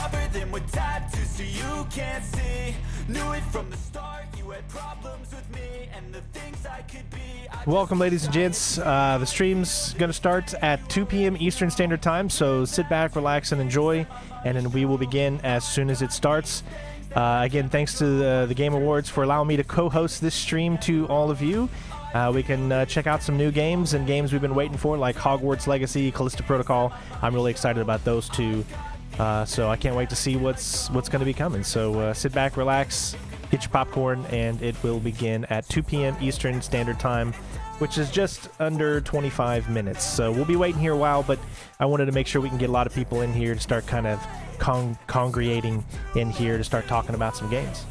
cover them with tattoos so you can't see. Knew it from the start, you had problems with me and the things I could be. Welcome, ladies and gents. The stream's going to start at 2 p.m. Eastern Standard Time, so sit back, relax, and enjoy, and then we will begin as soon as it starts. Again, thanks to the Game Awards for allowing me to co-host this stream to all of you. We can check out some new games and games we've been waiting for, like Hogwarts Legacy, Callisto Protocol. I'm really excited about those two, so I can't wait to see what's going to be coming. So sit back, relax, get your popcorn, and it will begin at 2 p.m. Eastern Standard Time, which is just under 25 minutes. So we'll be waiting here a while, but I wanted to make sure we can get a lot of people in here to start kind of congregating in here to start talking about some games.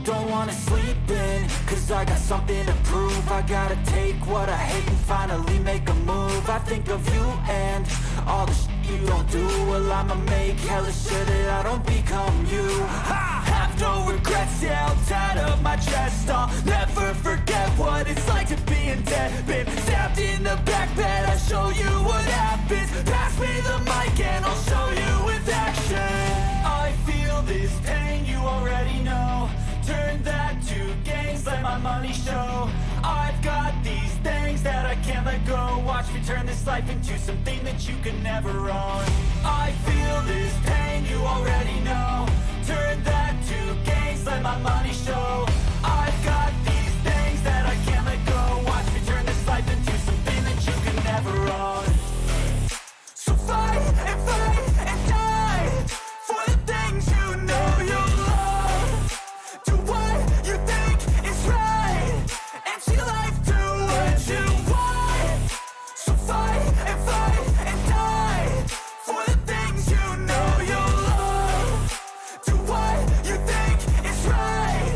Don't wanna sleep in, cause I got something to prove. I gotta take what I hate and finally make a move. I think of you and all the shit you don't do. Well, I'ma make hella sure that I don't become you. I have no regrets, yeah, I'll tie up my chest. I'll never forget what it's like to be in debt. Been stabbed in the back bed, I'll show you what happens. Pass me the mic and I'll show you with action. I feel this pain, you already know. that I can't let go. Watch me turn this life into something that you can never own. I feel this pain, you already know. Turn that to gains, let my money show. I've got these things that I can't let go. Watch me turn this life into something that you can never own. So fight and die for the things you know you love. Do what you think is right, and see life do what you want. So fight and die for the things you know you love. Do what you think is right,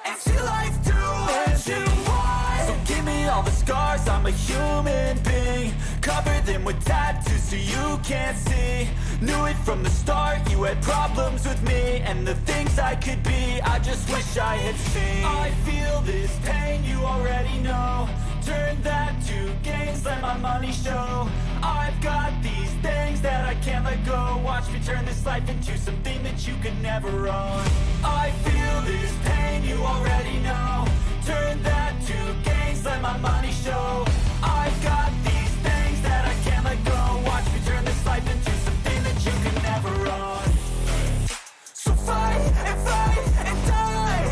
and see life do what you want. So give me all the scars, I'm a human being. Cover them with tattoos so you can't see. Knew it from the start, you had problems with me and the things I could be, I just wish I had seen. I feel this pain, you already know. Turn that to gains, let my money show. I've got these things that I can't let go. Watch me turn this life into something that you could never own. I feel this pain, you already know. Turn that to gains, let my money show. I've got these things that I can't let go. Watch me turn this life into something that you can never own. So fight and die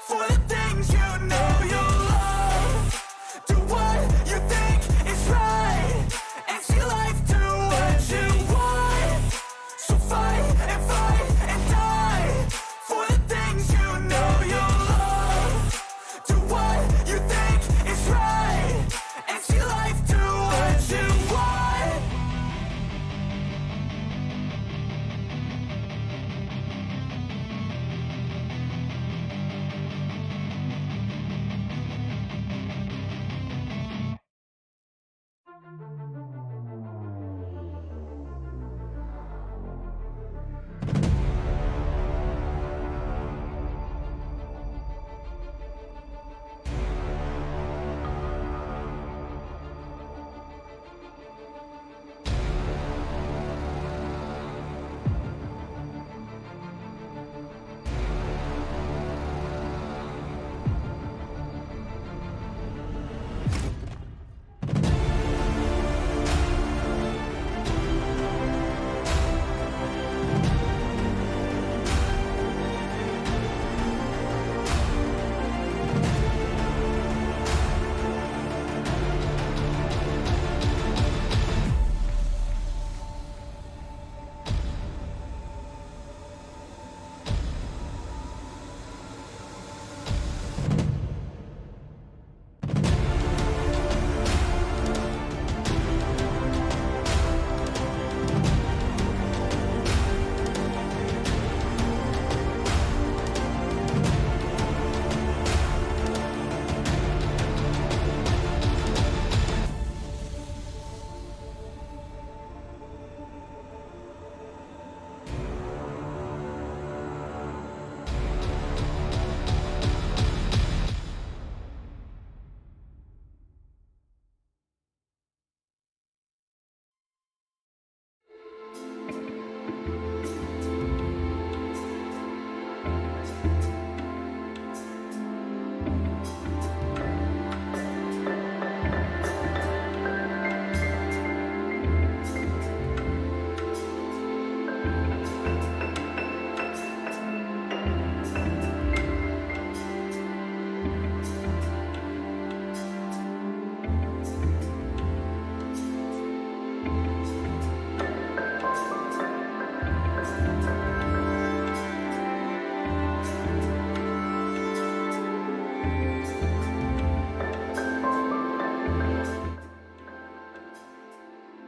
for the things you know you love. Do what you think is right, and see life do what you want. So fight and die for the things you know you love. Do what you think is right, and see life do what you want.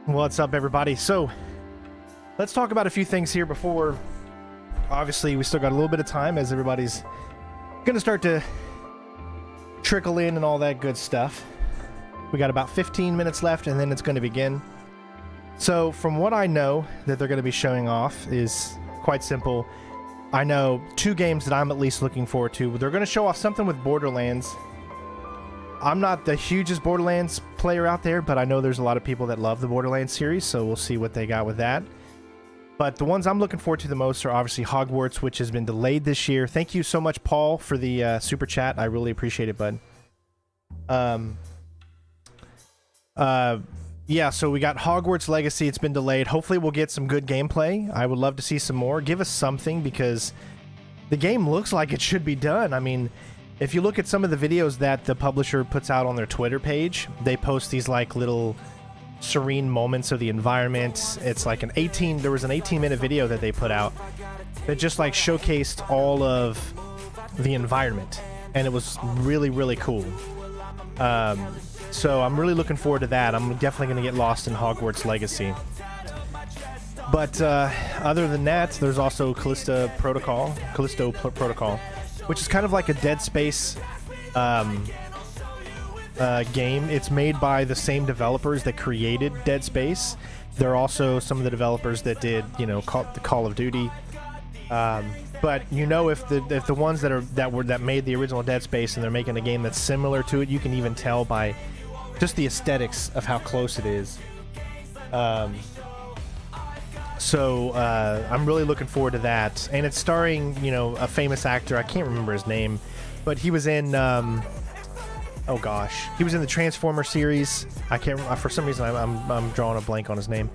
What's up, everybody? So let's talk about a few things here before, obviously, we still got a little bit of time as everybody's gonna start to trickle in and all that good stuff. We got about 15 minutes left and then it's going to begin. So from what I know that they're going to be showing off is quite simple. I know two games that I'm at least looking forward to. They're going to show off something with Borderlands. I'm not the hugest Borderlands player out there, but I know there's a lot of people that love the Borderlands series, so we'll see what they got with that. But the ones I'm looking forward to the most are obviously Hogwarts, which has been delayed this year. Thank you so much, Paul, for the super chat. I really appreciate it, bud. Yeah, so we got Hogwarts Legacy. It's been delayed. Hopefully we'll get some good gameplay. I would love to see some more. Give us something, because the game looks like it should be done. I mean, if you look at some of the videos that the publisher puts out on their Twitter page, they post these like little serene moments of the environment. It's like there was an 18-minute video that they put out that just like showcased all of the environment, and it was really, really cool. So I'm really looking forward to that. I'm definitely going to get lost in Hogwarts Legacy. But other than that, there's also Callisto Protocol, which is kind of like a Dead Space game. It's made by the same developers that created Dead Space. They're also some of the developers that did, the Call of Duty. But if the ones that made the original Dead Space and they're making a game that's similar to it, you can even tell by just the aesthetics of how close it is. So I'm really looking forward to that, and it's starring a famous actor. I can't remember his name, but he was in oh gosh, he was in the Transformer series. I can't. For some reason, I'm drawing a blank on his name.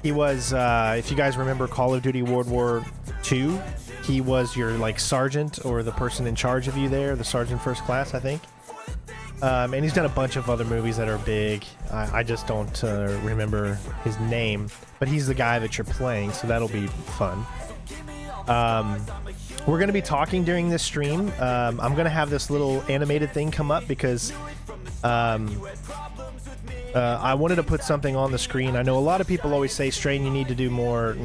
He was, if you guys remember Call of Duty World War II, he was your like sergeant or the person in charge of you there, the sergeant first class, I think. And he's done a bunch of other movies that are big. I just don't remember his name, but he's the guy that you're playing, so that'll be fun. We're going to be talking during this stream. I'm going to have this little animated thing come up because I wanted to put something on the screen. I know a lot of people always say, Strain, you need to do more,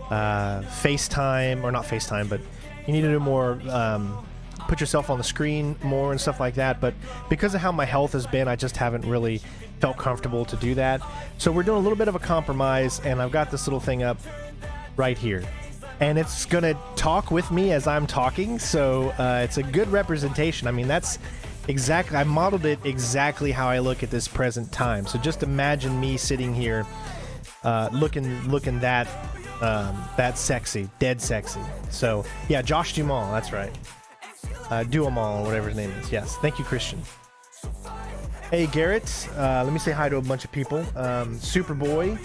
FaceTime, or not FaceTime, but you need to do more, put yourself on the screen more and stuff like that. But because of how my health has been, I just haven't really felt comfortable to do that. So we're doing a little bit of a compromise, and I've got this little thing up right here. And it's going to talk with me as I'm talking, so it's a good representation. I mean, that's exactly, I modeled it exactly how I look at this present time. So just imagine me sitting here looking that sexy, dead sexy. So yeah, Josh Duhamel, that's right. Duhamel, or whatever his name is. Yes, thank you, Christian. Hey Garrett, let me say hi to a bunch of people. Superboy,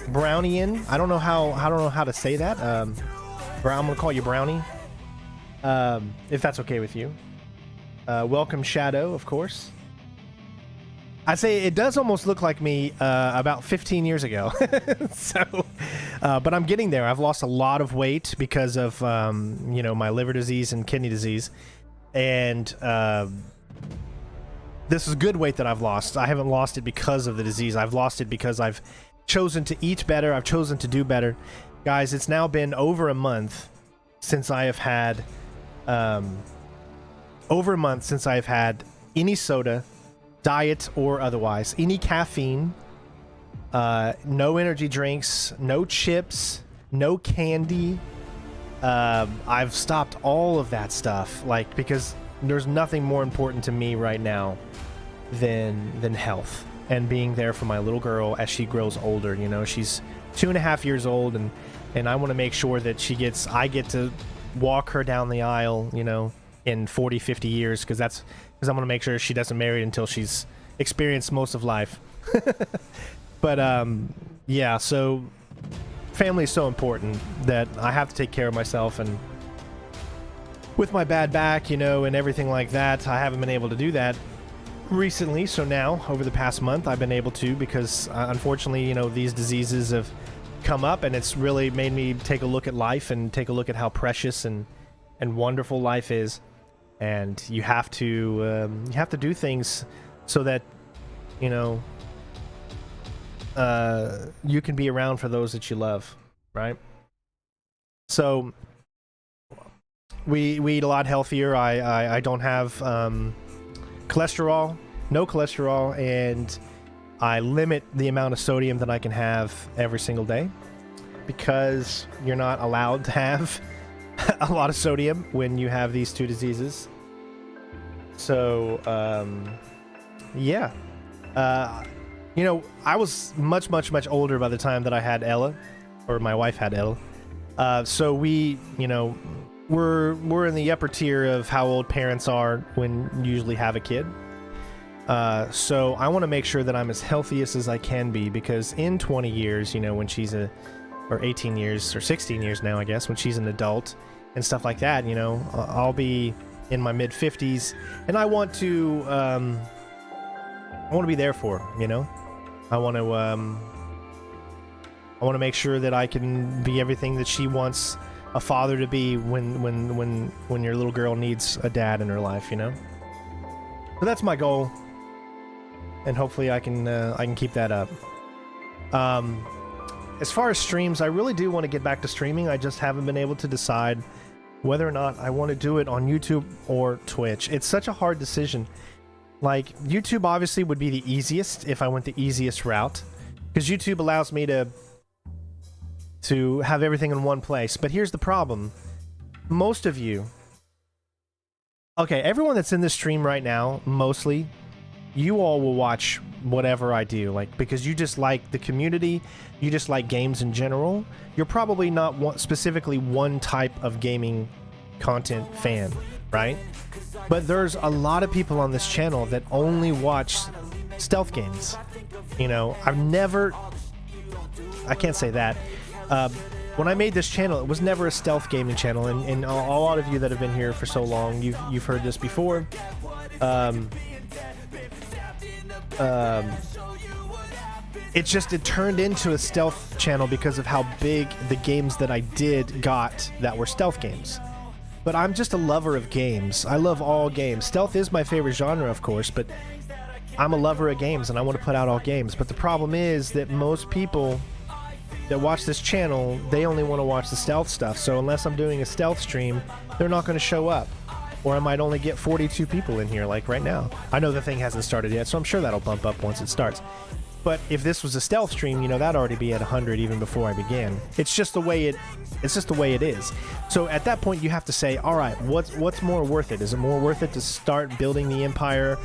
Brownian. I don't know how to say that. I'm gonna call you Brownie, if that's okay with you. Welcome Shadow, of course. I'd say it does almost look like me about 15 years ago. So, but I'm getting there. I've lost a lot of weight because of my liver disease and kidney disease, and this is good weight that I've lost. I haven't lost it because of the disease. I've lost it because I've chosen to eat better. I've chosen to do better. Guys, it's now been over a month since I have had any soda, diet or otherwise, any caffeine, no energy drinks, no chips, no candy. I've stopped all of that stuff, because there's nothing more important to me right now than health and being there for my little girl as she grows older. She's 2.5 years old, and I want to make sure that I get to walk her down the aisle, in 40-50 years, because I'm going to make sure she doesn't marry until she's experienced most of life. But yeah, so family is so important that I have to take care of myself, and with my bad back, and everything like that, I haven't been able to do that recently. So now, over the past month, I've been able to, because unfortunately, these diseases have come up, and it's really made me take a look at life and take a look at how precious and wonderful life is. And you have to do things so that you can be around for those that you love, right? So we eat a lot healthier. I don't have cholesterol, no cholesterol, and I limit the amount of sodium that I can have every single day, because you're not allowed to have a lot of sodium when you have these two diseases. So yeah, I was much older by the time that I had Ella, or my wife had Ella. So we, we're in the upper tier of how old parents are when you usually have a kid. So I want to make sure that I'm as healthiest as I can be, because in 20 years, you know, when she's or 18 years, or 16 years now, I guess, when she's an adult and stuff like that, you know, I'll be in my mid-50s, and I want to be there for her, you know? I want to make sure that I can be everything that she wants a father to be when your little girl needs a dad in her life, you know? So that's my goal, and hopefully I can keep that up. As far as streams, I really do want to get back to streaming. I just haven't been able to decide whether or not I want to do it on YouTube or Twitch. It's such a hard decision. Like, YouTube obviously would be the easiest if I went the easiest route, because YouTube allows me to have everything in one place. But here's the problem. Most of you... Okay, everyone that's in this stream right now, mostly, you all will watch whatever I do, like, because you just like the community, you just like games in general. You're probably not specifically one type of gaming content fan, right? But there's a lot of people on this channel that only watch stealth games. You know, I can't say that. When I made this channel, it was never a stealth gaming channel, and a lot of you that have been here for so long, you've heard this before. It turned into a stealth channel because of how big the games that I did got that were stealth games. But I'm just a lover of games. I love all games. Stealth is my favorite genre, of course, but I'm a lover of games and I want to put out all games. But the problem is that most people that watch this channel, they only want to watch the stealth stuff. So unless I'm doing a stealth stream, they're not going to show up. Or I might only get 42 people in here, like right now. I know the thing hasn't started yet, so I'm sure that'll bump up once it starts. But if this was a stealth stream, you know, that'd already be at 100 even before I began. It's just the way it is. So at that point, you have to say, all right, what's more worth it? Is it more worth it to start building the empire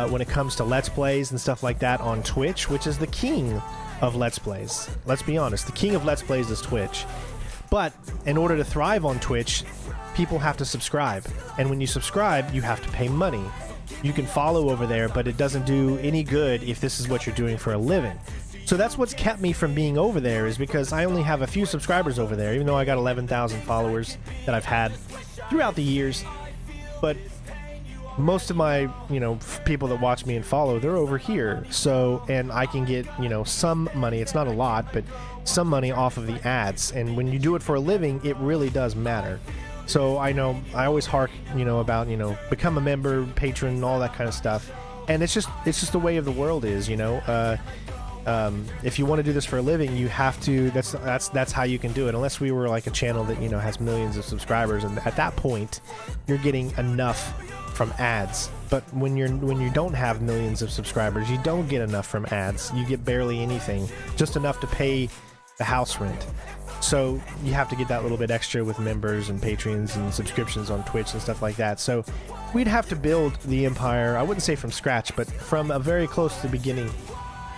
when it comes to Let's Plays and stuff like that on Twitch, which is the king of Let's Plays? Let's be honest, the king of Let's Plays is Twitch. But in order to thrive on Twitch, people have to subscribe. And when you subscribe, you have to pay money. You can follow over there, but it doesn't do any good if this is what you're doing for a living. So that's what's kept me from being over there, is because I only have a few subscribers over there, even though I got 11,000 followers that I've had throughout the years. But most of my, you know, people that watch me and follow, they're over here. So, and I can get, you know, some money. It's not a lot, but some money off of the ads. And when you do it for a living, it really does matter. So I know I always hark, you know, about, you know, become a member, patron, all that kind of stuff. And it's just the way of the world is, you know. If you want to do this for a living, you have to. That's how you can do it. Unless we were like a channel that, you know, has millions of subscribers, and at that point, you're getting enough from ads. But when you don't have millions of subscribers, you don't get enough from ads. You get barely anything, just enough to pay the house rent. So you have to get that little bit extra with members and patrons and subscriptions on Twitch and stuff like that. So we'd have to build the empire, I wouldn't say from scratch, but from a very close to the beginning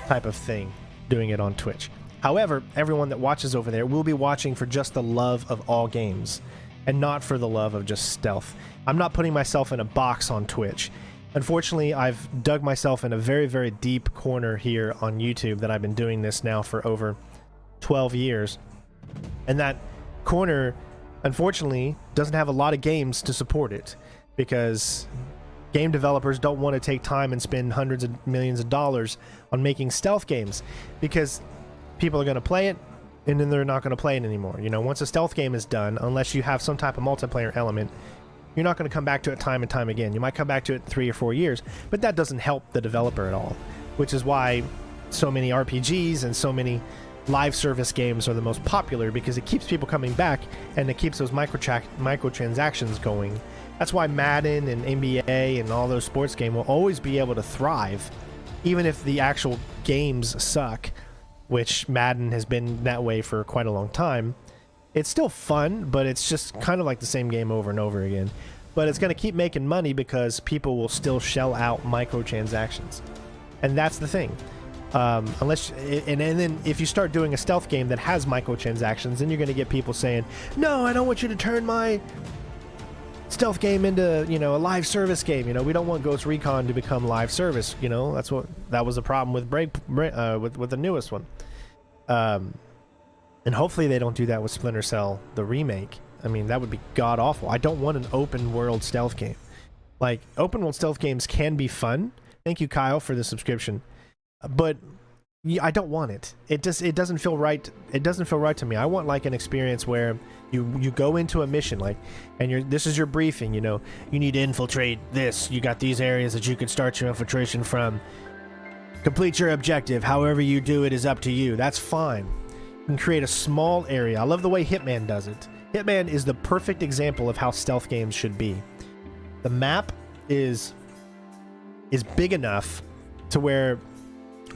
type of thing, doing it on Twitch. However, everyone that watches over there will be watching for just the love of all games and not for the love of just stealth. I'm not putting myself in a box on Twitch. Unfortunately, I've dug myself in a very, very deep corner here on YouTube that I've been doing this now for over 12 years. And that corner, unfortunately, doesn't have a lot of games to support it, because game developers don't want to take time and spend hundreds of millions of dollars on making stealth games, because people are going to play it and then they're not going to play it anymore. You know, once a stealth game is done, unless you have some type of multiplayer element, you're not going to come back to it time and time again. You might come back to it 3 or 4 years, but that doesn't help the developer at all, which is why so many RPGs and so many live service games are the most popular, because it keeps people coming back and it keeps those microtransactions going. That's why Madden and NBA and all those sports games will always be able to thrive, even if the actual games suck, which Madden has been that way for quite a long time. It's still fun, but it's just kind of like the same game over and over again. But it's going to keep making money because people will still shell out microtransactions. And that's the thing. Unless, and then if you start doing a stealth game that has microtransactions, then you're going to get people saying, no, I don't want you to turn my stealth game into, you know, a live service game. You know, we don't want Ghost Recon to become live service. You know, that was a problem with with the newest one. And hopefully they don't do that with Splinter Cell, the remake. I mean, that would be god awful. I don't want an open world stealth game. Like, open world stealth games can be fun. Thank you, Kyle, for the subscription. But I don't want it. It doesn't feel right. It doesn't feel right to me. I want like an experience where you go into a mission, like, and this is your briefing. You know, you need to infiltrate this. You got these areas that you can start your infiltration from. Complete your objective. However you do it is up to you. That's fine. You can create a small area. I love the way Hitman does it. Hitman is the perfect example of how stealth games should be. The map is big enough to where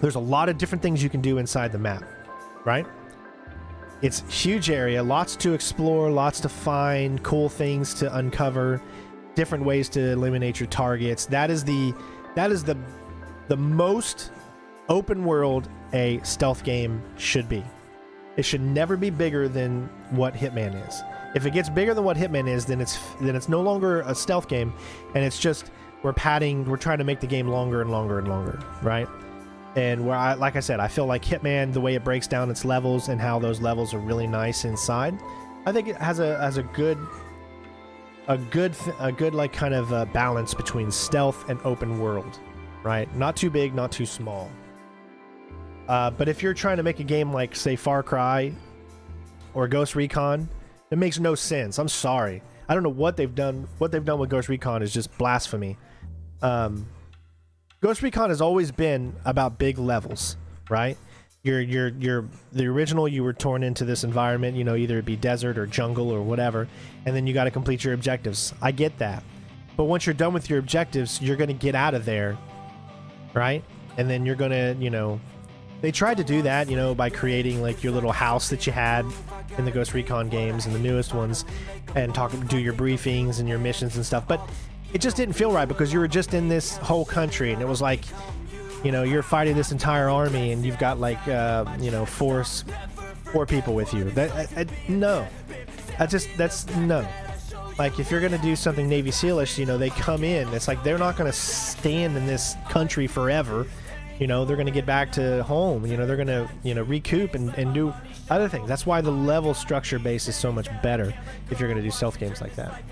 there's a lot of different things you can do inside the map, right? It's huge area, lots to explore, lots to find, cool things to uncover, different ways to eliminate your targets. That is the most open world a stealth game should be. It should never be bigger than what Hitman is. If it gets bigger than what Hitman is, then it's no longer a stealth game, and it's just we're trying to make the game longer and longer and longer, right? And where like I said, I feel like Hitman, the way it breaks down its levels and how those levels are really nice inside, I think it has a good like kind of balance between stealth and open world, right? Not too big, not too small. But if you're trying to make a game like, say, Far Cry or Ghost Recon, it makes no sense. I'm sorry. I don't know what they've done. What they've done with Ghost Recon is just blasphemy. Ghost Recon has always been about big levels, right? The original, you were torn into this environment, you know, either it be desert or jungle or whatever, and then you got to complete your objectives. I get that. But once you're done with your objectives, you're going to get out of there, right? And then you're going to, you know, they tried to do that, you know, by creating like your little house that you had in the Ghost Recon games and the newest ones, and do your briefings and your missions and stuff. But it just didn't feel right because you were just in this whole country, and it was like, you know, you're fighting this entire army, and you've got like, you know, four people with you. No, that's no. Like, if you're gonna do something Navy SEALish, you know, they come in. It's like they're not gonna stand in this country forever. You know, they're gonna get back to home. You know, they're gonna, you know, recoup and do other things. That's why the level structure base is so much better if you're gonna do stealth games like that.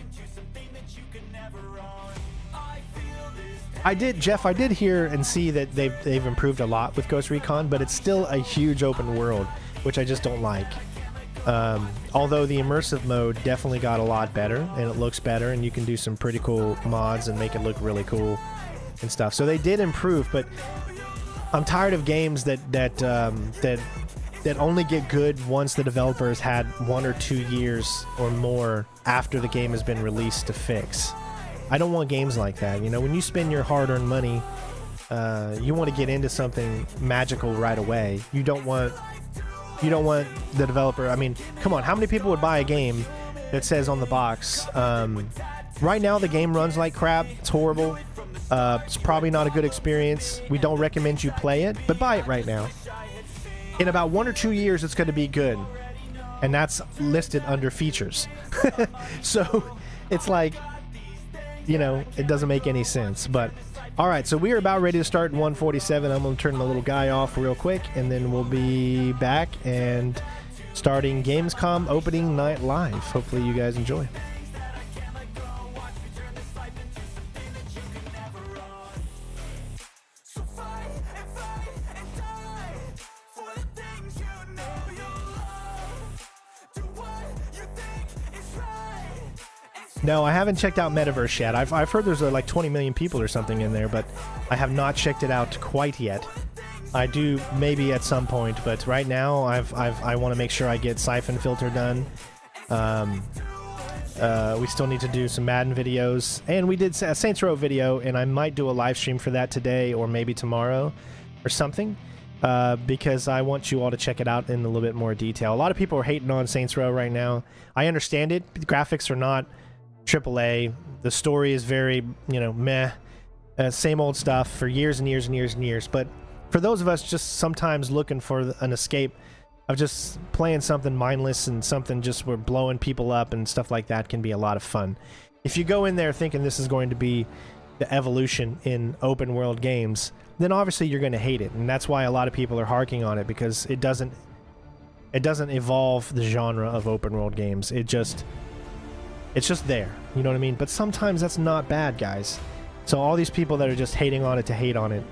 I did hear and see that they've improved a lot with Ghost Recon, but it's still a huge open world, which I just don't like. Although the immersive mode definitely got a lot better, and it looks better, and you can do some pretty cool mods and make it look really cool and stuff. So they did improve, but I'm tired of games that only get good once the developers had 1 or 2 years or more after the game has been released to fix. I don't want games like that. You know, when you spend your hard-earned money, you want to get into something magical right away. You don't want the developer. I mean, come on, how many people would buy a game that says on the box, right now the game runs like crap, it's horrible, it's probably not a good experience, we don't recommend you play it, but buy it right now. In about 1 or 2 years, it's going to be good, and that's listed under features. So it's like, you know, it doesn't make any sense. But all right, so we are about ready to start in 147. I'm going to turn the little guy off real quick, and then we'll be back and starting Gamescom opening night live. Hopefully you guys enjoy. No, I haven't checked out Metaverse yet. I've heard there's like 20 million people or something in there, but I have not checked it out quite yet. I do maybe at some point, but right now I want to make sure I get Siphon Filter done. We still need to do some Madden videos, and we did a Saints Row video, and I might do a live stream for that today or maybe tomorrow or something, because I want you all to check it out in a little bit more detail. A lot of people are hating on Saints Row right now. I understand it. The graphics are not AAA. The story is very, you know, meh. Same old stuff for years and years and years and years. But for those of us just sometimes looking for an escape of just playing something mindless and something just where blowing people up and stuff like that can be a lot of fun. if you go in there thinking this is going to be the evolution in open world games, then obviously you're going to hate it, and that's why a lot of people are harking on it, because it doesn't evolve the genre of open world games. It's just there, you know what I mean? But sometimes that's not bad, guys. So all these people that are just hating on it to hate on it,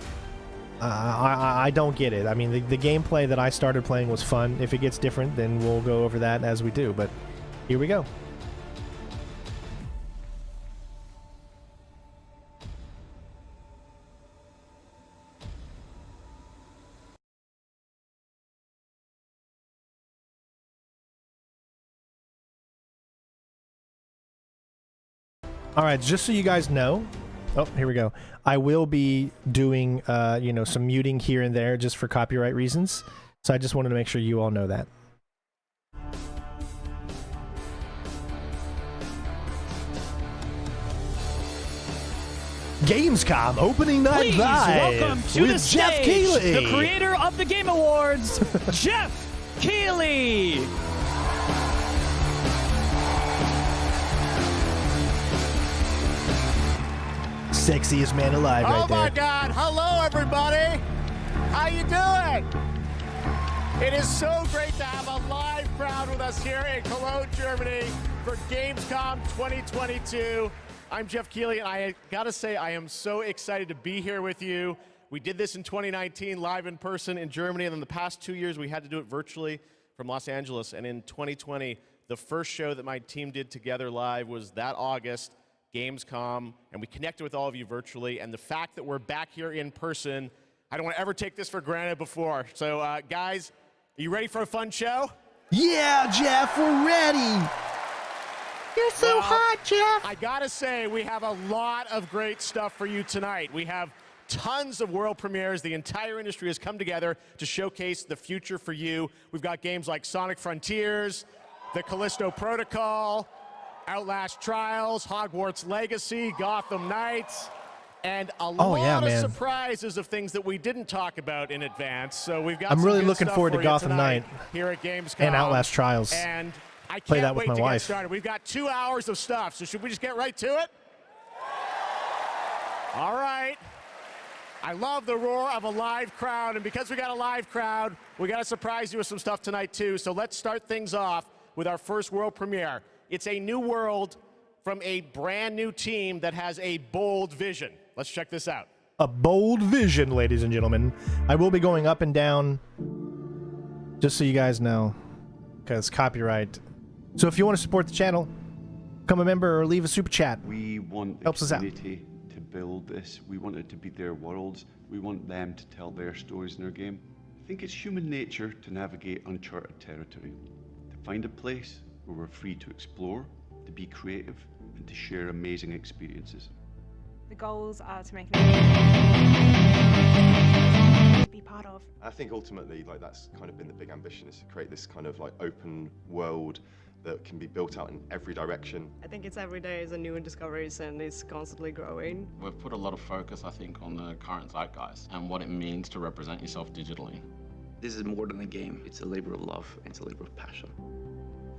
I don't get it. I mean, the gameplay that I started playing was fun. If it gets different, then we'll go over that as we do, but here we go. All right, just so you guys know, oh, here we go. I will be doing, you know, some muting here and there just for copyright reasons. So I just wanted to make sure you all know that. Gamescom opening night Please live welcome to with the Jeff stage Keighley, the creator of the Game Awards, Jeff Keighley. sexiest man alive right there. Oh my God! Hello, everybody. How you doing? It is so great to have a live crowd with us here in Cologne, Germany for Gamescom 2022. I'm Jeff Keighley, and I gotta say, I am so excited to be here with you. We did this in 2019, live in person in Germany, and then the past 2 years, we had to do it virtually from Los Angeles. And in 2020, the first show that my team did together live was that August, Gamescom, and we connected with all of you virtually. And the fact that we're back here in person, I don't want to ever take this for granted before. So, guys, are you ready for a fun show? Yeah, Jeff, we're ready. You're so hot, Jeff. I gotta say, we have a lot of great stuff for you tonight. We have tons of world premieres. The entire industry has come together to showcase the future for you. We've got games like Sonic Frontiers, the Callisto Protocol, Outlast Trials, Hogwarts Legacy, Gotham Knights, and a lot of surprises of things that we didn't talk about in advance. So we've got. I'm really looking stuff forward to for Gotham Knight here at Gamescom and Outlast Trials. And I Play can't that with wait my to wife. get started. We've got 2 hours of stuff, so should we just get right to it? All right. I love the roar of a live crowd, and because we got a live crowd, we got to surprise you with some stuff tonight too. So let's start things off with our first world premiere. It's a new world from a brand new team that has a bold vision. Let's check this out. A bold vision, ladies and gentlemen. I will be going up and down, just so you guys know, because copyright. So if you want to support the channel, become a member or leave a super chat. We want the Helps us out. community to build this. We want it to be their worlds. We want them to tell their stories in their game. I think it's human nature to navigate uncharted territory, to find a place where we're free to explore, to be creative, and to share amazing experiences. The goals are to make be part of. I think ultimately, like, that's kind of been the big ambition, is to create this kind of like open world that can be built out in every direction. I think it's every day is a new discoveries and it's constantly growing. We've put a lot of focus, I think, on the current zeitgeist and what it means to represent yourself digitally. This is more than a game. It's a labor of love. It's a labor of passion.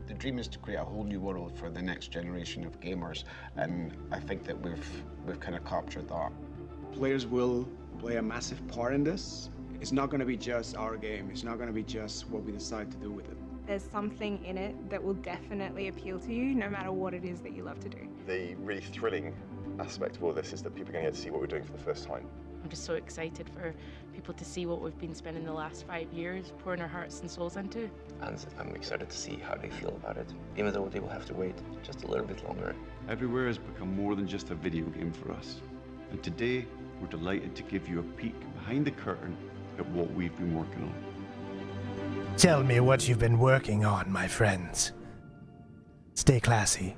The dream is to create a whole new world for the next generation of gamers, and I think that we've kind of captured that. Players will play a massive part in this. It's not going to be just our game. It's not going to be just what we decide to do with it. There's something in it that will definitely appeal to you, no matter what it is that you love to do. The really thrilling aspect of all this is that people are going to get to see what we're doing for the first time. I'm just so excited for people to see what we've been spending the last 5 years pouring our hearts and souls into. And I'm excited to see how they feel about it, even though they will have to wait just a little bit longer. Everywhere has become more than just a video game for us. And today, we're delighted to give you a peek behind the curtain at what we've been working on. Tell me what you've been working on, my friends. Stay classy.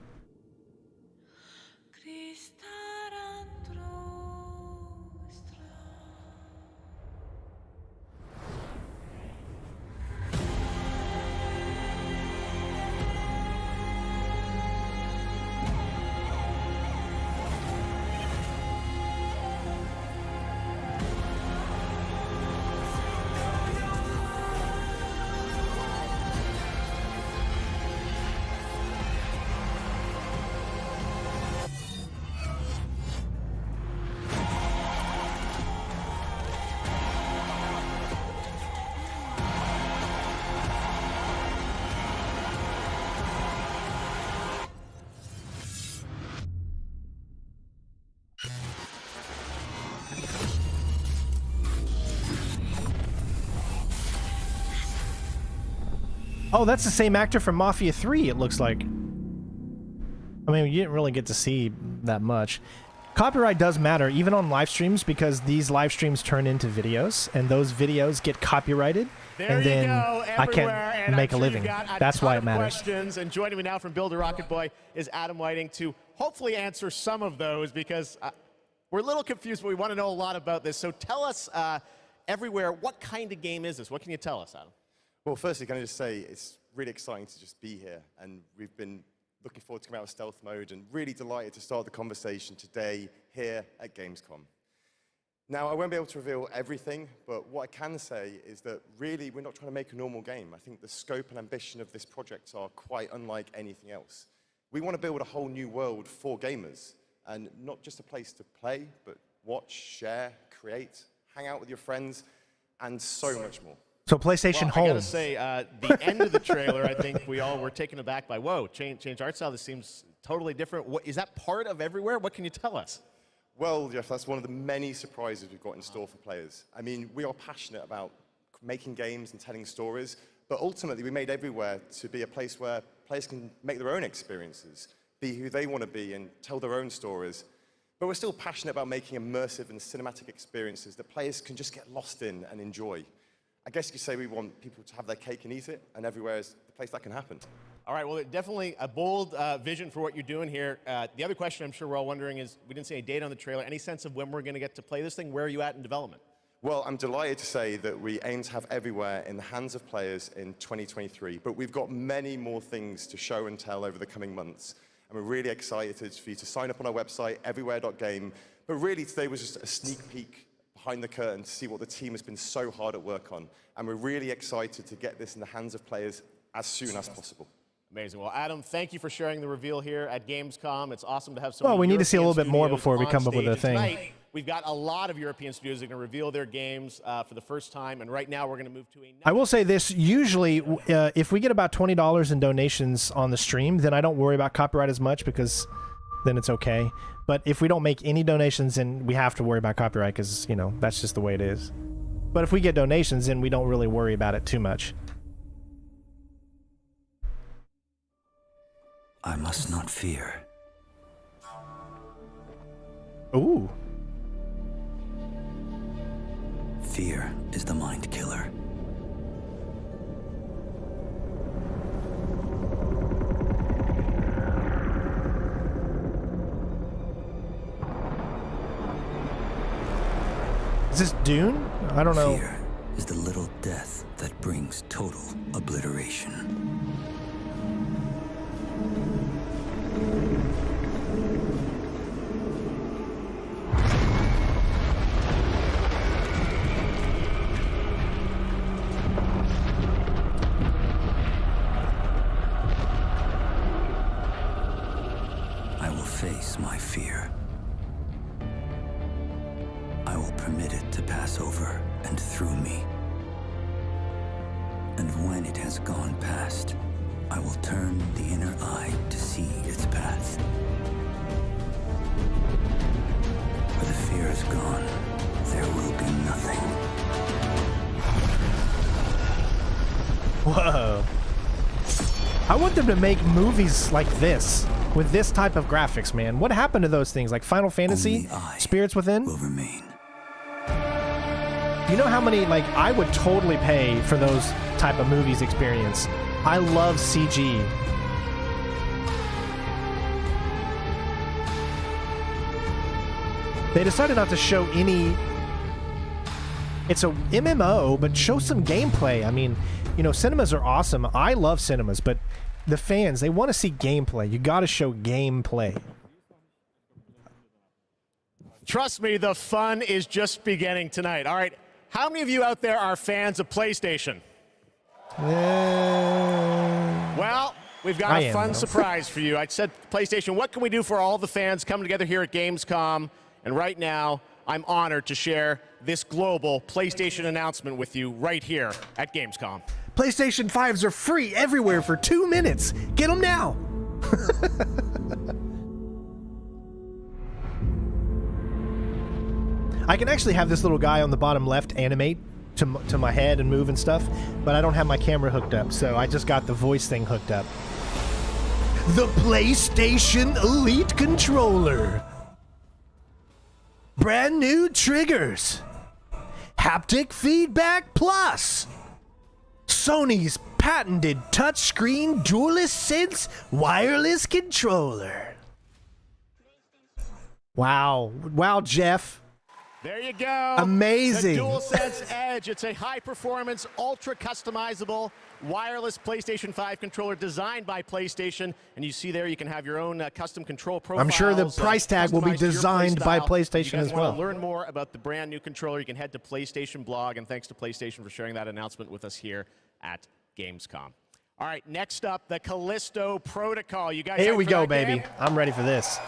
Oh, that's the same actor from Mafia 3, it looks like. I mean, you didn't really get to see that much. Copyright does matter, even on live streams, because these live streams turn into videos, and those videos get copyrighted, and then I can't make a living. That's why it matters. Questions, and joining me now from Builder Rocket Boy is Adam Whiting to hopefully answer some of those, because we're a little confused, but we want to know a lot about this. So tell us, Everywhere, what kind of game is this? What can you tell us, Adam? Well, firstly, can I just say it's really exciting to just be here, and we've been looking forward to coming out of stealth mode and really delighted to start the conversation today here at Gamescom. Now, I won't be able to reveal everything, but what I can say is that really we're not trying to make a normal game. I think the scope and ambition of this project are quite unlike anything else. We want to build a whole new world for gamers, and not just a place to play, but watch, share, create, hang out with your friends, and so much more. So PlayStation Home. I gotta say, the end of the trailer, I think we all were taken aback by, whoa, change art style, this seems totally different. Is that part of Everywhere? What can you tell us? Well, Jeff, that's one of the many surprises we've got in store for players. I mean, we are passionate about making games and telling stories, but ultimately we made Everywhere to be a place where players can make their own experiences, be who they want to be, and tell their own stories. But we're still passionate about making immersive and cinematic experiences that players can just get lost in and enjoy. I guess you could say we want people to have their cake and eat it, and Everywhere is the place that can happen. All right, well, definitely a bold vision for what you're doing here. The other question I'm sure we're all wondering is, we didn't see any date on the trailer. Any sense of when we're going to get to play this thing? Where are you at in development? Well, I'm delighted to say that we aim to have Everywhere in the hands of players in 2023, but we've got many more things to show and tell over the coming months. And we're really excited for you to sign up on our website, everywhere.game. But really, today was just a sneak peek behind the curtain to see what the team has been so hard at work on. And we're really excited to get this in the hands of players as soon as possible. Amazing. Well, Adam, thank you for sharing the reveal here at Gamescom. It's awesome to have so Well, many we need to see a little bit more European before we studios come up with on a stage. thing. Tonight, we've got a lot of European studios that are going to reveal their games for the first time, and right now we're going to move to a... I will say this, usually if we get about $20 in donations on the stream, then I don't worry about copyright as much, because then it's okay. But if we don't make any donations, then we have to worry about copyright, because, you know, that's just the way it is. But if we get donations, then we don't really worry about it too much. I must not fear. Ooh. Fear is the mind killer. Is this Dune? I don't know. Fear is the little death that brings total obliteration. I will face my fear. I will permit it to pass over and through me. And when it has gone past, I will turn the inner eye to see its path. Where the fear is gone, there will be nothing. Whoa. I want them to make movies like this, with this type of graphics, man. What happened to those things? Like Final Fantasy? Spirits Within? Will remain. You know how many, like, I would totally pay for those type of movies experience. I love CG. They decided not to show any... It's a MMO, but show some gameplay. I mean, you know, cinemas are awesome. I love cinemas, but the fans, they want to see gameplay. You got to show gameplay. Trust me, the fun is just beginning tonight. All right, how many of you out there are fans of PlayStation? Well, we've got a fun surprise for you. I said, PlayStation, what can we do for all the fans coming together here at Gamescom? And right now, I'm honored to share this global PlayStation announcement with you right here at Gamescom. PlayStation 5s are free everywhere for 2 minutes. Get them now. I can actually have this little guy on the bottom left animate to my head and move and stuff, but I don't have my camera hooked up, so I just got the voice thing hooked up. The PlayStation Elite Controller. Brand new triggers. Haptic Feedback Plus. Sony's patented touchscreen DualSense wireless controller. Wow. Wow, Jeff. There you go. Amazing. The DualSense Edge. It's a high-performance, ultra-customizable wireless PlayStation 5 controller designed by PlayStation. And you see there you can have your own custom control profiles. I'm sure the price tag will be designed by PlayStation as well. If you guys want to learn more about the brand new controller, you can head to PlayStation blog. And thanks to PlayStation for sharing that announcement with us here at Gamescom. All right, next up, the Callisto Protocol. You guys Here we go, game? baby. I'm ready for this.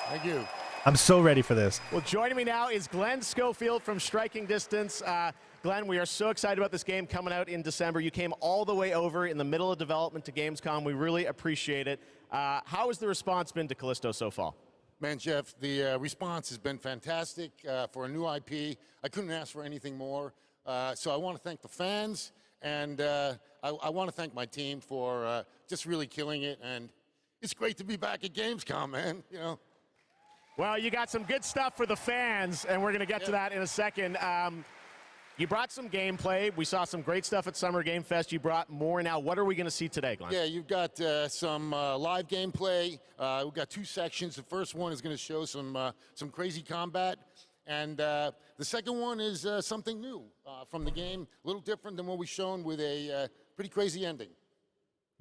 Thank you. I'm so ready for this. Well, joining me now is Glenn Schofield from Striking Distance. Glenn, we are so excited about this game coming out in December. You came all the way over in the middle of development to Gamescom. We really appreciate it. How has the response been to Callisto so far? Man, Jeff, the response has been fantastic for a new IP. I couldn't ask for anything more. So I want to thank the fans, and I want to thank my team for just really killing it. And it's great to be back at Gamescom, man. You know. Well, you got some good stuff for the fans, and we're going to get to that in a second. You brought some gameplay. We saw some great stuff at Summer Game Fest. You brought more now. What are we going to see today, Glenn? Yeah, you've got some live gameplay. We've got 2 sections. The first one is going to show some crazy combat. And the second one is something new from the game, a little different than what we've shown with a pretty crazy ending.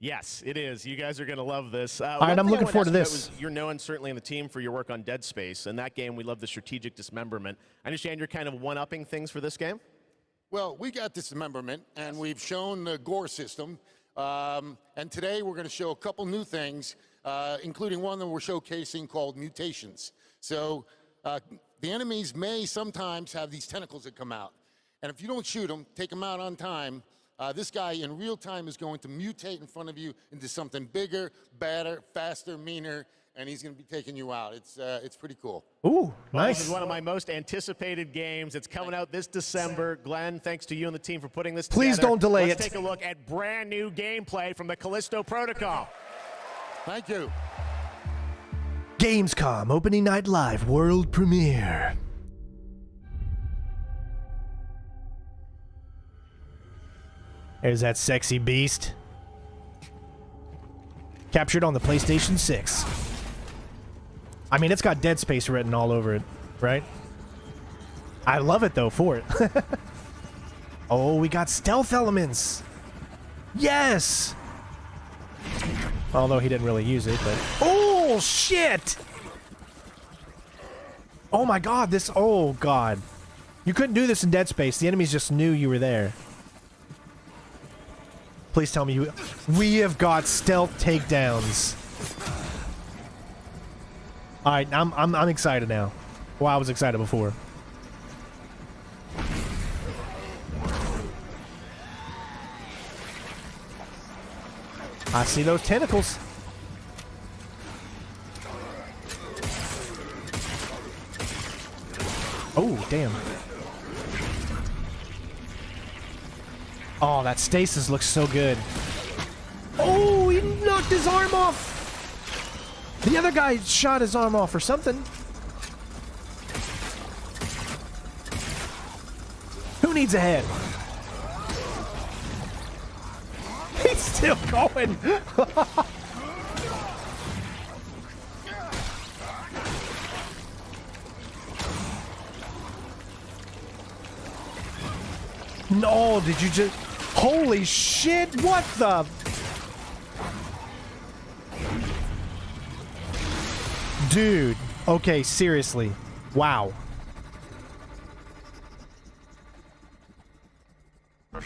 Yes, it is. You guys are going to love this. All right, I'm looking forward to this. You're known certainly in the team for your work on Dead Space, and that game we love the strategic dismemberment. I understand you're kind of one-upping things for this game? Well, we got dismemberment, and we've shown the gore system. And today we're going to show a couple new things, including one that we're showcasing called mutations. So the enemies may sometimes have these tentacles that come out. And if you don't shoot them, take them out on time, this guy in real time is going to mutate in front of you into something bigger, badder, faster, meaner, and he's going to be taking you out. It's pretty cool. Ooh, nice. This is one of my most anticipated games. It's coming out this December. Glenn, thanks to you and the team for putting this Please together. don't delay Let's it. take a look at brand new gameplay from the Callisto Protocol. Thank you. Gamescom Opening Night Live World Premiere. There's that sexy beast. Captured on the PlayStation 6. I mean, it's got Dead Space written all over it, right? I love it, though, for it. Oh, we got stealth elements. Yes! Although he didn't really use it, but... Oh, shit! Oh, my God, this... Oh, God. You couldn't do this in Dead Space. The enemies just knew you were there. Please tell me you... We have got stealth takedowns. Alright, I'm excited now. Well, I was excited before. I see those tentacles. Oh, damn. Oh, that stasis looks so good. Oh, he knocked his arm off. The other guy shot his arm off or something. Who needs a head? He's still going. No, did you just... Holy shit, what the... Dude, okay, seriously. Wow.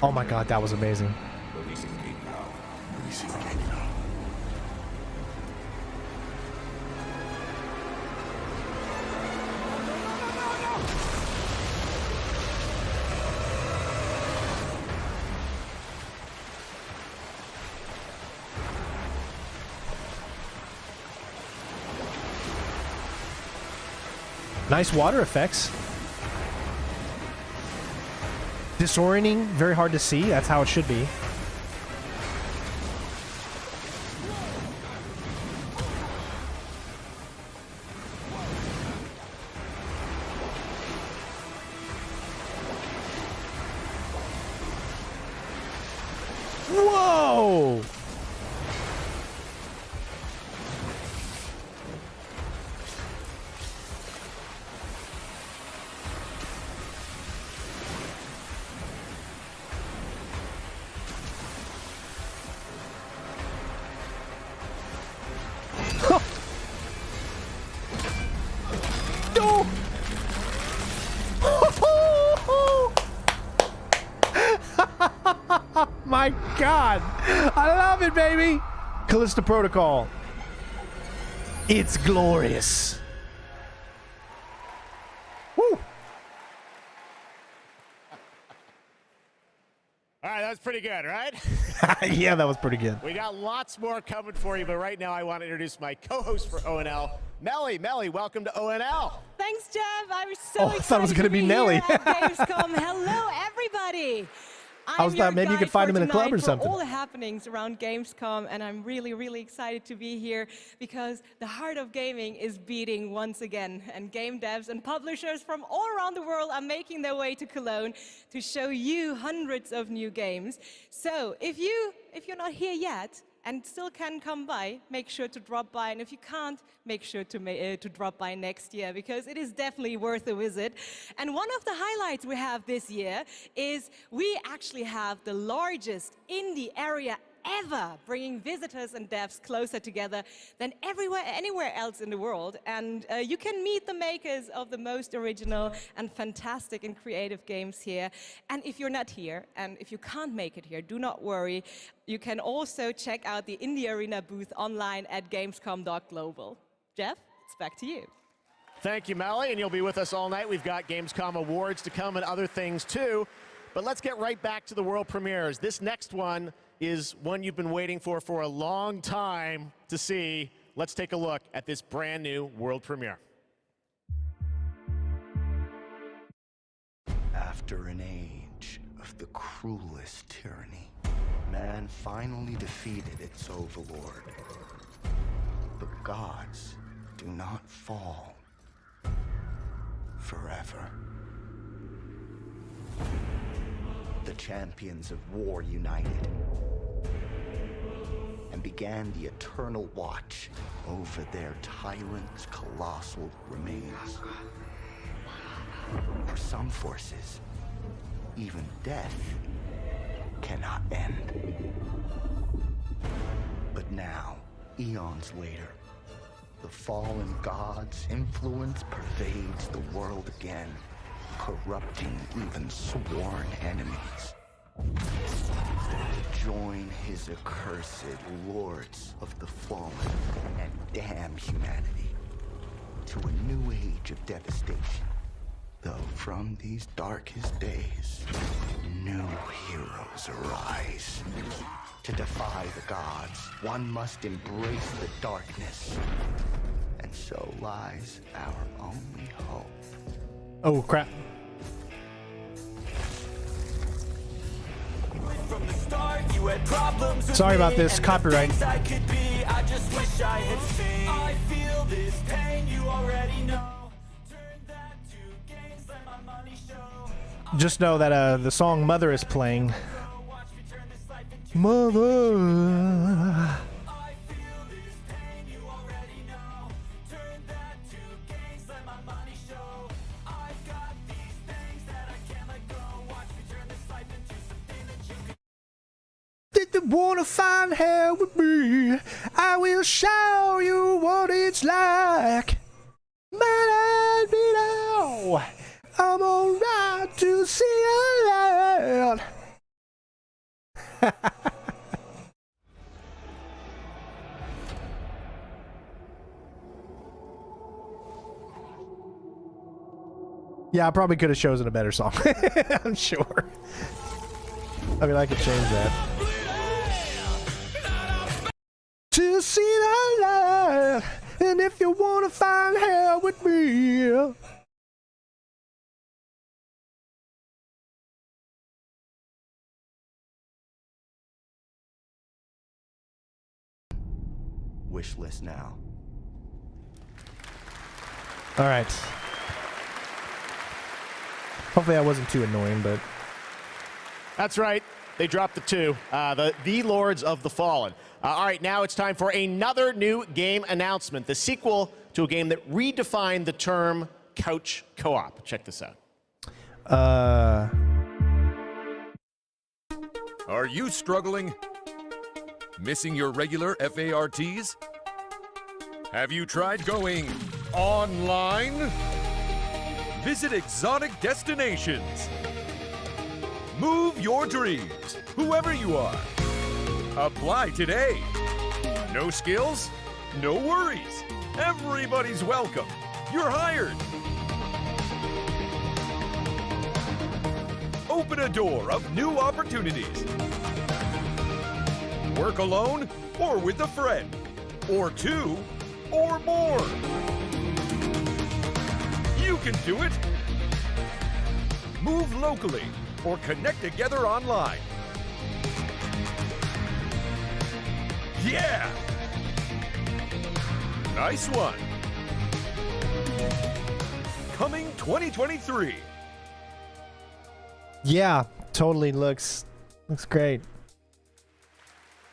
Oh my god, that was amazing. Nice water effects. disorienting, very hard to see. That's how it should be. Whoa! No! My God, I love it, baby. Callisto Protocol. It's glorious. Woo! All right, that was pretty good, right? Yeah, that was pretty good. We got lots more coming for you, but right now I want to introduce my co-host for ONL, Melly. Melly, welcome to ONL. Thanps, Jeff. I was so Oh, I thought it was going to be Nelly. here at Gamescom. Hello, everybody. I was thought maybe you could find him in a club or something. All the happenings around Gamescom, and I'm really, really excited to be here because the heart of gaming is beating once again, and game devs and publishers from all around the world are making their way to Cologne to show you hundreds of new games. So if you're not here yet and still can come by, make sure to drop by. And if you can't, make sure to drop by next year, because it is definitely worth a visit. And one of the highlights we have this year is we actually have the largest indie area ever, bringing visitors and devs closer together than anywhere else in the world. And you can meet the makers of the most original and fantastic and creative games here. And if you're not here, and if you can't make it here, do not worry. You can also check out the Indie Arena booth online at gamescom.global. Jeff, it's back to you. Thank you, Melly, and you'll be with us all night. We've got Gamescom awards to come and other things too. But let's get right back to the world premieres. This next one is one you've been waiting for a long time to see. Let's take a look at this brand new world premiere. After an age of the cruelest tyranny, man finally defeated its overlord. The gods do not fall forever. The champions of war united and began the eternal watch over their tyrant's colossal remains. For some forces, even death cannot end. But now, eons later, the fallen god's influence pervades the world again, corrupting even sworn enemies. Join his accursed lords of the fallen and damn humanity to a new age of devastation. Though from these darkest days, new heroes arise. To defy the gods, one must embrace the darkness. And so lies our only hope. Oh, crap. From the start, you had problems with Sorry about me, this, and the copyright. things I could be, I just wish I had seen. I feel this pain, you already know. Turn that to gains, let my money show. Just know that the song Mother is playing. Mother. Did you wanna find hell with me? I will show you what it's like. Might I be now? I'm alright to see a land. Yeah, I probably could have chosen a better song. I'm sure. I mean, I could change that. To see the light, and if you want to find hell with me, wish list now. All right. Hopefully that wasn't too annoying, but... That's right. They dropped the 2. The Lords of the Fallen. All right, now it's time for another new game announcement. The sequel to a game that redefined the term couch co-op. Check this out. Are you struggling? Missing your regular FARTs? Have you tried going online? Visit exotic destinations. Move your dreams, whoever you are. Apply today. No skills? No worries. Everybody's welcome. You're hired. Open a door of new opportunities. Work alone or with a friend, or 2 or more. You can do it. Move locally or connect together online. Yeah! Nice one. Coming 2023. Yeah, totally looks great.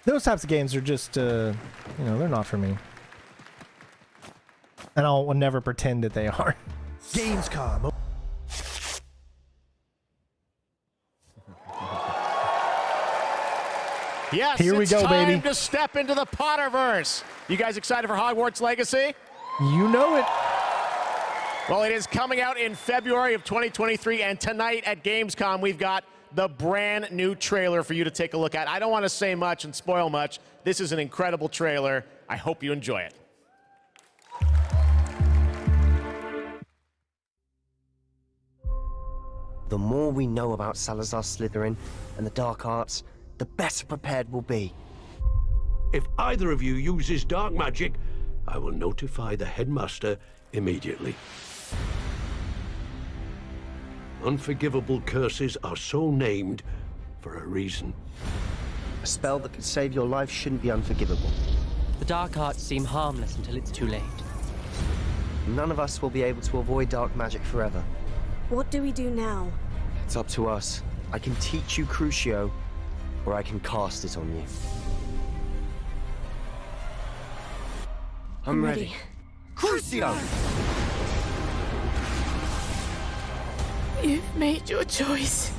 Those types of games are just, you know, they're not for me. And I'll never pretend that they are. Gamescom. Yes, Here we go, baby. It's time to step into the Potterverse. You guys excited for Hogwarts Legacy? You know it. Well, it is coming out in February of 2023, and tonight at Gamescom, we've got the brand new trailer for you to take a look at. I don't want to say much and spoil much. This is an incredible trailer. I hope you enjoy it. The more we know about Salazar Slytherin and the dark arts, the better prepared we'll be. If either of you uses dark magic, I will notify the headmaster immediately. Unforgivable curses are so named for a reason. A spell that could save your life shouldn't be unforgivable. The dark arts seem harmless until it's too late. None of us will be able to avoid dark magic forever. What do we do now? It's up to us. I can teach you Crucio, or I can cast it on you. I'm ready. Crucio! You've made your choice.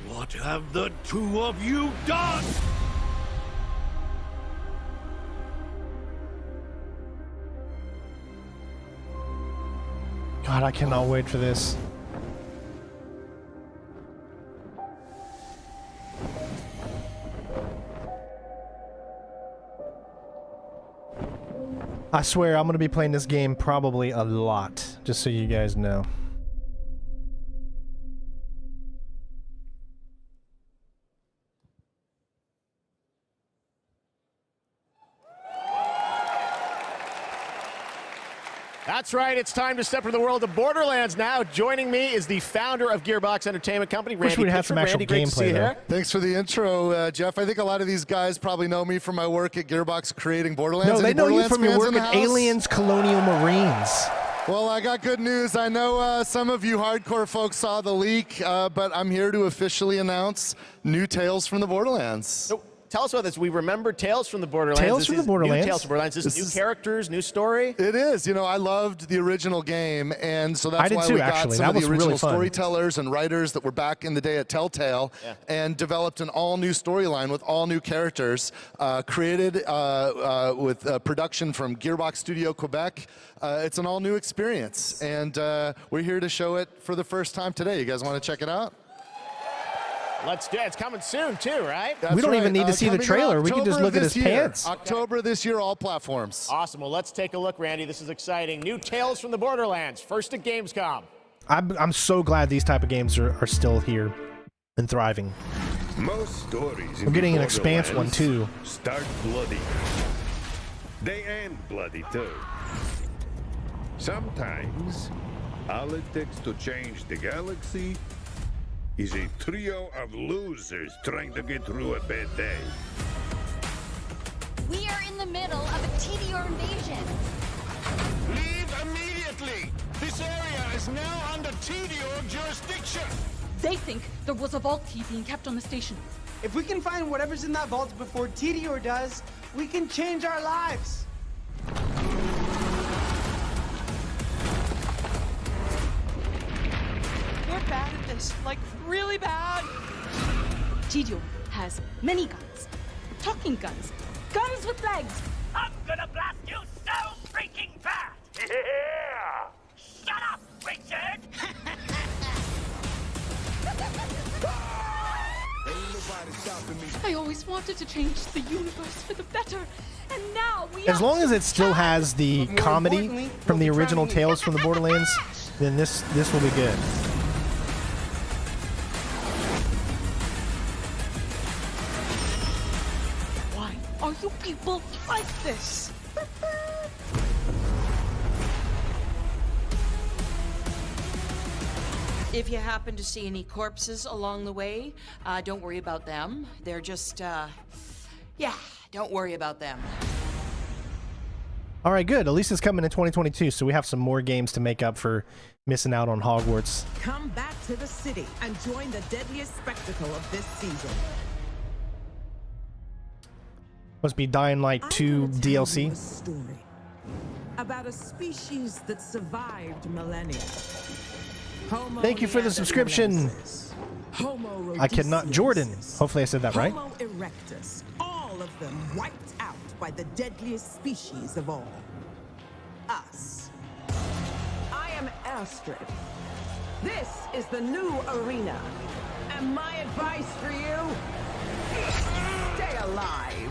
What have the two of you done? God, I cannot wait for this. I swear I'm going to be playing this game probably a lot, just so you guys know. That's right, it's time to step into the world of Borderlands now. Joining me is the founder of Gearbox Entertainment Company, Randy. Wish we'd have some actual Randy, great to see you gameplay here. Thanks for the intro, Jeff. I think a lot of these guys probably know me from my work at Gearbox creating Borderlands. No, they Any know you Borderlands from your fans work in the at house? Aliens Colonial Marines. Well, I got good news. I know some of you hardcore folks saw the leak, but I'm here to officially announce new Tales from the Borderlands. So, tell us about this. We remember Tales from the Borderlands. Tales from the Borderlands? New Tales from Borderlands. This is new characters, new story? It is. You know, I loved the original game, and so I that's did why too, we got actually. some That of the was original really fun. storytellers and writers that were back in the day at Telltale and developed an all-new storyline with all new characters, created with production from Gearbox Studio Quebec. It's an all-new experience, and we're here to show it for the first time today. You guys want to check it out? Let's do it. It's coming soon, too, right? That's we don't even need to see the coming in trailer. We can just October look at his this year. pants. October this year, all platforms. Awesome. Well, let's take a look, Randy. This is exciting. New Tales from the Borderlands. First at Gamescom. I'm so glad these type of games are still here and thriving. Most stories in We're getting the an Expanse one, Borderlands too. Start bloody. They end bloody too. Sometimes, all it takes to change the galaxy is a trio of losers trying to get through a bad day. We are in the middle of a TDR invasion. Leave immediately! This area is now under TDO jurisdiction! They think there was a vault key being kept on the station. If we can find whatever's in that vault before TDO does, we can change our lives. We're bad at this, like really bad. TDO has many guns. Talking guns. Guns with legs. I'm gonna blast you so freaking fast! Yeah! Shut up, Richard! I always wanted to change the universe for the better, and now we As long as it still has the comedy from the original Tales from the Borderlands, then this will be good. Why are you people like this? If you happen to see any corpses along the way, don't worry about them. They're just, yeah, don't worry about them. All right, good. At least it's coming in 2022, so we have some more games to make up for missing out on Hogwarts. Come back to the city and join the deadliest spectacle of this season. Must be Dying Light 2 DLC. A story about a species that survived millennia. Thank you for the subscription. I cannot. Jordan. Hopefully I said that right. Homo erectus. All of them wiped out by the deadliest species of all. Us. I am Astrid. This is the new arena. And my advice for you? Stay alive.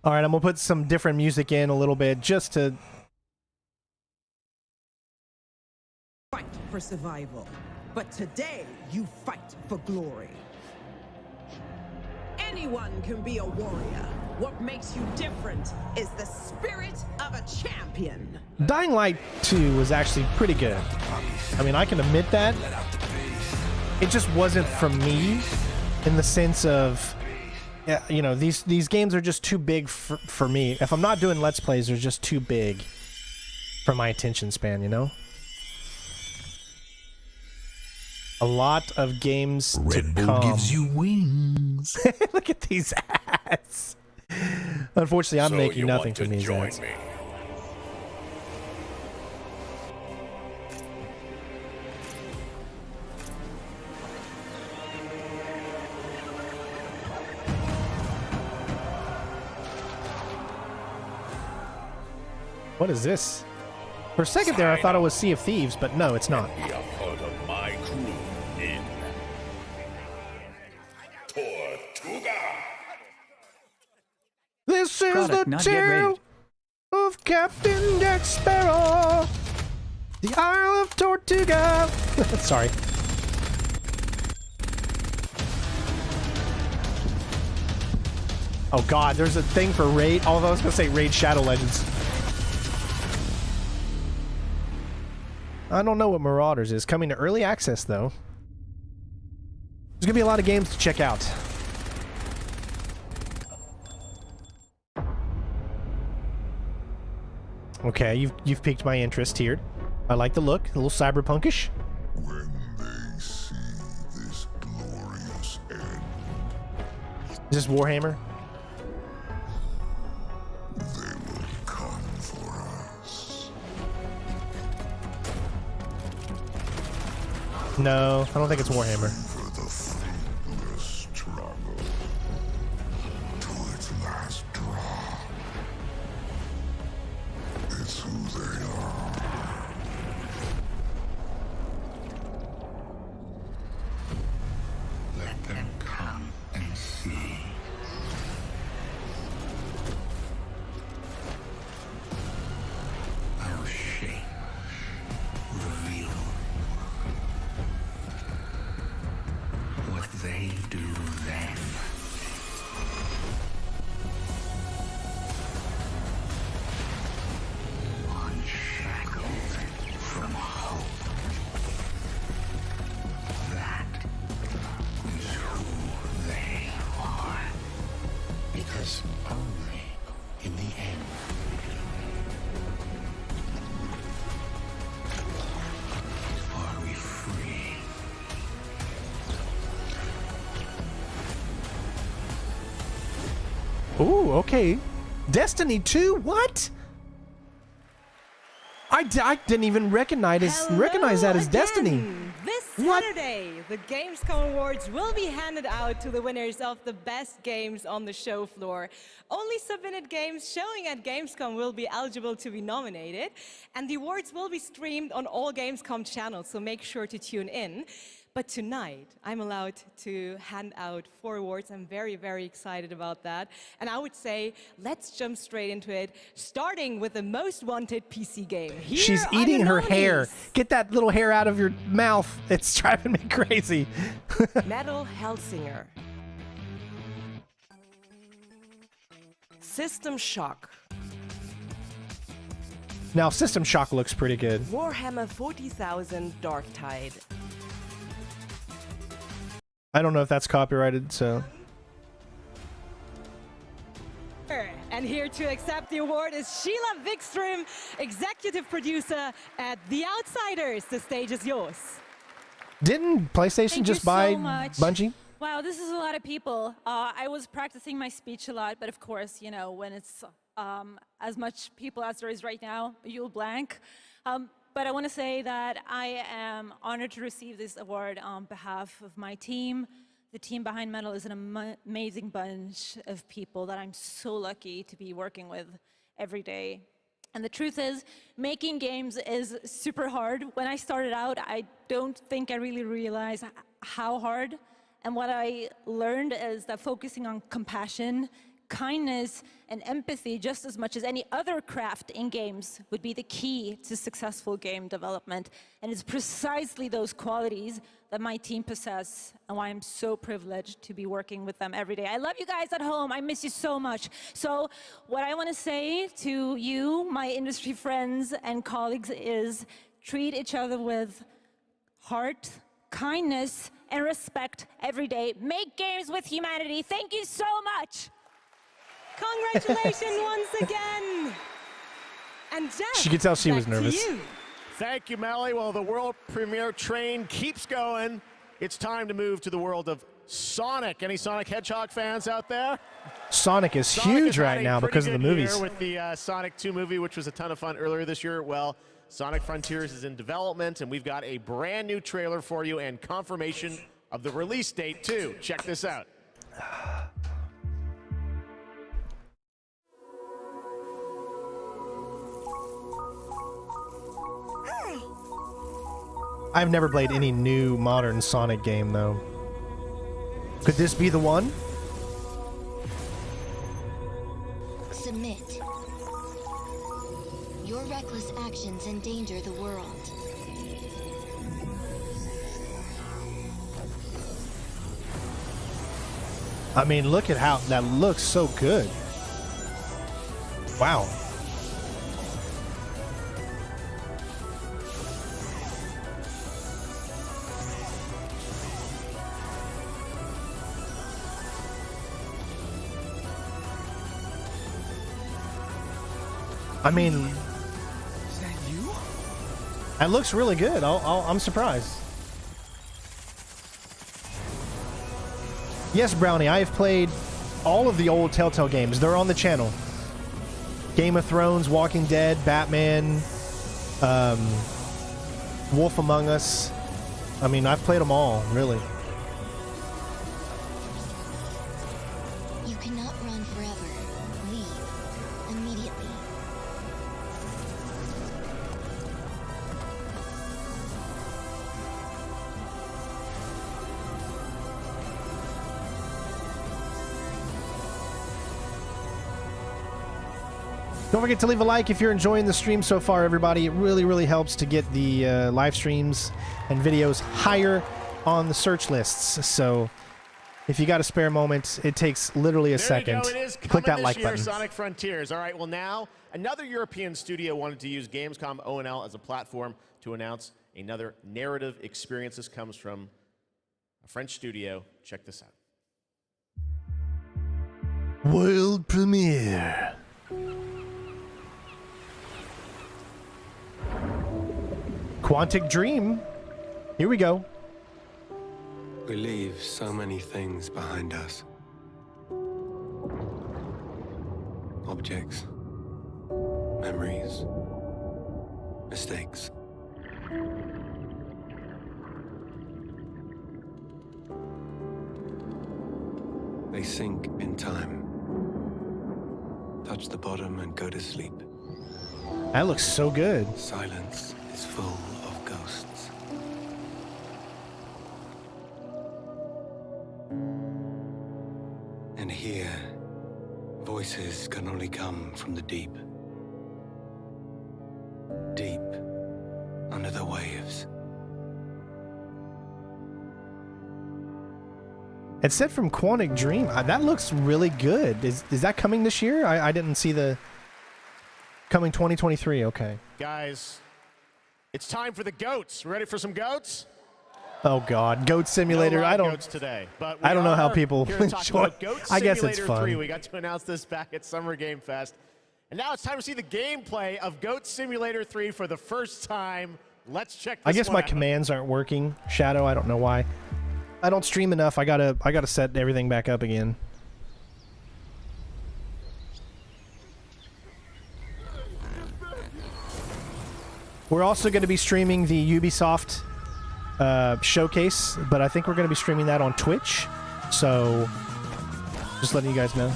All right, I'm gonna put some different music in a little bit just to Fight for survival. But today, you fight for glory. Anyone can be a warrior. What makes you different is the spirit of a champion. Dying Light 2 was actually pretty good. I mean, I can admit that. It just wasn't for me in the sense of, you know, these games are just too big for me. If I'm not doing Let's Plays, they're just too big for my attention span, you know? A lot of games Red Bull gives you wings. Look at these ads. Unfortunately, I'm making nothing from these ads. What is this? For a second there, I thought it was Sea of Thieves, but no, it's not. Be a part of my crew in Tortuga. This is Product the not yet tale rated. of Captain Jack Sparrow, the Isle of Tortuga. Sorry. Oh god, there's a thing for Raid. Although I was gonna say Raid Shadow Legends. I don't know what Marauders is. Coming to early access though. There's gonna be a lot of games to check out. Okay, you've piqued my interest here. I like the look, a little cyberpunkish. When they see this glorious end, Is this Warhammer? they will come for us. No, I don't think it's Warhammer. For the fruitless struggle. Ooh, okay. Destiny 2? What? I didn't even recognize that as Destiny. This Saturday, the Gamescom Awards will be handed out to the winners of the best games on the show floor. Only submitted games showing at Gamescom will be eligible to be nominated, and the awards will be streamed on all Gamescom channels, so make sure to tune in. But tonight, I'm allowed to hand out 4 awards. I'm very, very excited about that. And I would say, let's jump straight into it, starting with the most wanted PC game. Here She's eating her hair. Get that little hair out of your mouth. It's driving me crazy. Metal Hellsinger. System Shock. Now, System Shock looks pretty good. Warhammer 40,000 Darktide. I don't know if that's copyrighted, so... And here to accept the award is Sheila Wikström, executive producer at The Outsiders. The stage is yours. Didn't PlayStation just buy Bungie? Wow, this is a lot of people. I was practicing my speech a lot, but of course, you know, when it's as much people as there is right now, you'll blank. But I want to say that I am honored to receive this award on behalf of my team. The team behind Metal is an amazing bunch of people that I'm so lucky to be working with every day. And the truth is, making games is super hard. When I started out, I don't think I really realized how hard. And what I learned is that focusing on compassion, kindness, and empathy just as much as any other craft in games would be the key to successful game development. And it's precisely those qualities that my team possess and why I'm so privileged to be working with them every day. I love you guys at home. I miss you so much. So what I want to say to you, my industry friends and colleagues, is treat each other with heart, kindness, and respect every day. Make games with humanity. Thank you so much. Congratulations once again. And Jeff, She could tell she was back to nervous. you. Thank you, Melly. Well, the world premiere train keeps going. It's time to move to the world of Sonic. Any Sonic Hedgehog fans out there? Sonic is huge right now because of the movies. With the Sonic 2 movie, which was a ton of fun earlier this year. Well, Sonic Frontiers is in development, and we've got a brand new trailer for you and confirmation of the release date, too. Check this out. I've never played any new modern Sonic game, though. Could this be the one? Submit. Your reckless actions endanger the world. I mean, look at how that looks so good. Wow. I mean, is that you? That looks really good. I'm surprised. Yes, Brownie, I have played all of the old Telltale games. They're on the channel. Game of Thrones, Walking Dead, Batman, Wolf Among Us. I mean, I've played them all, really. You cannot run forever. Leave immediately. Don't forget to leave a like if you're enjoying the stream so far, everybody. It really, really helps to get the live streams and videos higher on the search lists. So if you got a spare moment, it takes literally a second. There you go. It is Click that coming like this year, button. Sonic Frontiers. All right, well now, another European studio wanted to use Gamescom O&L as a platform to announce another narrative experience. This comes from a French studio. Check this out. World premiere. Quantic Dream. Here we go. We leave so many things behind us. Objects, memories, mistakes. They sink in time, touch the bottom and go to sleep. That looks so good. Silence is full of ghosts. And here, voices can only come from the deep. Deep under the waves. It's set from Quantic Dream. That looks really good. Is that coming this year? I didn't see the coming 2023. Okay. Guys, it's time for the goats. Ready for some goats? Oh God, Goat Simulator. No I don't. goats today, but I don't know how we are people here to talk enjoy. about Goat I guess Simulator it's fun. 3. We got to announce this back at Summer Game Fest, and now it's time to see the gameplay of Goat Simulator 3 for the first time. Let's check this I guess one my out. commands aren't working. Shadow. I don't know why. I don't stream enough. I gotta set everything back up again. We're also going to be streaming the Ubisoft showcase, but I think we're going to be streaming that on Twitch. So, just letting you guys know.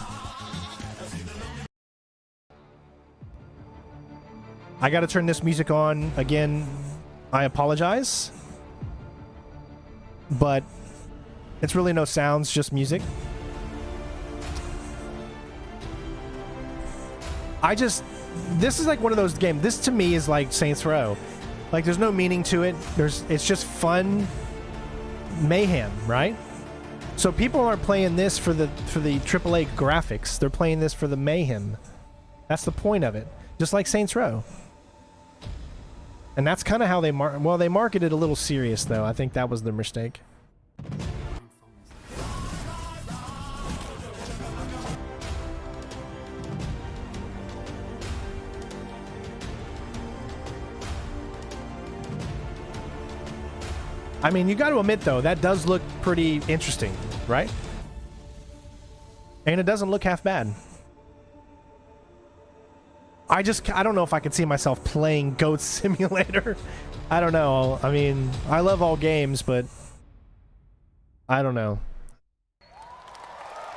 I got to turn this music on again. I apologize, but it's really no sounds, just music. This is like one of those games. This to me is like Saints Row. Like there's no meaning to it. It's just fun mayhem, right? So people aren't playing this for the AAA graphics. They're playing this for the mayhem. That's the point of it. Just like Saints Row. And that's kind of how they they marketed a little serious though. I think that was their mistake. I mean, you got to admit, though, that does look pretty interesting, right? And it doesn't look half bad. I don't know if I could see myself playing Goat Simulator. I don't know. I mean, I love all games, but I don't know.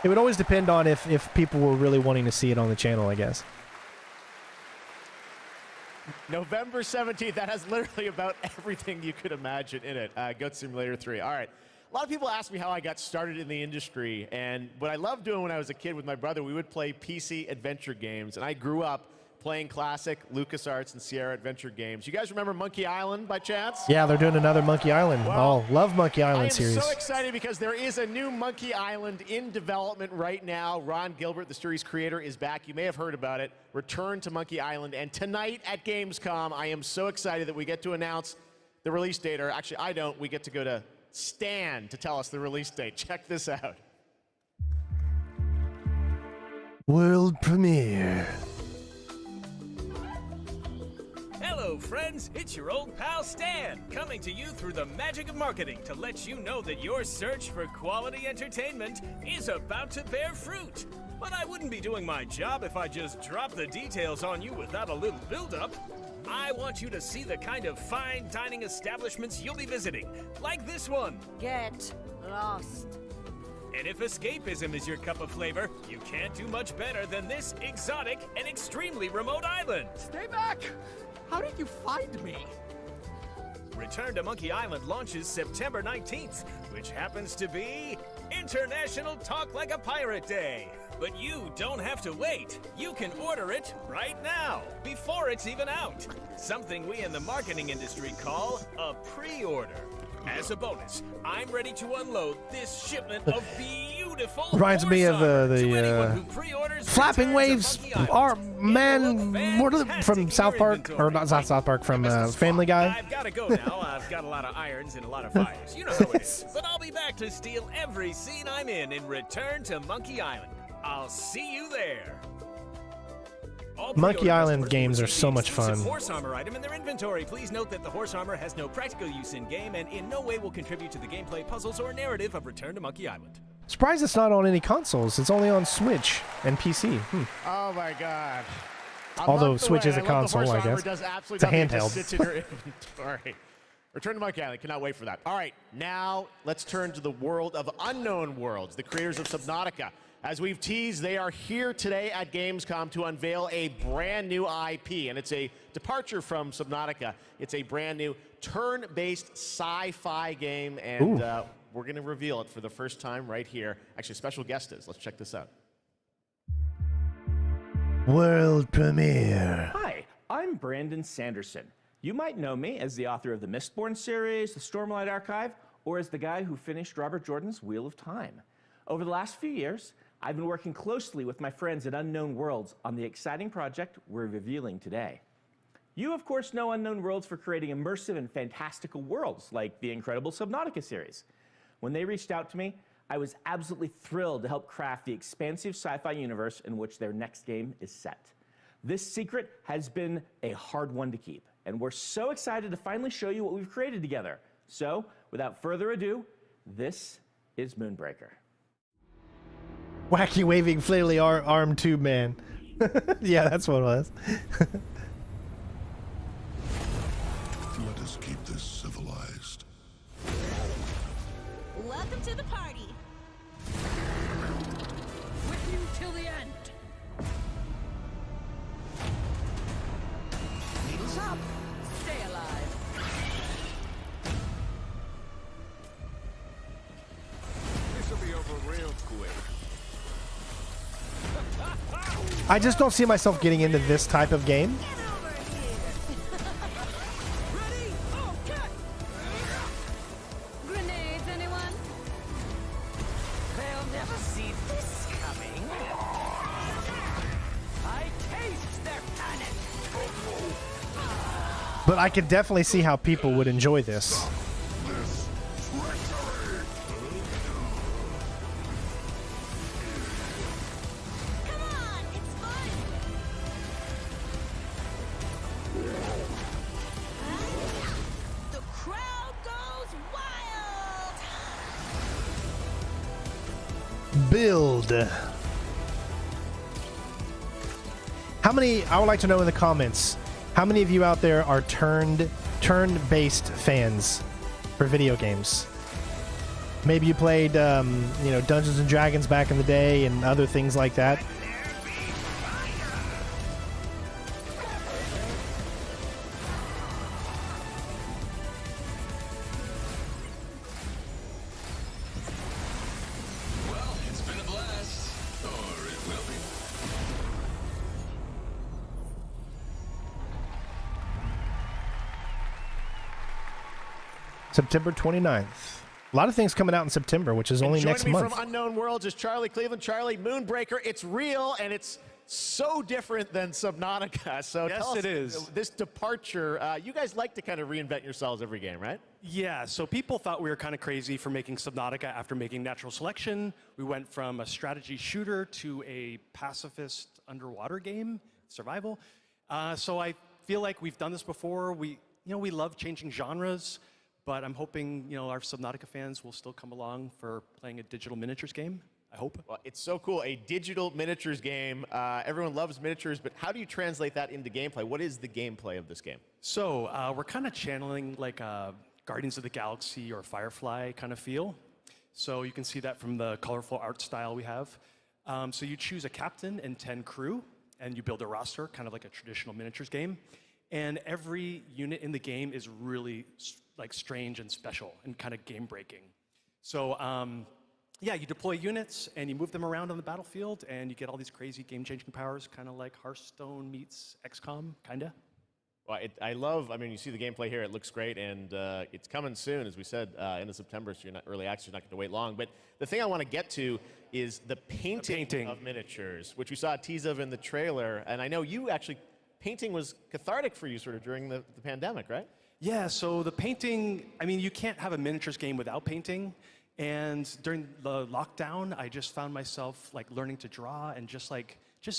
It would always depend on if people were really wanting to see it on the channel, I guess. November 17th, that has literally about everything you could imagine in it. Goat Simulator 3. All right. A lot of people ask me how I got started in the industry, and what I loved doing when I was a kid with my brother, we would play PC adventure games, and I grew up playing classic LucasArts and Sierra adventure games. You guys remember Monkey Island by chance? Yeah, they're doing another Monkey Island. Well, love Monkey Island series. I am so excited because there is a new Monkey Island in development right now. Ron Gilbert, the series creator, is back. You may have heard about it. Return to Monkey Island. And tonight at Gamescom, I am so excited that we get to announce the release date. Or actually, I don't. We get to go to Stan to tell us the release date. Check this out. World premiere. Hello, friends. It's your old pal Stan, coming to you through the magic of marketing to let you know that your search for quality entertainment is about to bear fruit. But I wouldn't be doing my job if I just dropped the details on you without a little build-up. I want you to see the kind of fine dining establishments you'll be visiting, like this one. Get lost. And if escapism is your cup of flavor, you can't do much better than this exotic and extremely remote island. Stay back! How did you find me? Return to Monkey Island launches September 19th, which happens to be International Talk Like a Pirate Day. But you don't have to wait. You can order it right now, before it's even out. Something we in the marketing industry call a pre-order. As a bonus, I'm ready to unload this shipment of beautiful Reminds me of the Flapping Waves from South Park, or not South Park, from Family Guy. I've got to go now. I've got a lot of irons and a lot of fires. You know how it is. But I'll be back to steal every scene I'm in Return to Monkey Island. I'll see you there. Monkey Island games are so much fun. Horse armor item in their inventory. Please note that the horse armor has no practical use in game and in no way will contribute to the gameplay, puzzles, or narrative of Return to Monkey Island. Surprised it's not on any consoles. It's only on Switch and PC. Oh my God. Although Switch is a console, I guess. It's a handheld. Sits in your inventory. Return to Monkey Island. Cannot wait for that. All right, now let's turn to the world of Unknown Worlds, the creators of Subnautica. As we've teased, they are here today at Gamescom to unveil a brand new IP, and it's a departure from Subnautica. It's a brand new turn-based sci-fi game, and we're going to reveal it for the first time right here. Actually, special guest is. Let's check this out. World premiere. Hi, I'm Brandon Sanderson. You might know me as the author of the Mistborn series, the Stormlight Archive, or as the guy who finished Robert Jordan's Wheel of Time. Over the last few years, I've been working closely with my friends at Unknown Worlds on the exciting project we're revealing today. You, of course, know Unknown Worlds for creating immersive and fantastical worlds like the incredible Subnautica series. When they reached out to me, I was absolutely thrilled to help craft the expansive sci-fi universe in which their next game is set. This secret has been a hard one to keep, and we're so excited to finally show you what we've created together. So, without further ado, this is Moonbreaker. Wacky waving flaily arm tube man. Yeah, that's what it was. Let us keep this civilized. Welcome to the party. With you till the end. Needles up. Stay alive. This will be over real quick. I just don't see myself getting into this type of game. Grenades, anyone? They'll never see this coming. I taste their panic. But I could definitely see how people would enjoy this. The crowd goes wild. Build. How many, I would like to know in the comments, how many of you out there are turn-based fans for video games? Maybe you played, you know, Dungeons and Dragons back in the day and other things like that. Well, it's been a blast. Or it will be. September 29th. A lot of things coming out in September, which is only next month. Joining me from Unknown Worlds is Charlie Cleveland. Charlie, Moonbreaker, it's real and it's so different than Subnautica. So Yes, tell us, it is. This departure, you guys like to kind of reinvent yourselves every game, right? Yeah, so people thought we were kind of crazy for making Subnautica after making Natural Selection. We went from a strategy shooter to a pacifist underwater game, survival. So I feel like we've done this before. We love changing genres, but I'm hoping, our Subnautica fans will still come along for playing a digital miniatures game. I hope. Well, it's so cool. A digital miniatures game. Everyone loves miniatures, but how do you translate that into gameplay? What is the gameplay of this game? So we're kind of channeling like a Guardians of the Galaxy or Firefly kind of feel. So you can see that from the colorful art style we have. So you choose a captain and 10 crew, and you build a roster, kind of like a traditional miniatures game. And every unit in the game is really like strange and special and kind of game-breaking. So yeah, you deploy units and you move them around on the battlefield, and you get all these crazy game-changing powers, kind of like Hearthstone meets XCOM, kind of. Well, I mean, you see the gameplay here. It looks great, and it's coming soon, as we said, end of September, so you're not early access, you're not going to wait long. But the thing I want to get to is the painting of miniatures, which we saw a tease of in the trailer. And I know you actually, painting was cathartic for you sort of during the pandemic, right? Yeah, so the painting, I mean, you can't have a miniatures game without painting. And during the lockdown, I just found myself like learning to draw and just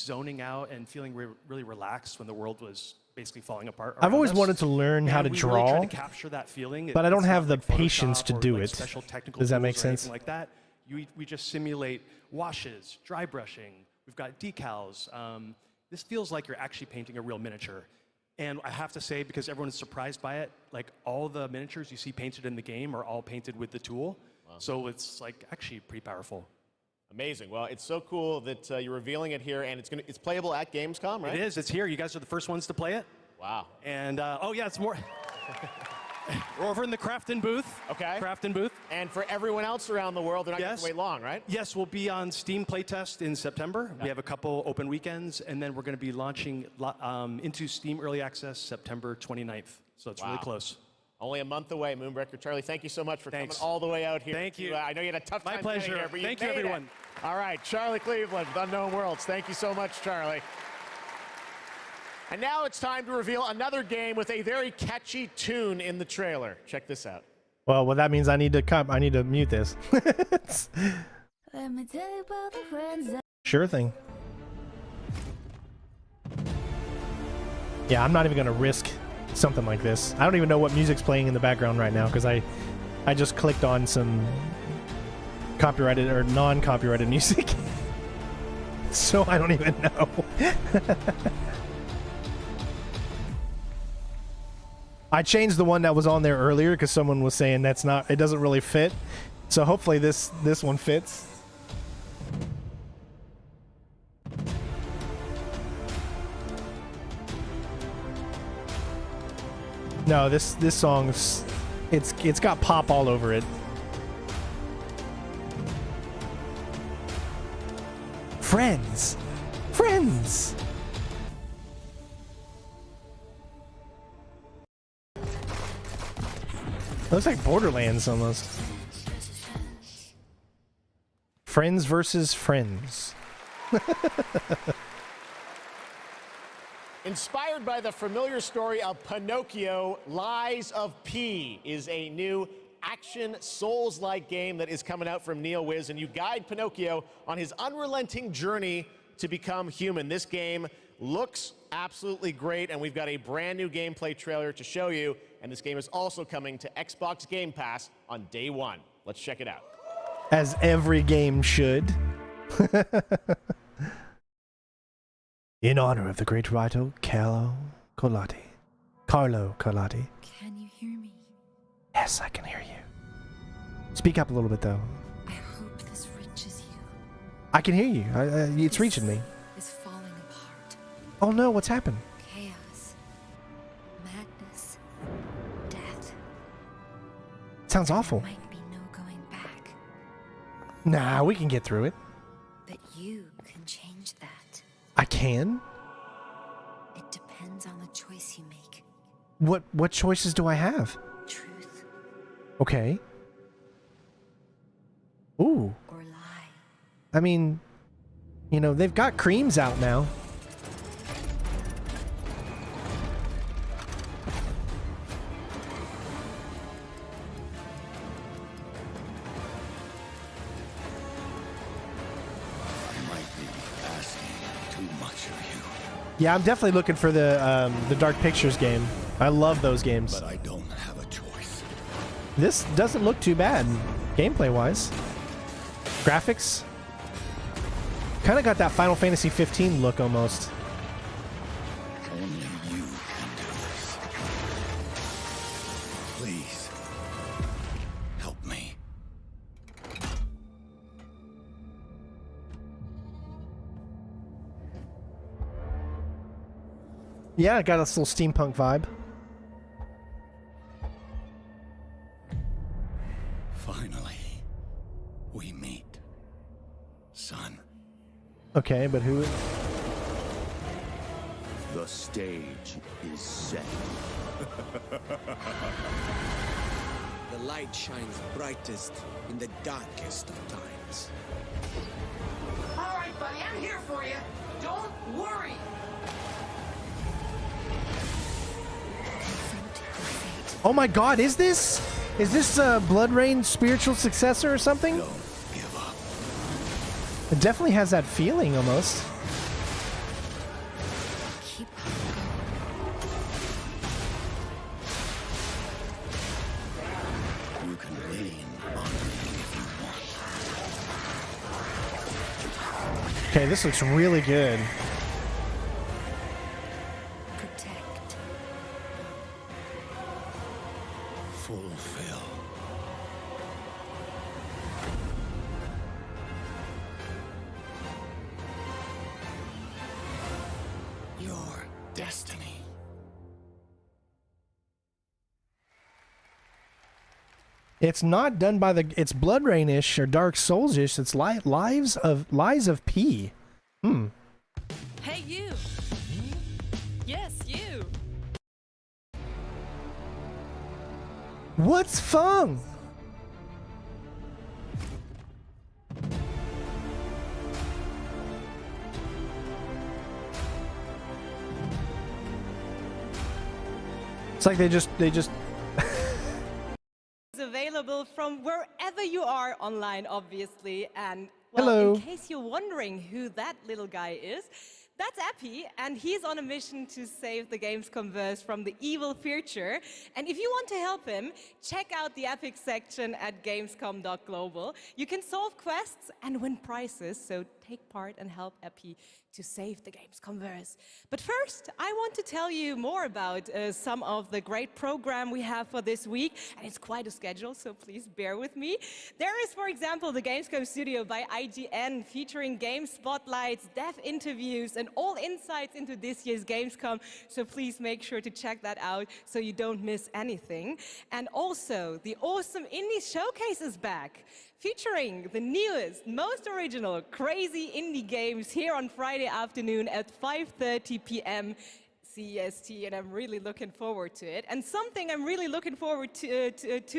zoning out and feeling really relaxed when the world was basically falling apart. I've always wanted to learn how to draw, really tried to capture that feeling. but I don't have the like patience Photoshop to or do like it. special technical Does that tools make or sense? anything like that. We just simulate washes, dry brushing. We've got decals. This feels like you're actually painting a real miniature. And I have to say, because everyone is surprised by it, like all the miniatures you see painted in the game are all painted with the tool. Wow. So it's like actually pretty powerful. Amazing. Well, it's so cool that you're revealing it here, and it's playable at Gamescom, right? It is. It's here. You guys are the first ones to play it. Wow. And oh yeah, it's more. We're over in the Crafton booth. Okay. Crafton booth. And for everyone else around the world, they're not going to wait long, right? Yes, we'll be on Steam Playtest in September. We have a couple open weekends, and then we're going to be launching into Steam Early Access September 29th. So it's really close. Only a month away, Moonbreaker. Charlie, thank you so much for coming all the way out here. Thank you. I know you had a tough time My pleasure. getting here, but Thank you you, made everyone. it. All right, Charlie Cleveland with Unknown Worlds. Thank you so much, Charlie. And now it's time to reveal another game with a very catchy tune in the trailer. Check this out. Well, that means I need to mute this. Let me tell you about the friends. Sure thing. Yeah, I'm not even gonna risk something like this. I don't even know what music's playing in the background right now because I just clicked on some copyrighted or non-copyrighted music. So I don't even know. I changed the one that was on there earlier because someone was saying it doesn't really fit. So hopefully this one fits. No, this song's it's got pop all over it. Friends. Looks like Borderlands almost. Friends versus friends. Inspired by the familiar story of Pinocchio, Lies of P is a new action Souls-like game that is coming out from NeoWiz, and you guide Pinocchio on his unrelenting journey to become human. This game looks absolutely great, and we've got a brand new gameplay trailer to show you, and this game is also coming to Xbox Game Pass on day one. Let's check it out. As every game should. In honor of the great writer Carlo Collodi. Can you hear me? Yes, I can hear you. Speak up a little bit, though. I hope this reaches you. I can hear you. It's reaching me. Is falling apart. Oh no, what's happened? Chaos. Madness. Death. Sounds awful. There might be no going back. Nah, we can get through it. But you can change that. I can? It depends on the choice you make. What choices do I have? Truth. Okay. Ooh. Or lie. I mean, you know, they've got creams out now. Yeah, I'm definitely looking for the Dark Pictures game. I love those games. But I don't have a choice. This doesn't look too bad, gameplay-wise. Graphics, kind of got that Final Fantasy 15 look almost. Only you can do this. Please, help me. Yeah, it got this little steampunk vibe. Finally, we meet, son. Okay, but who? The stage is set. The light shines brightest in the darkest of times. All right, buddy, I'm here for you. Don't worry. Oh my God, is this Blood Rain's spiritual successor or something? Don't give up. It definitely has that feeling almost. Keep You can lean on me if you want. Okay, this looks really good. Protect. Fulfill. Your destiny. It's not done by the. It's Blood Rain-ish or Dark Souls-ish. It's Lies of P. Hey, you! Yes, you! What's fun? It's like they just Available from wherever you are online, obviously. And well, Hello. in case you're wondering who that little guy is, that's Epi, and he's on a mission to save the Gamescom verse from the evil future. And if you want to help him, check out the Epic section at gamescom.global. You can solve quests and win prizes, so take part and help Epi to save the Gamescom verse. But first, I want to tell you more about some of the great program we have for this week, and it's quite a schedule, so please bear with me. There is, for example, the Gamescom Studio by IGN, featuring game spotlights, dev interviews, and all insights into this year's Gamescom, so please make sure to check that out so you don't miss anything. And also, the awesome Indie Showcase is back, featuring the newest, most original, crazy indie games here on Friday afternoon at 5:30 p.m. CEST, and I'm really looking forward to it. And something I'm really looking forward to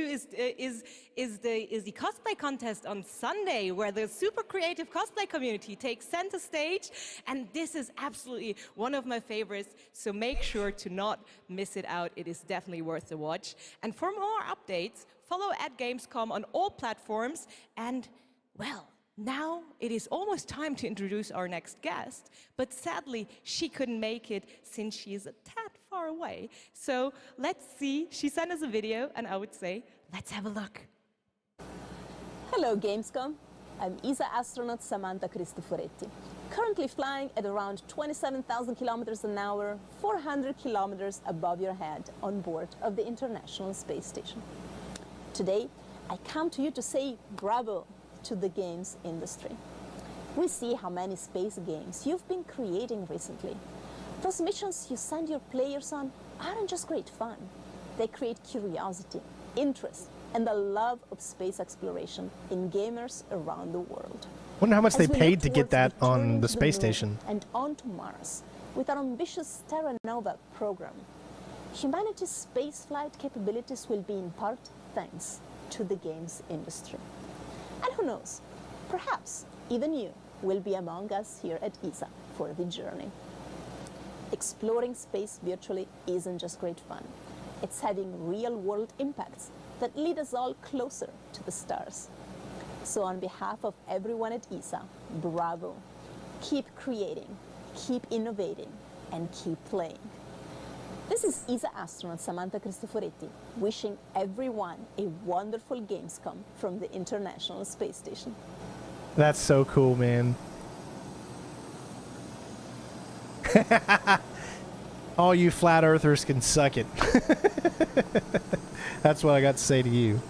is the cosplay contest on Sunday, where the super creative cosplay community takes center stage, and this is absolutely one of my favorites, so make sure to not miss it out. It is definitely worth the watch. And for more updates, follow at Gamescom on all platforms. And, well, now it is almost time to introduce our next guest, but sadly she couldn't make it since she is a tad far away. So let's see, she sent us a video, and I would say, let's have a look. Hello Gamescom, I'm ESA astronaut Samantha Cristoforetti, currently flying at around 27,000 kilometers an hour, 400 kilometers above your head on board of the International Space Station. Today, I come to you to say bravo to the games industry. We see how many space games you've been creating recently. Those missions you send your players on aren't just great fun. They create curiosity, interest, and the love of space exploration in gamers around the world. Wonder how much they As we paid look to get towards that on returning the to space moon station. and onto Mars with our ambitious Terra Nova program. Humanity's spaceflight capabilities will be in part thanks to the games industry. And who knows, perhaps even you will be among us here at ESA for the journey. Exploring space virtually isn't just great fun. It's having real-world impacts that lead us all closer to the stars. So on behalf of everyone at ESA, bravo. Keep creating, keep innovating, and keep playing. This is ESA astronaut Samantha Cristoforetti, wishing everyone a wonderful Gamescom from the International Space Station. That's so cool, man. All you flat earthers can suck it. That's what I got to say to you.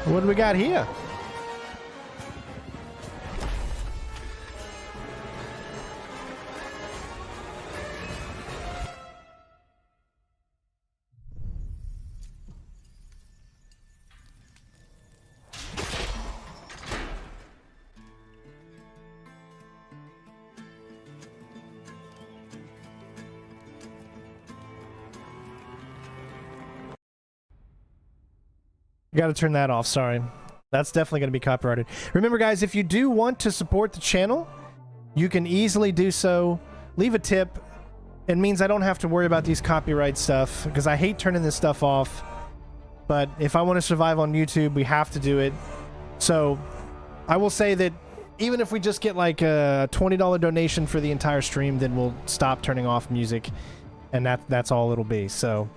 What do we got here? Got to turn that off, sorry. That's definitely going to be copyrighted. Remember, guys, if you do want to support the channel, you can easily do so. Leave a tip it means I don't have to worry about these copyright stuff, because I hate turning this stuff off. But if I want to survive on YouTube, we have to do it. So I will say that even if we just get like a $20 donation for the entire stream, then we'll stop turning off music, and that's all it'll be. So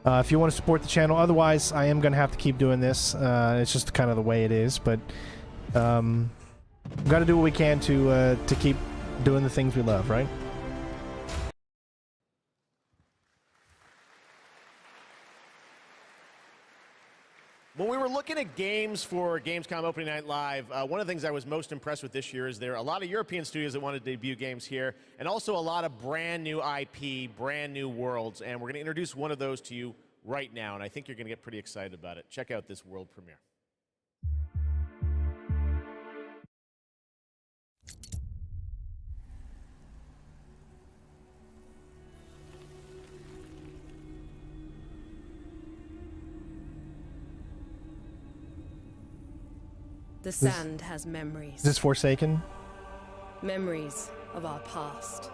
if you want to support the channel, otherwise I am going to have to keep doing this. It's just kind of the way it is, but we've got to do what we can to keep doing the things we love, right? When we were looking at games for Gamescom Opening Night Live, one of the things I was most impressed with this year is there are a lot of European studios that wanted to debut games here, and also a lot of brand new IP, brand new worlds, and we're going to introduce one of those to you right now, and I think you're going to get pretty excited about it. Check out this world premiere. The sand has memories. Is this Forsaken? Memories of our past,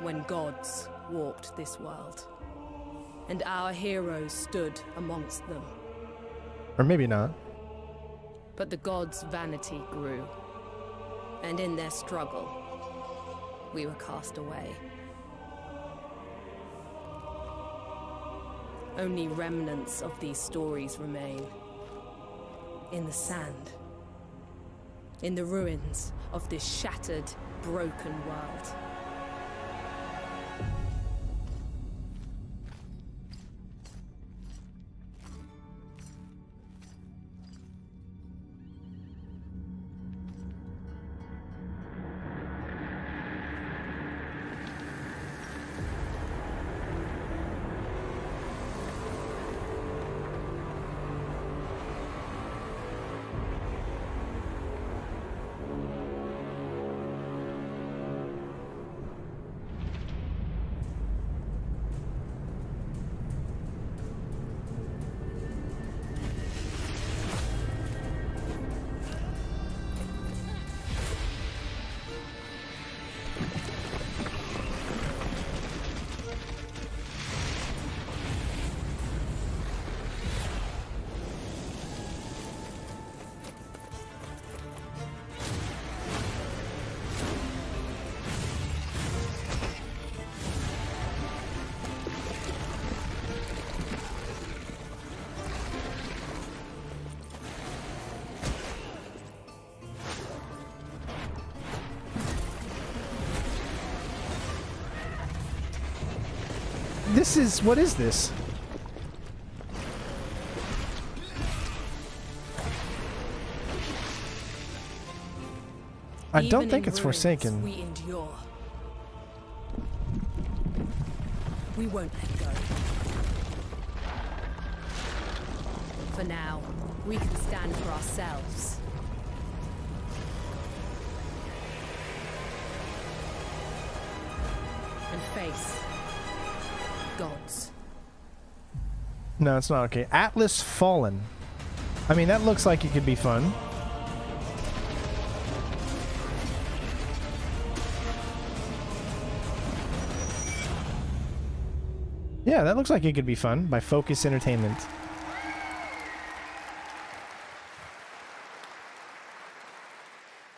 when gods walked this world, and our heroes stood amongst them. Or maybe not. But the gods' vanity grew, and in their struggle, we were cast away. Only remnants of these stories remain. In the sand. In the ruins of this shattered, broken world. This is... what is this? I don't think it's Forsaken. We endure. We won't let go. For now, we can stand for ourselves. And face gods. No, it's not okay. Atlas Fallen. I mean, that looks like it could be fun. Yeah, that looks like it could be fun by Focus Entertainment.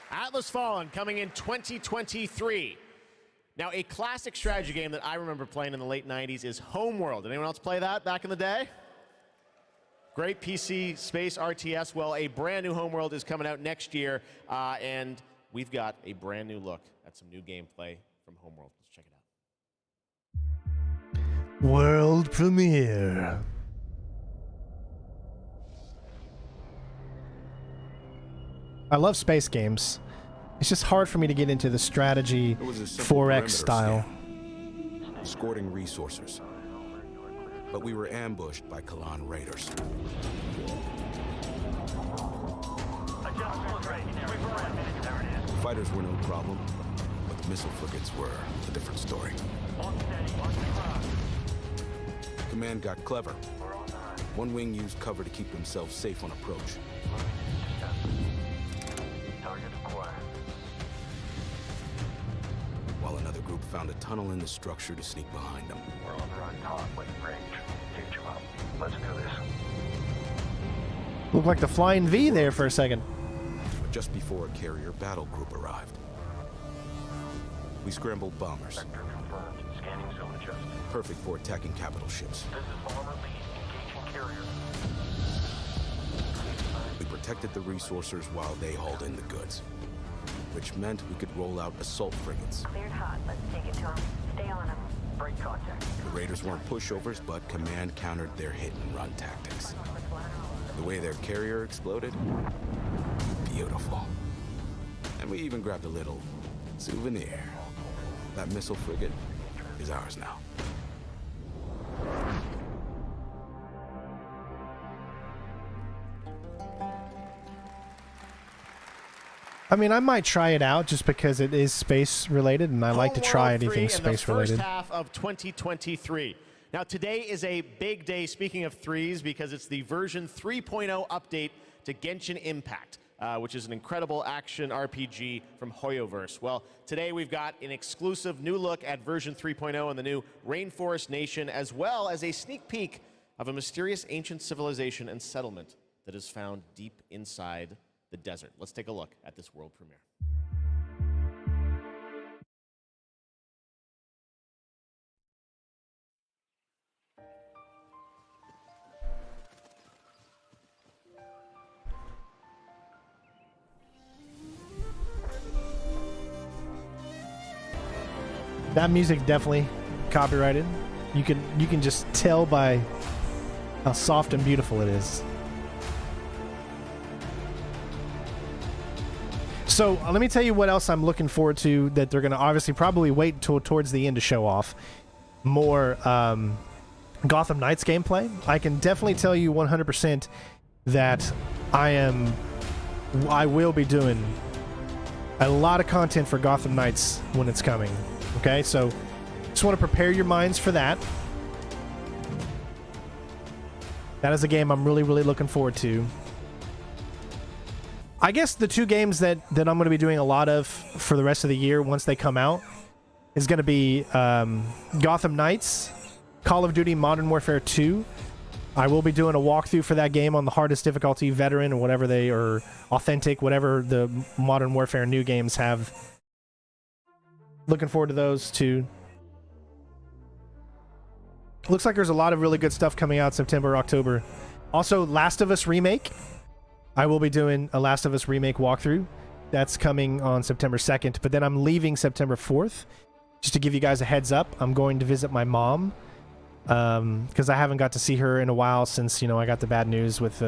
Atlas Fallen coming in 2023. Now, a classic strategy game that I remember playing in the late 90s is Homeworld. Did anyone else play that back in the day? Great PC space RTS. Well, a brand new Homeworld is coming out next year, and we've got a brand new look at some new gameplay from Homeworld. Let's check it out. World premiere. I love space games. It's just hard for me to get into the strategy 4X style. Escorting resources. But we were ambushed by Kalan raiders. Fighters were no problem, but the missile frigates were a different story. Command got clever. One wing used cover to keep themselves safe on approach. While another group found a tunnel in the structure to sneak behind them. We're on the right path with range. Gauge them up. Let's do this. Looked like the flying V there for a second. But just before a carrier battle group arrived, we scrambled bombers. Sector confirmed. Scanning zone adjusted. Perfect for attacking capital ships. This is bomber lead. Engaging carrier. We protected the resourcers while they hauled in the goods, which meant we could roll out assault frigates. Cleared hot. Let's take it to them. Stay on them. Break contact. The raiders weren't pushovers, but command countered their hit-and-run tactics. The way their carrier exploded, beautiful. And we even grabbed a little souvenir. That missile frigate is ours now. I mean, I might try it out just because it is space related, and I like to try anything space related. The first half of 2023. Now, today is a big day, speaking of threes, because it's the version 3.0 update to Genshin Impact, which is an incredible action RPG from Hoyoverse. Well, today we've got an exclusive new look at version 3.0 and the new Rainforest Nation, as well as a sneak peek of a mysterious ancient civilization and settlement that is found deep inside the desert. Let's take a look at this world premiere. That music definitely copyrighted. You can just tell by how soft and beautiful it is. So let me tell you what else I'm looking forward to that they're going to obviously probably wait till towards the end to show off. More Gotham Knights gameplay. I can definitely tell you 100% that I will be doing a lot of content for Gotham Knights when it's coming. Okay, so just want to prepare your minds for that. That is a game I'm really, really looking forward to. I guess the two games that I'm going to be doing a lot of for the rest of the year once they come out is going to be Gotham Knights, Call of Duty Modern Warfare 2. I will be doing a walkthrough for that game on the hardest difficulty, veteran, or whatever they are, authentic, whatever the Modern Warfare new games have. Looking forward to those two. Looks like there's a lot of really good stuff coming out September, October. Also, Last of Us Remake. I will be doing a Last of Us Remake walkthrough. That's coming on September 2nd, but then I'm leaving September 4th. Just to give you guys a heads up, I'm going to visit my mom because I haven't got to see her in a while since, you know, I got the bad news with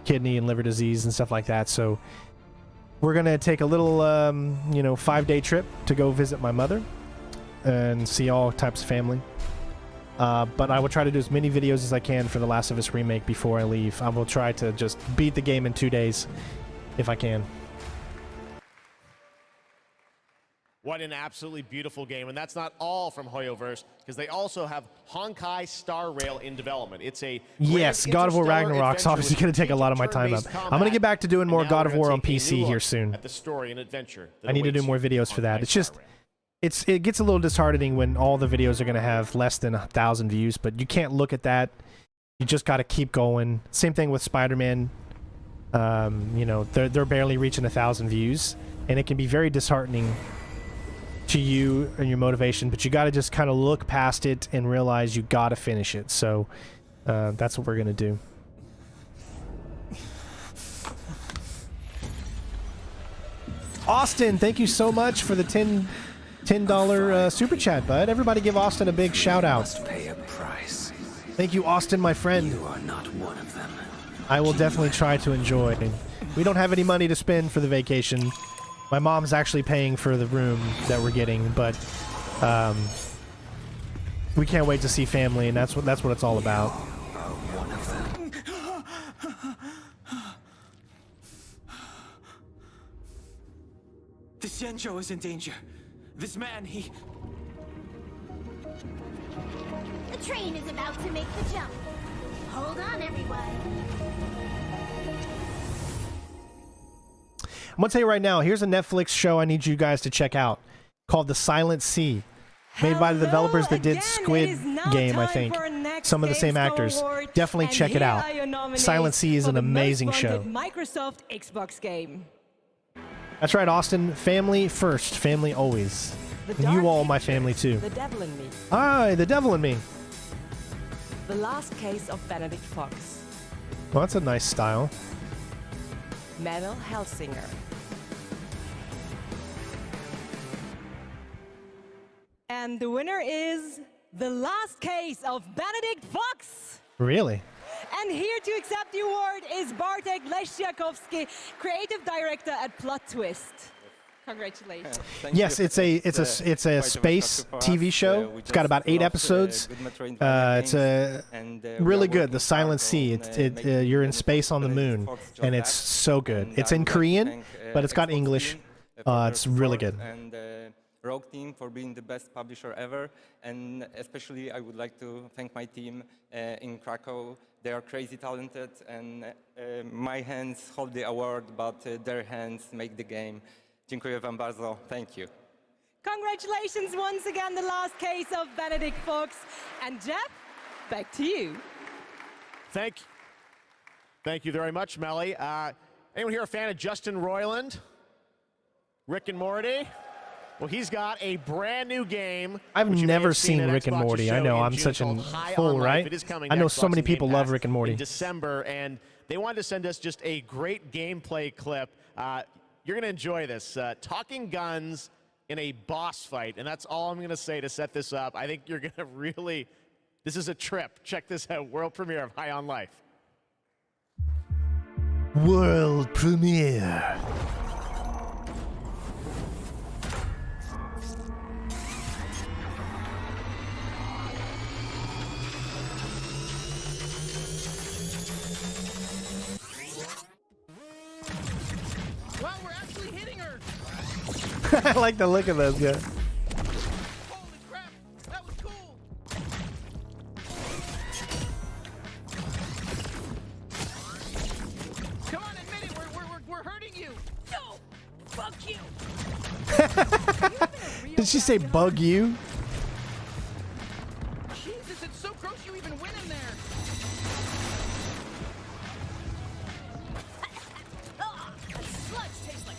kidney and liver disease and stuff like that. So we're going to take a little, 5-day trip to go visit my mother and see all types of family. But I will try to do as many videos as I can for The Last of Us Remake before I leave. I will try to just beat the game in 2 days if I can. What an absolutely beautiful game. And that's not all from Hoyoverse, because they also have Honkai Star Rail in development. It's a yes, God of War Ragnarok's obviously going to take a lot of my time up. I'm going to get back to doing more God of War on PC here soon. At the story and adventure I need to do more videos for that. It's just, it gets a little disheartening when all the videos are going to have less than 1,000 views, but you can't look at that. You just got to keep going. Same thing with Spider-Man. They're barely reaching 1,000 views, and it can be very disheartening to you and your motivation, but you got to just kind of look past it and realize you got to finish it. So that's what we're going to do. Austin, thank you so much for the $10 super chat, bud. Everybody give Austin a big shout out. Must pay a price. Thank you, Austin, my friend. You are not one of them. I will definitely try to enjoy. We don't have any money to spend for the vacation. My mom's actually paying for the room that we're getting, but we can't wait to see family, and that's what it's all about. One of them. The Xianzhou is in danger. This man, he... The train is about to make the jump. Hold on, everyone. I'm going to tell you right now, here's a Netflix show I need you guys to check out called The Silent Sea, made by the developers that did Squid Game, I think. Some of the same actors. Definitely check it out. Silent Sea is an amazing show. Microsoft Xbox game. That's right, Austin. Family first, family always. And you all my family too. The Devil in Me. Aye, The Devil in Me. The Last Case of Benedict Fox. Well, that's a nice style. Metal Hellsinger. And the winner is The Last Case of Benedict Fox. Really? And here to accept the award is Bartek Leszczakowski, creative director at Plot Twist. Congratulations. Yes, it's a space TV show. It's got about 8 episodes. It's really good. The Silent Sea. You're in space on the moon, and it's so good. It's in Korean, but it's got English. It's really good. And Rogue team for being the best publisher ever, and especially I would like to thank my team in Krakow. They are crazy talented, and my hands hold the award, but their hands make the game. Dziękuję wam bardzo. Thank you. Congratulations once again, The Last Case of Benedict Fox. And Jeff, back to you. Thank you very much, Melly. Anyone here a fan of Justin Roiland? Rick and Morty? Well, he's got a brand new game. I've never seen Rick and Morty. I know, I'm such a fool, right? I know so many people love Rick and Morty. In December, and they wanted to send us just a great gameplay clip. You're going to enjoy this. Talking guns in a boss fight, and that's all I'm going to say to set this up. I think you're going to really... This is a trip. Check this out. World premiere of High on Life. World premiere. Wow, we're actually hitting her. I like the look of those guys. Holy crap, that was cool. Come on, admit it. We're hurting you. No, fuck you. Did she say bug you? Jesus, it's so gross you even went in there.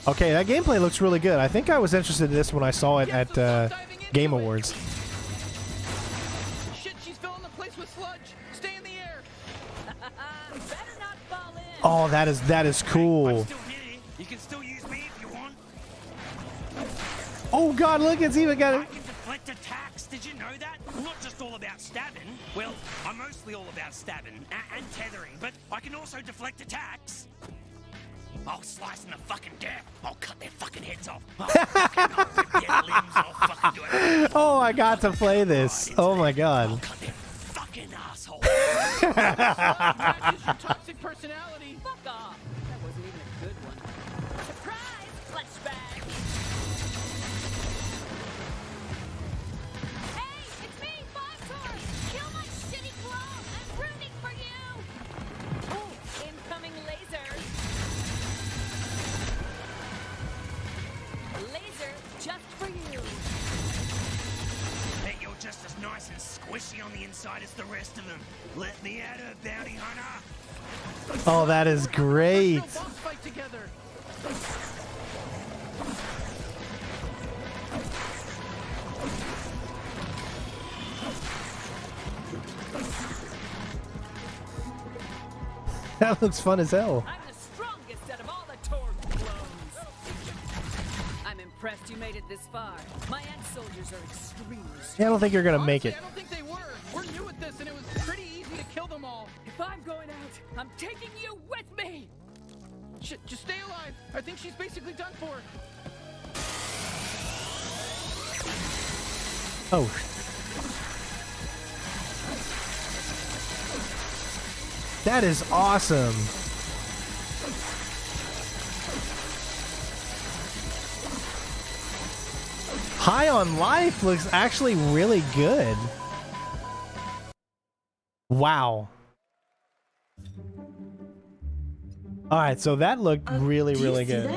Okay, that gameplay looks really good. I think I was interested in this when I saw it at Game Awards. Shit, she's filling the place with sludge. Stay in the air. Better not fall in. Oh, that is cool. You can still use me if you want. Oh God, look, it's even got it. I can deflect attacks. Did you know that? I'm not just all about stabbing. Well, I'm mostly all about stabbing and tethering, but I can also deflect attacks. I'll slice them the fucking death. I'll cut their fucking heads off. I'll rip their limbs. I'll fucking do it. Oh, I got to play this. Oh my God. I'll cut their fucking asshole. Matches your toxic personality. Fuck off. That wasn't even a good one. Surprise! Flashback. Hey, it's me, Foxhor! Kill my shitty clone! I'm rooting for you! Oh, incoming lasers. Laser just for you. Hey, you're just as nice and squishy on the inside as the rest of them. Let me out of bounty hunter. Oh, that is great. Let's go boss fight together. That looks fun as hell. I'm the strongest out of all the Torg clones. I'm impressed you made it this far. My ex-soldiers are extremely strong. Yeah, I don't think you're gonna make it. I don't think they were. We're new at this, and it was pretty easy to kill them all. If I'm going out, I'm taking you with me. Shit, just stay alive. I think she's basically done for. Oh. That is awesome. High on Life looks actually really good. Wow. All right, so that looked really, really good.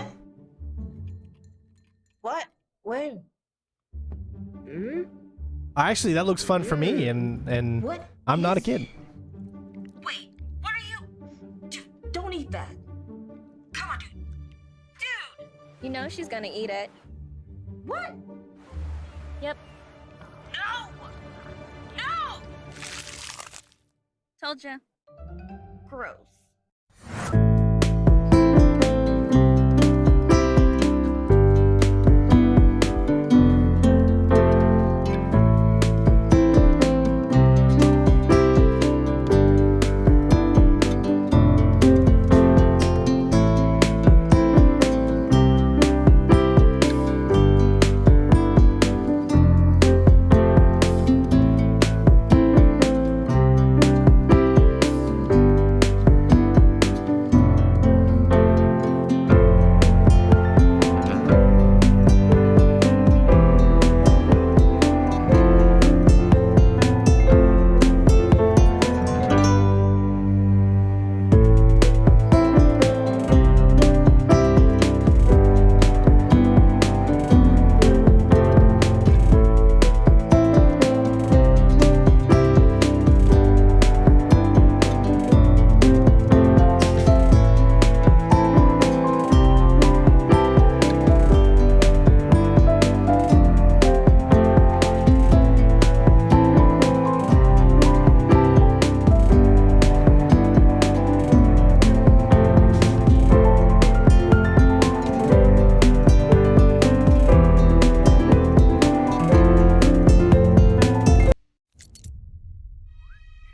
What? Where? Actually, that looks fun for me, and I'm not a kid. Wait, what are you? Dude, don't eat that. Come on, dude. Dude! You know she's gonna eat it. What? Yep. No! No! Told ya. Gross.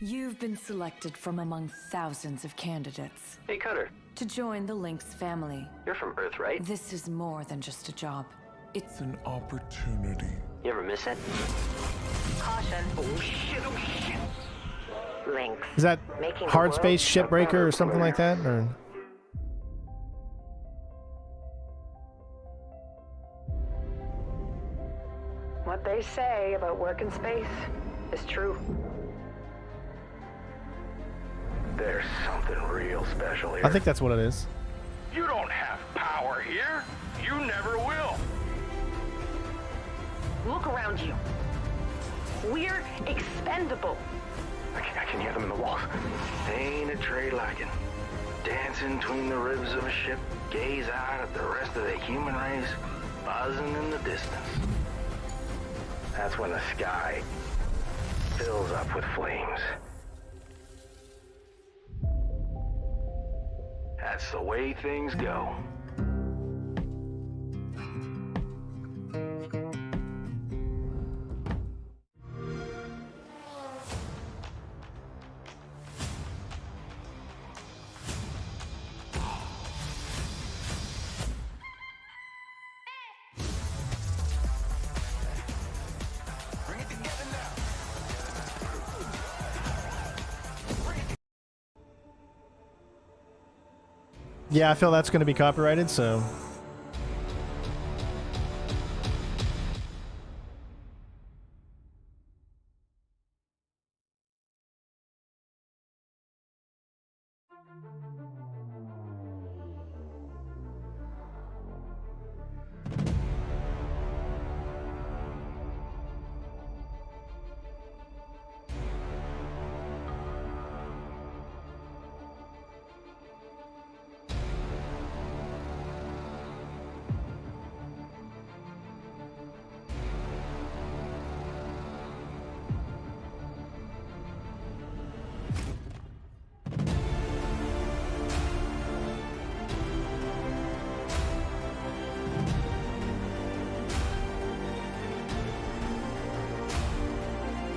You've been selected from among thousands of candidates Hey, Cutter. to join the Lynx family. You're from Earth, right? This is more than just a job. It's an opportunity. You ever miss it? Caution. Oh shit, oh shit. Lynx. Is that Making the Hard world Space a Shipbreaker better or something like that? Or What they say about work in space is true. There's something real special here. I think that's what it is. You don't have power here. You never will. Look around you. We're expendable. I can hear them in the walls. Ain't a tray lacking. Dancing between the ribs of a ship, gaze out at the rest of the human race, buzzing in the distance. That's when the sky fills up with flames. That's the way things go. Yeah, I feel that's going to be copyrighted, so.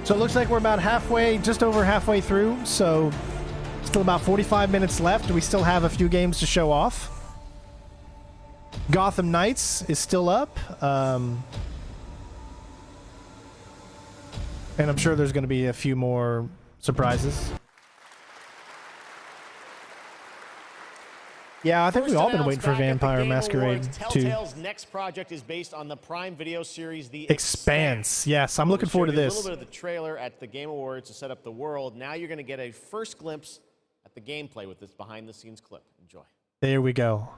So it looks like we're about halfway, just over halfway through, so still about 45 minutes left. We still have a few games to show off. Gotham Knights is still up. And I'm sure there's going to be a few more surprises. Yeah, I think we've all been waiting for Vampire Masquerade 2. Telltale's next project is based on the Prime Video series The Expanse. Yes, I'm looking forward to this. A little bit of the trailer at the Game Awards to set up the world. Now you're going to get a first glimpse at the gameplay with this behind-the-scenes clip. Enjoy. There we go.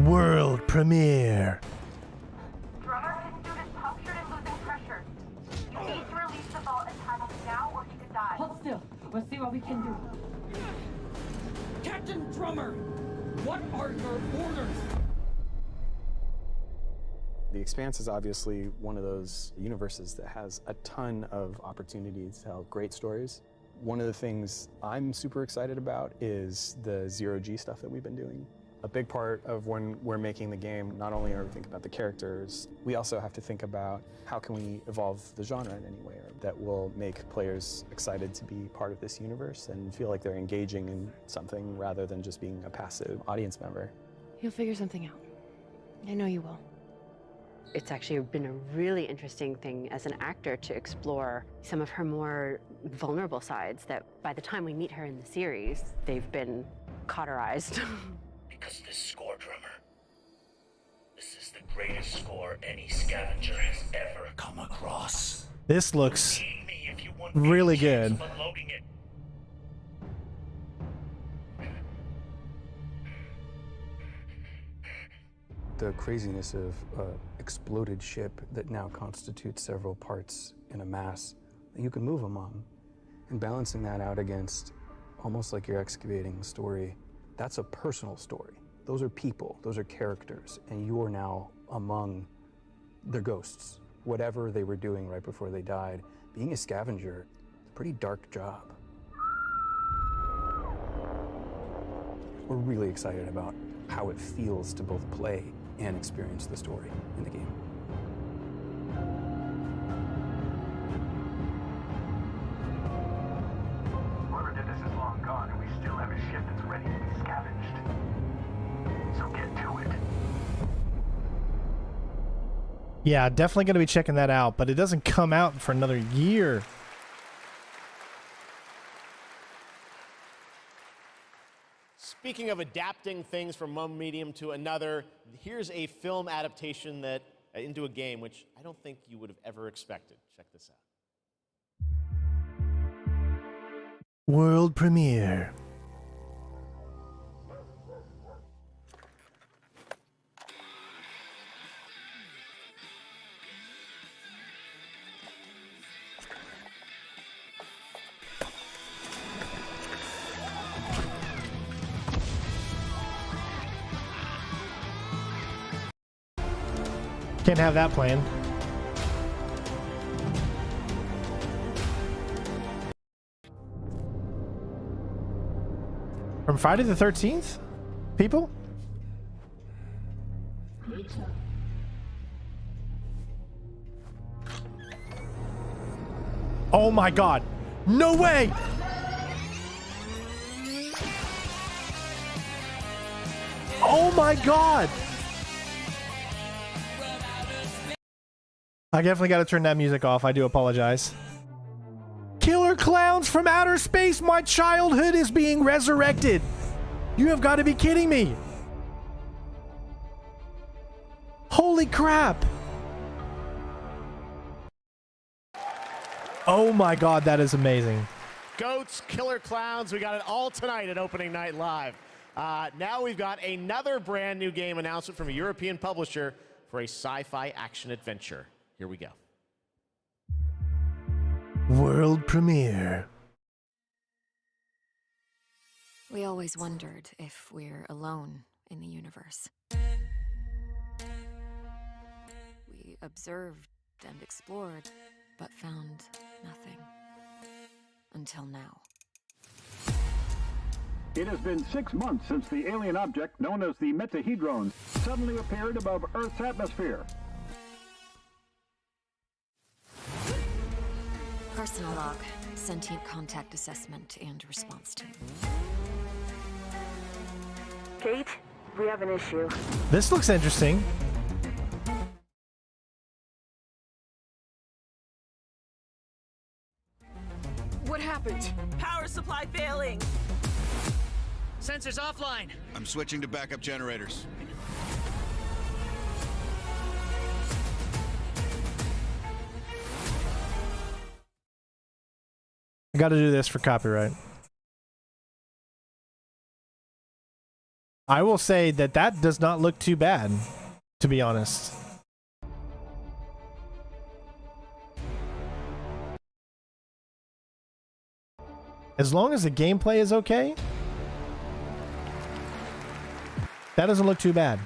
World premiere. Drummer, dude is punctured and losing Let's see what we can do. Captain Drummer, what are your orders? The Expanse is obviously one of those universes that has a ton of opportunities to tell great stories. One of the things I'm super excited about is the zero-G stuff that we've been doing. A big part of when we're making the game, not only are we thinking about the characters, we also have to think about how can we evolve the genre in any way that will make players excited to be part of this universe and feel like they're engaging in something rather than just being a passive audience member. You'll figure something out. I know you will. It's actually been a really interesting thing as an actor to explore some of her more vulnerable sides that by the time we meet her in the series, they've been cauterized. Because this score, Drummer, this is the greatest score any scavenger has ever come across. This looks really good. The craziness of an exploded ship that now constitutes several parts in a mass that you can move among, and balancing that out against almost like you're excavating a story. That's a personal story. Those are people, those are characters, and you are now among their ghosts. Whatever they were doing right before they died, being a scavenger, it's a pretty dark job. We're really excited about how it feels to both play and experience the story in the game. Whoever did this is long gone, and we still have a ship that's ready to be scavenged. So get to it. Yeah, definitely going to be checking that out, but it doesn't come out for another year. Speaking of adapting things from one medium to another, here's a film adaptation that into a game, which I don't think you would have ever expected. Check this out. World premiere. Can't have that planned. From Friday the 13th? People? Oh my god. No way! Oh my god! I definitely got to turn that music off. I do apologize. Killer clowns from outer space. My childhood is being resurrected. You have got to be kidding me. Holy crap. Oh my god, that is amazing. Goats, killer clowns, we got it all tonight at Opening Night Live. Now we've got another brand new game announcement from a European publisher for a sci-fi action adventure. Here we go. World premiere. We always wondered if we're alone in the universe. We observed and explored, but found nothing. Until now. It has been 6 months since the alien object known as the Metahedron suddenly appeared above Earth's atmosphere. Personal log, sentient contact assessment and response team. Kate, we have an issue. This looks interesting. What happened? Power supply failing. Sensors offline. I'm switching to backup generators. I got to do this for copyright. I will say that that does not look too bad, to be honest. As long as the gameplay is okay, that doesn't look too bad.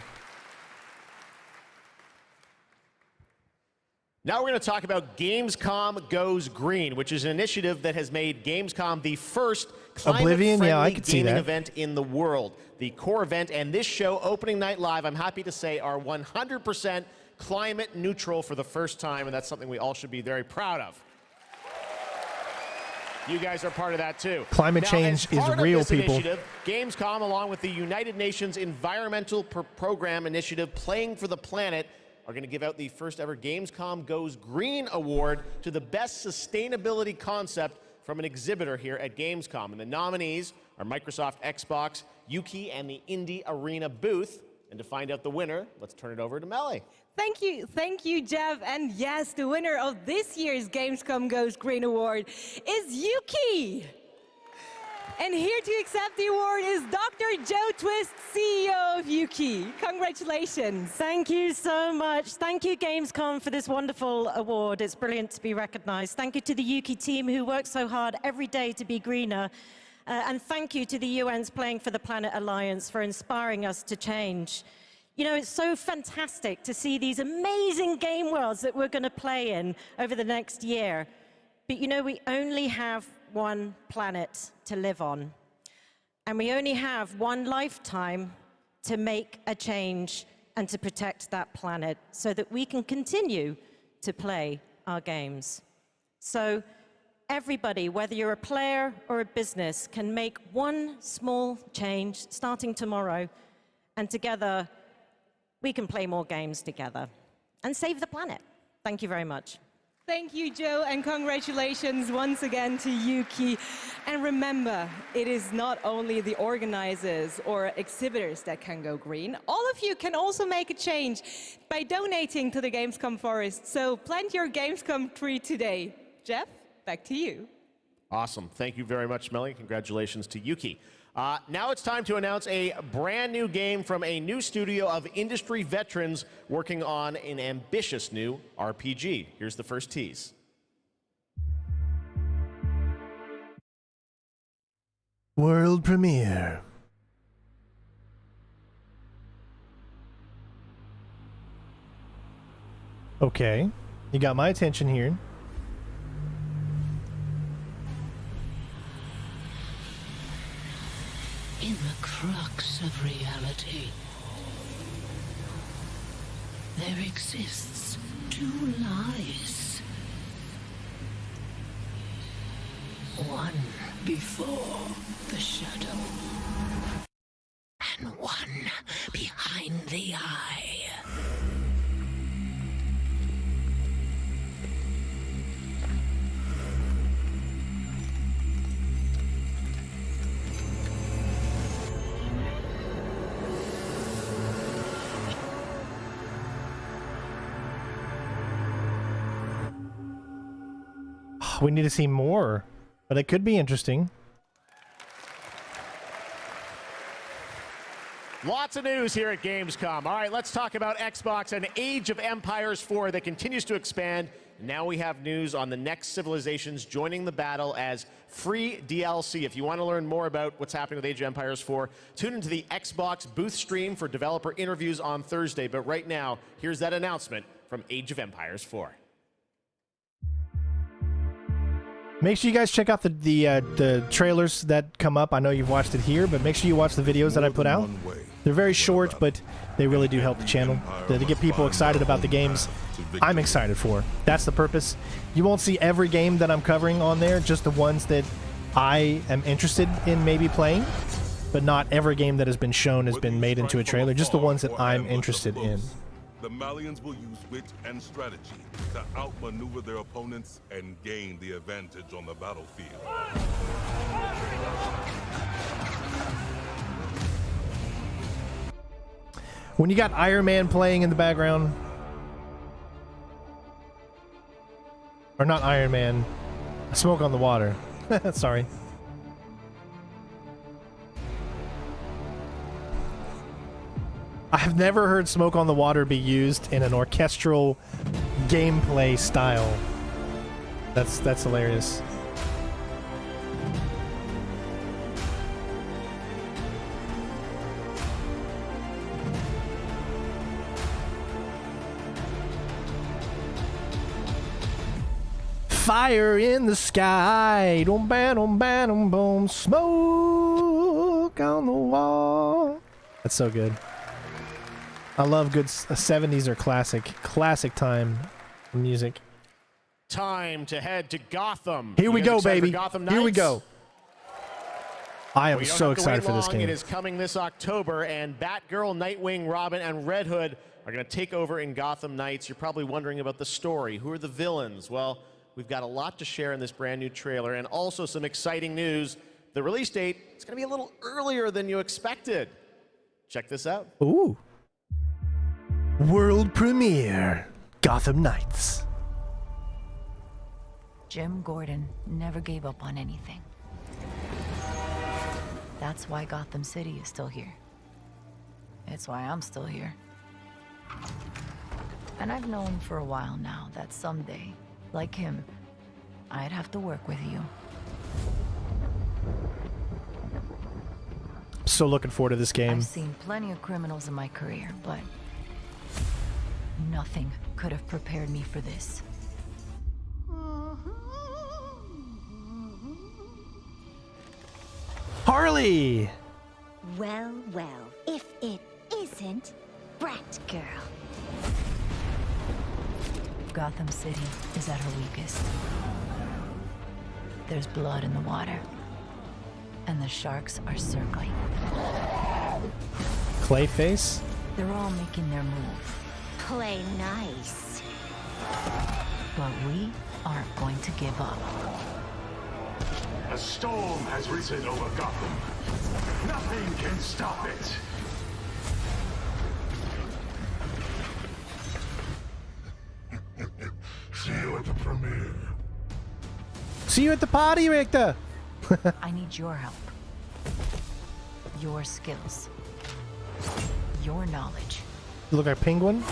Now we're going to talk about Gamescom Goes Green, which is an initiative that has made Gamescom the first climate-friendly gaming event in the world. The core event and this show, opening night live, I'm happy to say, are 100% climate neutral for the first time, and that's something we all should be very proud of. You guys are part of that too. Climate change is real, people. Gamescom, along with the United Nations Environmental Program Initiative Playing for the Planet, are going to give out the first ever Gamescom Goes Green Award to the best sustainability concept from an exhibitor here at Gamescom. And the nominees are Microsoft Xbox, Yuki, and the Indie Arena booth. And to find out the winner, let's turn it over to Melly. Thank you, Jeff. And yes, the winner of this year's Gamescom Goes Green Award is Yuki. And here to accept the award is Dr. Joe Twist, CEO of Yuki. Congratulations. Thank you so much. Thank you, Gamescom, for this wonderful award. It's brilliant to be recognized. Thank you to the Yuki team who works so hard every day to be greener. And thank you to the UN's Playing for the Planet Alliance for inspiring us to change. You know, it's so fantastic to see these amazing game worlds that we're going to play in over the next year. But you know, we only have one planet to live on. And we only have one lifetime to make a change and to protect that planet so that we can continue to play our games. So everybody, whether you're a player or a business, can make one small change starting tomorrow, and together we can play more games together and save the planet. Thank you very much. Thank you, Joe, and congratulations once again to Yuki. And remember, it is not only the organizers or exhibitors that can go green. All of you can also make a change by donating to the Gamescom Forest. So plant your Gamescom tree today. Jeff, back to you. Awesome. Thank you very much, Melly. Congratulations to Yuki. Now it's time to announce a brand new game from a new studio of industry veterans working on an ambitious new RPG. Here's the first tease. World premiere. Okay, you got my attention here. In the crux of reality, there exists two lies. One before the shadow, and one behind the eye. We need to see more, but it could be interesting. Lots of news here at Gamescom. All right, let's talk about Xbox and Age of Empires 4 that continues to expand. Now we have news on the next civilizations joining the battle as free DLC. If you want to learn more about what's happening with Age of Empires 4, tune into the Xbox booth stream for developer interviews on Thursday. But right now, here's that announcement from Age of Empires 4. Make sure you guys check out the trailers that come up. I know you've watched it here, but make sure you watch the videos that I put out. They're very short, but they really do help the channel to get people excited about the games I'm excited for. That's the purpose. You won't see every game that I'm covering on there, just the ones that I am interested in maybe playing, but not every game that has been shown has been made into a trailer, just the ones that I'm interested in. The Malians will use wit and strategy to outmaneuver their opponents and gain the advantage on the battlefield. When you got Iron Man playing in the background, or not Iron Man, Smoke on the Water. Sorry. I've never heard Smoke on the Water be used in an orchestral gameplay style. That's hilarious. Fire in the sky. Boom, bam, boom. Smoke on the wall. That's so good. I love good 70s or classic time music. Time to head to Gotham. Here we go, baby. Here we go. I am We don't so have to excited wait for this long. game. It is coming this October, and Batgirl, Nightwing, Robin, and Red Hood are going to take over in Gotham Knights. You're probably wondering about the story. Who are the villains? Well, we've got a lot to share in this brand new trailer, and also some exciting news. The release date is going to be a little earlier than you expected. Check this out. Ooh. World premiere. Gotham Knights. Jim Gordon never gave up on anything. That's why Gotham City is still here. It's why I'm still here. And I've known for a while now that someday, like him, I'd have to work with you. So looking forward to this game. I've seen plenty of criminals in my career, but nothing could have prepared me for this. Harley! Well, well, if it isn't Batgirl. Gotham City is at her weakest. There's blood in the water, and the sharks are circling. Clayface? They're all making their move. Play nice. But we aren't going to give up. A storm has risen over Gotham. Nothing can stop it. See you at the premiere. See you at the party, Richter. I need your help. Your skills. Your knowledge. You look like Penguin.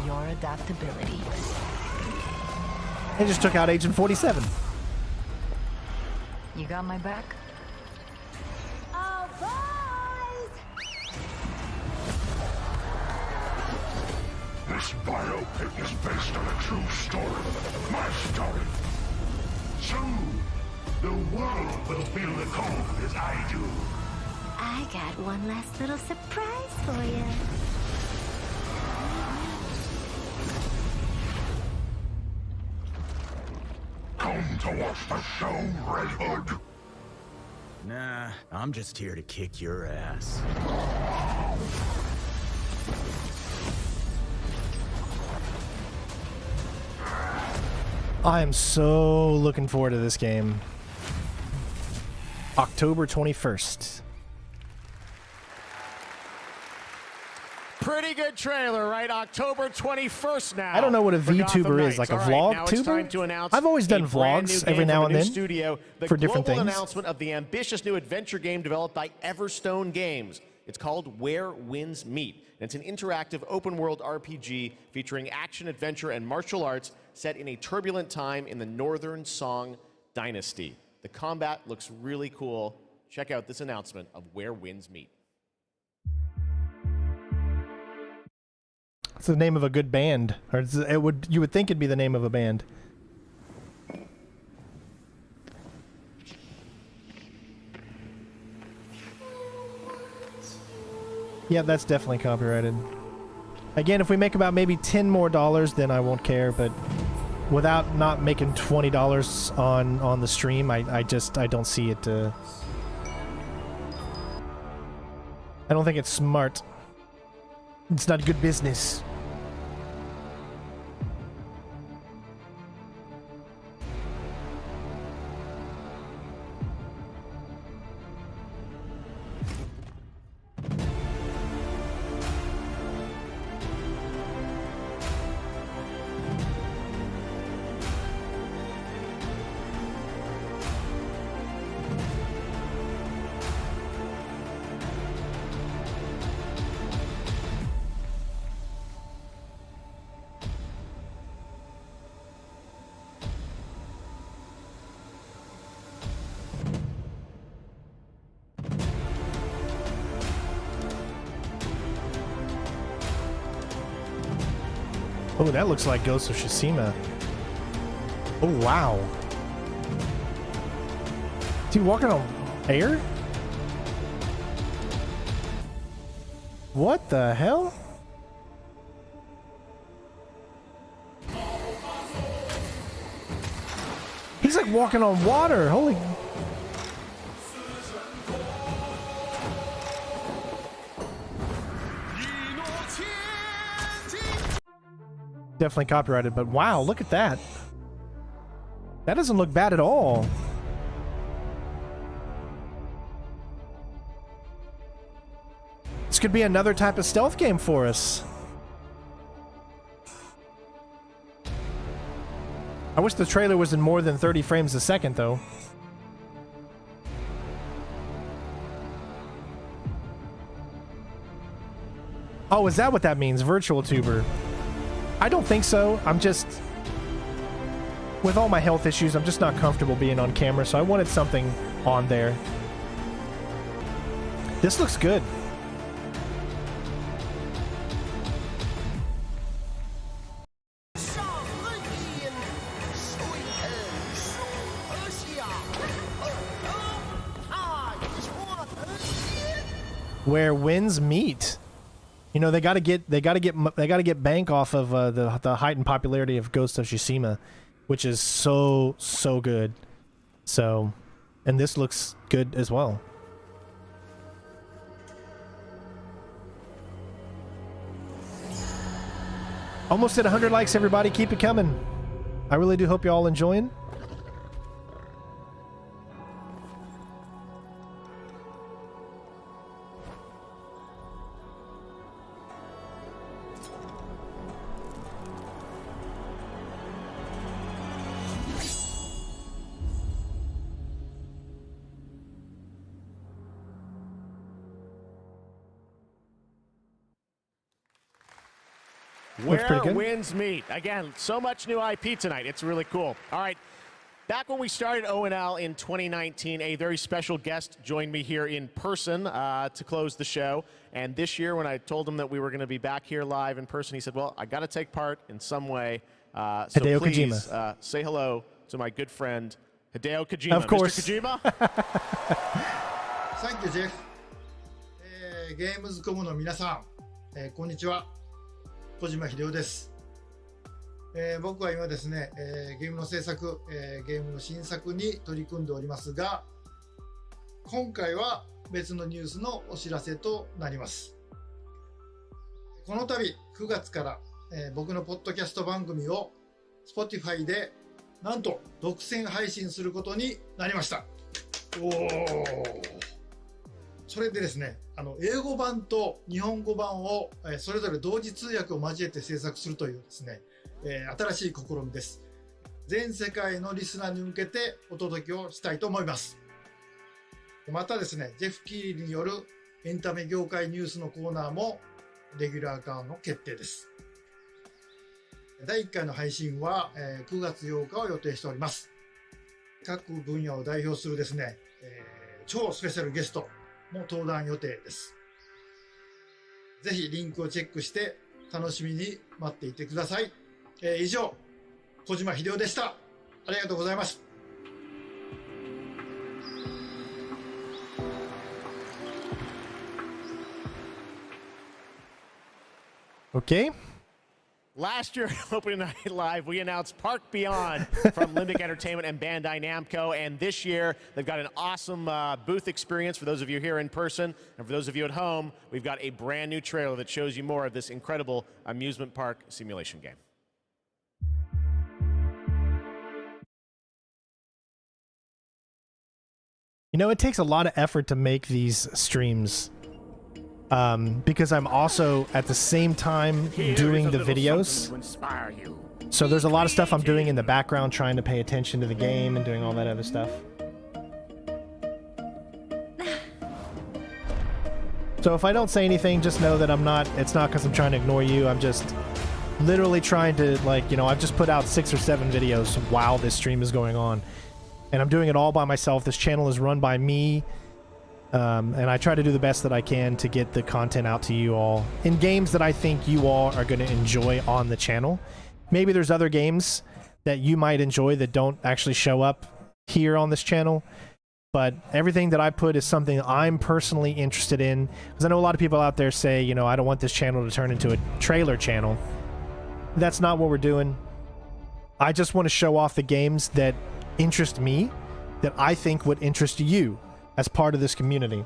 Your adaptability. They just took out Agent 47. You got my back? Oh, boys! This biopic is based on a true story. My story. Soon, the world will feel the cold as I do. I got one last little surprise for you. Come to watch the show, Red Hood. Nah, I'm just here to kick your ass. I am so looking forward to this game. October 21st. Pretty good trailer, right? October 21st now. I don't know what a for Gotham VTuber is, Knights. like a All right, vlog now it's time tuber? to announce I've always done a brand vlogs new every game now from and a new then studio, the for different global things. announcement of the ambitious new adventure game developed by Everstone Games. It's called Where Winds Meet. And it's an interactive open-world RPG featuring action, adventure, and martial arts set in a turbulent time in the Northern Song Dynasty. The combat looks really cool. Check out this announcement of Where Winds Meet. It's the name of a good band, or you would think it'd be the name of a band. Yeah, that's definitely copyrighted. Again, if we make about maybe $10 more, then I won't care. But without not making $20 on the stream, I don't see it. I don't think it's smart. It's not good business. Oh, that looks like Ghost of Tsushima. Oh, wow. Is he walking on air? What the hell? He's like walking on water. Holy... Definitely copyrighted, but wow, look at that. That doesn't look bad at all. This could be another type of stealth game for us. I wish the trailer was in more than 30 frames a second, though. Oh, is that what that means? Virtual tuber. I don't think so. I'm just... With all my health issues, I'm just not comfortable being on camera, so I wanted something on there. This looks good. Where winds meet. You know, they got to get bank off of the heightened popularity of Ghost of Tsushima, which is so good. So, and this looks good as well. Almost at 100 likes, everybody. Keep it coming. I really do hope you all enjoying. Where winds meet. Again, so much new IP tonight. It's really cool. All right. Back when we started ONL in 2019, a very special guest joined me here in person to close the show. And this year, when I told him that we were going to be back here live in person, he said, well, I got to take part in some way. So Hideo please Kojima. Say hello to my good friend, Hideo Kojima. Of course. Mr. Kojima? Thank you, Jeff. ゲームズコムの皆さん、こんにちは。小島秀夫です。僕は今ですね、ゲームの制作、ゲームの新作に取り組んでおりますが、今回は別のニュースのお知らせとなります。この度9月から、僕のポッドキャスト番組を Spotify でなんと独占配信することになりました。おー。それでですね、英語版と日本語版をそれぞれ同時通訳を交えて制作するというですね、新しい試みです。全世界のリスナーに向けてお届けをしたいと思います。またですね、ジェフ・キーリによるエンタメ業界ニュースのコーナーもレギュラー化の決定です。第1回の配信は9月8日を予定しております。各分野を代表するですね、超スペシャルゲストも登壇予定です。ぜひリンクをチェックして楽しみに待っていてください。以上、小島秀夫でした。ありがとうございます。Okay. Last year, opening night live, we announced Park Beyond from Limbic Entertainment and Bandai Namco. And this year, they've got an awesome booth experience for those of you here in person. And for those of you at home, we've got a brand new trailer that shows you more of this incredible amusement park simulation game. You know, it takes a lot of effort to make these streams. Because I'm also at the same time doing the videos. So there's a lot of stuff I'm doing in the background trying to pay attention to the game and doing all that other stuff. So if I don't say anything, just know that it's not because I'm trying to ignore you. I'm just literally trying to, like, you know, I've just put out 6 or 7 videos while this stream is going on. And I'm doing it all by myself. This channel is run by me. And I try to do the best that I can to get the content out to you all in games that I think you all are going to enjoy on the channel. Maybe there's other games that you might enjoy that don't actually show up here on this channel. But everything that I put is something I'm personally interested in, because I know a lot of people out there say, you know, I don't want this channel to turn into a trailer channel. That's not what we're doing. I just want to show off the games that interest me, that I think would interest you as part of this community.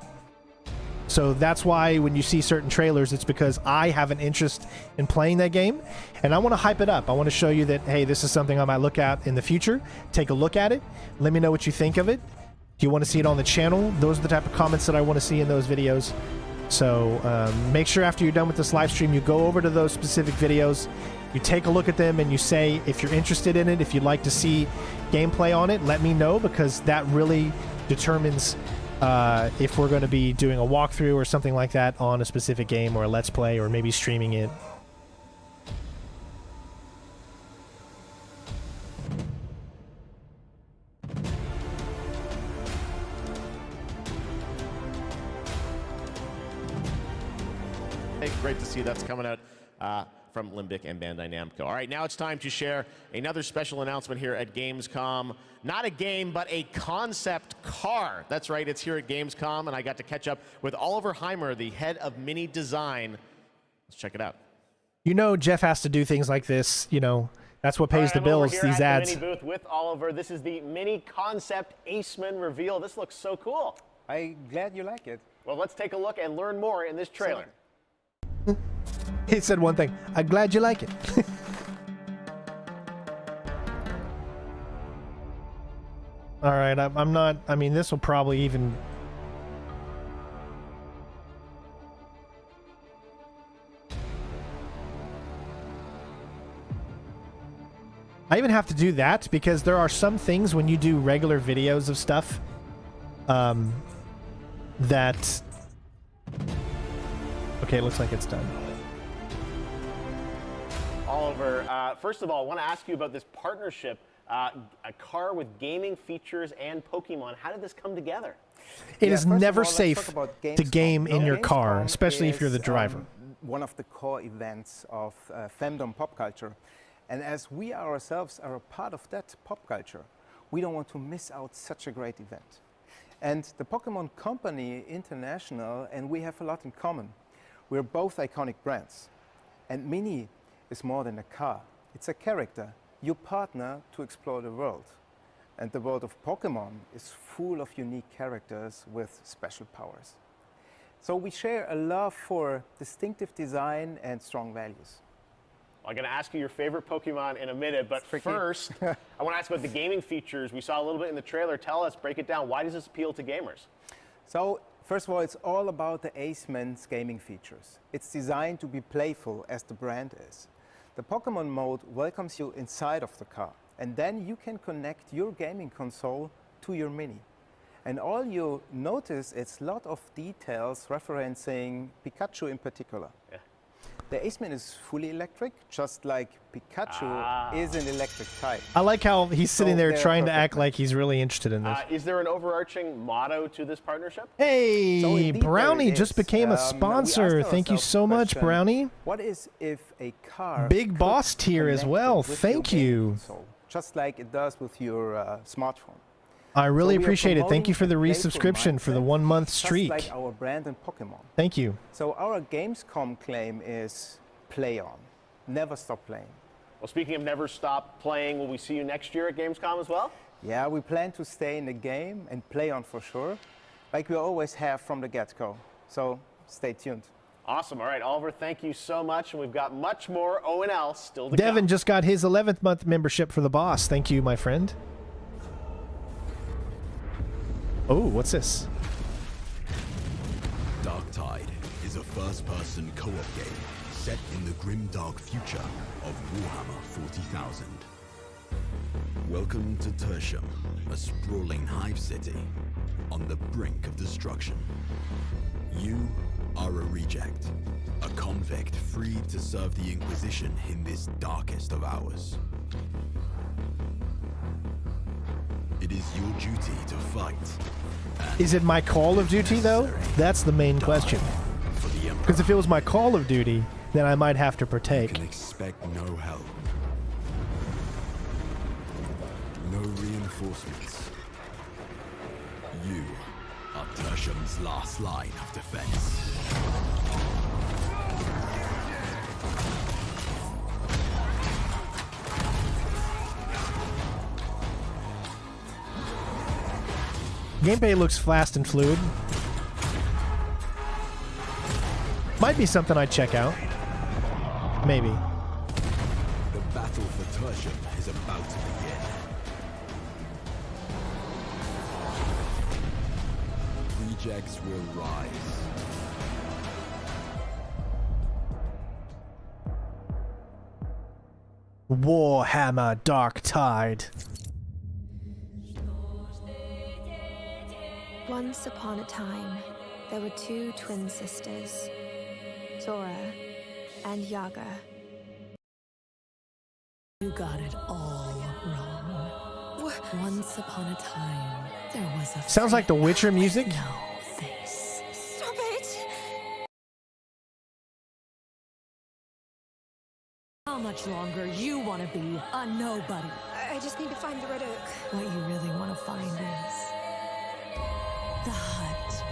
So that's why when you see certain trailers, it's because I have an interest in playing that game, and I want to hype it up. I want to show you that, hey, this is something I might look at in the future. Take a look at it. Let me know what you think of it. Do you want to see it on the channel? Those are the type of comments that I want to see in those videos. So make sure after you're done with this live stream, you go over to those specific videos, you take a look at them, and you say if you're interested in it, if you'd like to see gameplay on it, let me know, because that really determines if we're going to be doing a walkthrough or something like that on a specific game, or a let's play, or maybe streaming it. Hey, great to see that's coming out from Limbic and Bandai Namco. All right, now it's time to share another special announcement here at Gamescom. Not a game, but a concept car. That's right, it's here at Gamescom, and I got to catch up with Oliver Heimer, the head of Mini Design. Let's check it out. You know, Jeff has to do things like this. You know, that's what pays the bills, these ads. The Mini booth with Oliver. This is the Mini Concept Aceman reveal. This looks so cool. I'm glad you like it. Well, let's take a look and learn more in this trailer. He said one thing. I'm glad you like it. All right, I'm not. I mean, this will probably even. I even have to do that because there are some things when you do regular videos of stuff that. Okay, it looks like it's done. Oliver, first of all, I want to ask you about this partnership, a car with gaming features and Pokemon. How did this come together? It is never safe to game in your car, especially if you're the driver. One of the core events of fandom pop culture. And as we ourselves are a part of that pop culture, we don't want to miss out such a great event. And the Pokemon Company International and we have a lot in common. We're both iconic brands. And Mini is more than a car. It's a character, your partner to explore the world. And the world of Pokemon is full of unique characters with special powers. So we share a love for distinctive design and strong values. I'm going to ask you your favorite Pokemon in a minute, but first, I want to ask about the gaming features. We saw a little bit in the trailer. Tell us, break it down. Why does this appeal to gamers? So, first of all, it's all about the Aceman's gaming features. It's designed to be playful, as the brand is. The Pokemon mode welcomes you inside of the car, and then you can connect your gaming console to your Mini. And all you notice is a lot of details referencing Pikachu in particular. Yeah. The Aceman is fully electric, just like Pikachu is an electric type. I like how he's sitting there trying to act like he's really interested in this. Is there an overarching motto to this partnership? Hey, So Brownie just became a sponsor. Thank you so much, Brownie. What is if a car Big boss tier as well. Thank you. Console, just like it does with your smartphone. I really So we are appreciate it. Thank you for the promoting a playful resubscription for the mindset, 1 month just streak. like our brand and Pokemon. Thank you. So our Gamescom claim is play on, never stop playing. Well, speaking of never stop playing, will we see you next year at Gamescom as well? Yeah, we plan to stay in the game and play on for sure, like we always have from the get-go. So stay tuned. Awesome. All right, Oliver, thank you so much. And we've got much more O&L still to Devin come. just got his 11th month membership for the boss. Thank you, my friend. Oh, what's this? Dark Tide is a first-person co-op game set in the grim dark future of Warhammer 40,000. Welcome to Tertium, a sprawling hive city on the brink of destruction. You are a reject, a convict freed to serve the Inquisition in this darkest of hours. It is your duty to fight. Is it my Call of Duty, though? That's the main question. Because if it was my Call of Duty, then I might have to partake. You can expect no help. No reinforcements. You are Tertium's last line of defense. Gameplay looks fast and fluid. Might be something I'd check out. Maybe. The battle for Tertium is about to begin. Rejects will rise. Warhammer Dark Tide. Once upon a time, there were two twin sisters, Zora and Yaga. You got it all wrong. Once upon a time, there was a Sounds like The Witcher music. Stop it! How much longer you want to be a nobody? I just need to find the Red Oak. What you really want to find is the hut.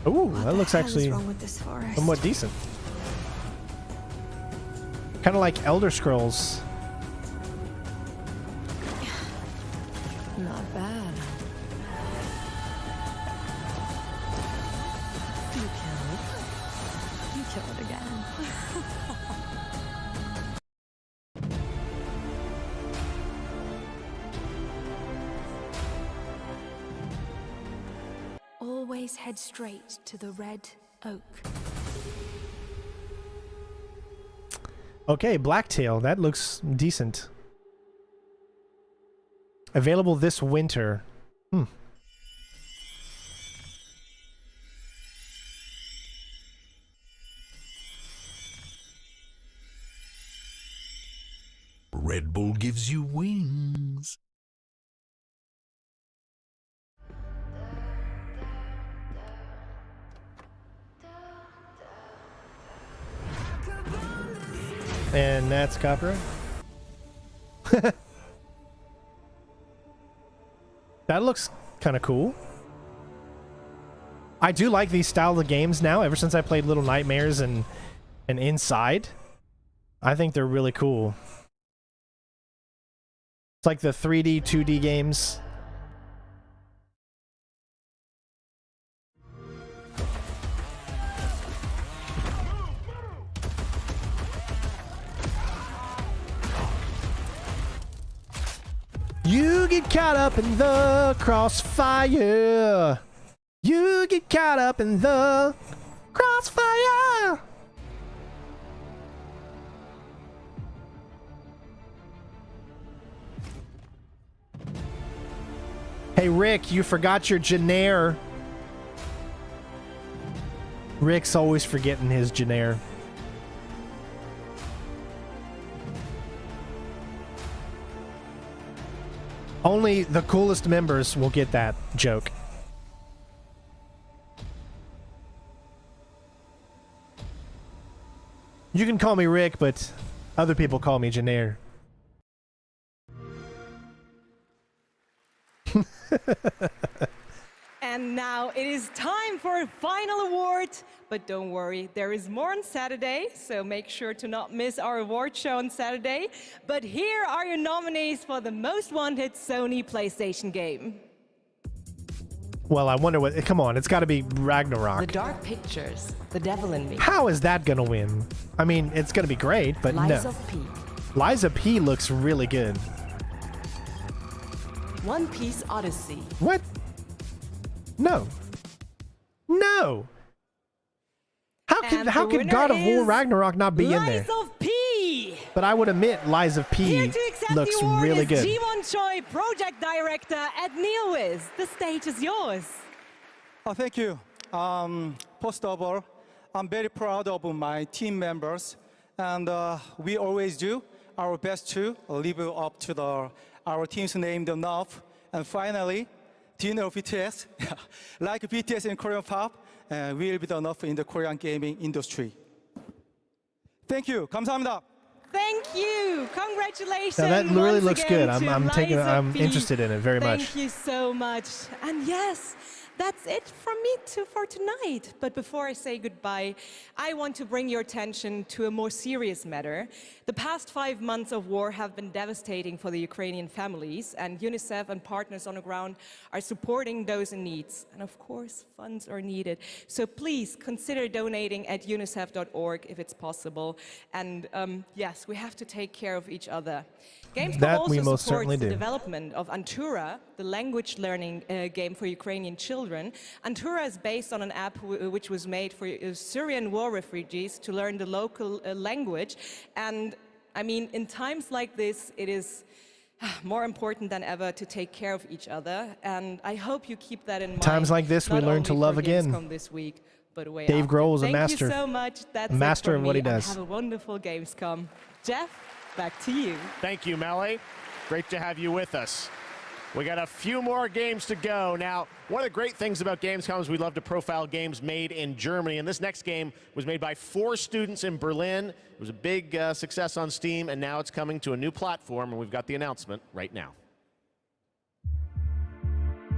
Ooh, that looks actually wrong with this forest? somewhat decent. Kind of like Elder Scrolls. Not bad. You kill it. You kill it again. Always head straight to the Red Oak. Okay, Blacktail. That looks decent. Available this winter. Red Bull gives you wings. And that's copyright. That looks kind of cool. I do like these style of games now. Ever since I played Little Nightmares and Inside, I think they're really cool. It's like the 3D, 2D games. You get caught up in the crossfire. You get caught up in the crossfire. Hey Rick, you forgot your Janair. Rick's always forgetting his Janair. Only the coolest members will get that joke. You can call me Rick, but other people call me Janair. And now it is time for a final award. But don't worry, there is more on Saturday, so make sure to not miss our award show on Saturday. But here are your nominees for the most wanted Sony PlayStation game. Well, I wonder what... Come on, it's got to be Ragnarok. The Dark Pictures, The Devil in Me. How is that going to win? I mean, it's going to be great, but Lies no. of P. Lies of P looks really good. One Piece Odyssey. What? No. No. How could God of War Ragnarok not be in there? Lies of P. But I would admit Lies of P Here to accept looks the award really is good. G1 Choi, Project Director at NeoWiz. The stage is yours. Thank you. First of all, I'm very proud of my team members, and we always do our best to live up to our team's name enough. And finally, do you know BTS? Like BTS in Korean pop, will be enough in the Korean gaming industry. Thank you. 감사합니다. Thank you. Congratulations. Now that really once looks again good. to I'm Liza interested in it very much. Thank you so much. And yes, that's it from me for tonight. But before I say goodbye, I want to bring your attention to a more serious matter. The past 5 months of war have been devastating for the Ukrainian families, and UNICEF and partners on the ground are supporting those in need. And of course, funds are needed. So please consider donating at unicef.org if it's possible. And yes, we have to take care of each other. Gamescom That also we most supports certainly the do. development of Antura, the language learning game for Ukrainian children. Antura is based on an app which was made for Syrian war refugees to learn the local language. And I mean, in times like this, it is more important than ever to take care of each other. And I hope you keep that in mind. Times like this, we not learn to only love for again. Gamescom this week, but way Dave after. Grohl is a master. Thank you so much. That's A master it of from what he me, and does. have a wonderful Gamescom. Jeff, back to you. Thank you, Melly. Great to have you with us. We got a few more games to go. Now, one of the great things about Gamescom is we love to profile games made in Germany, and this next game was made by 4 students in Berlin. It was a big success on Steam, and now it's coming to a new platform, and we've got the announcement right now.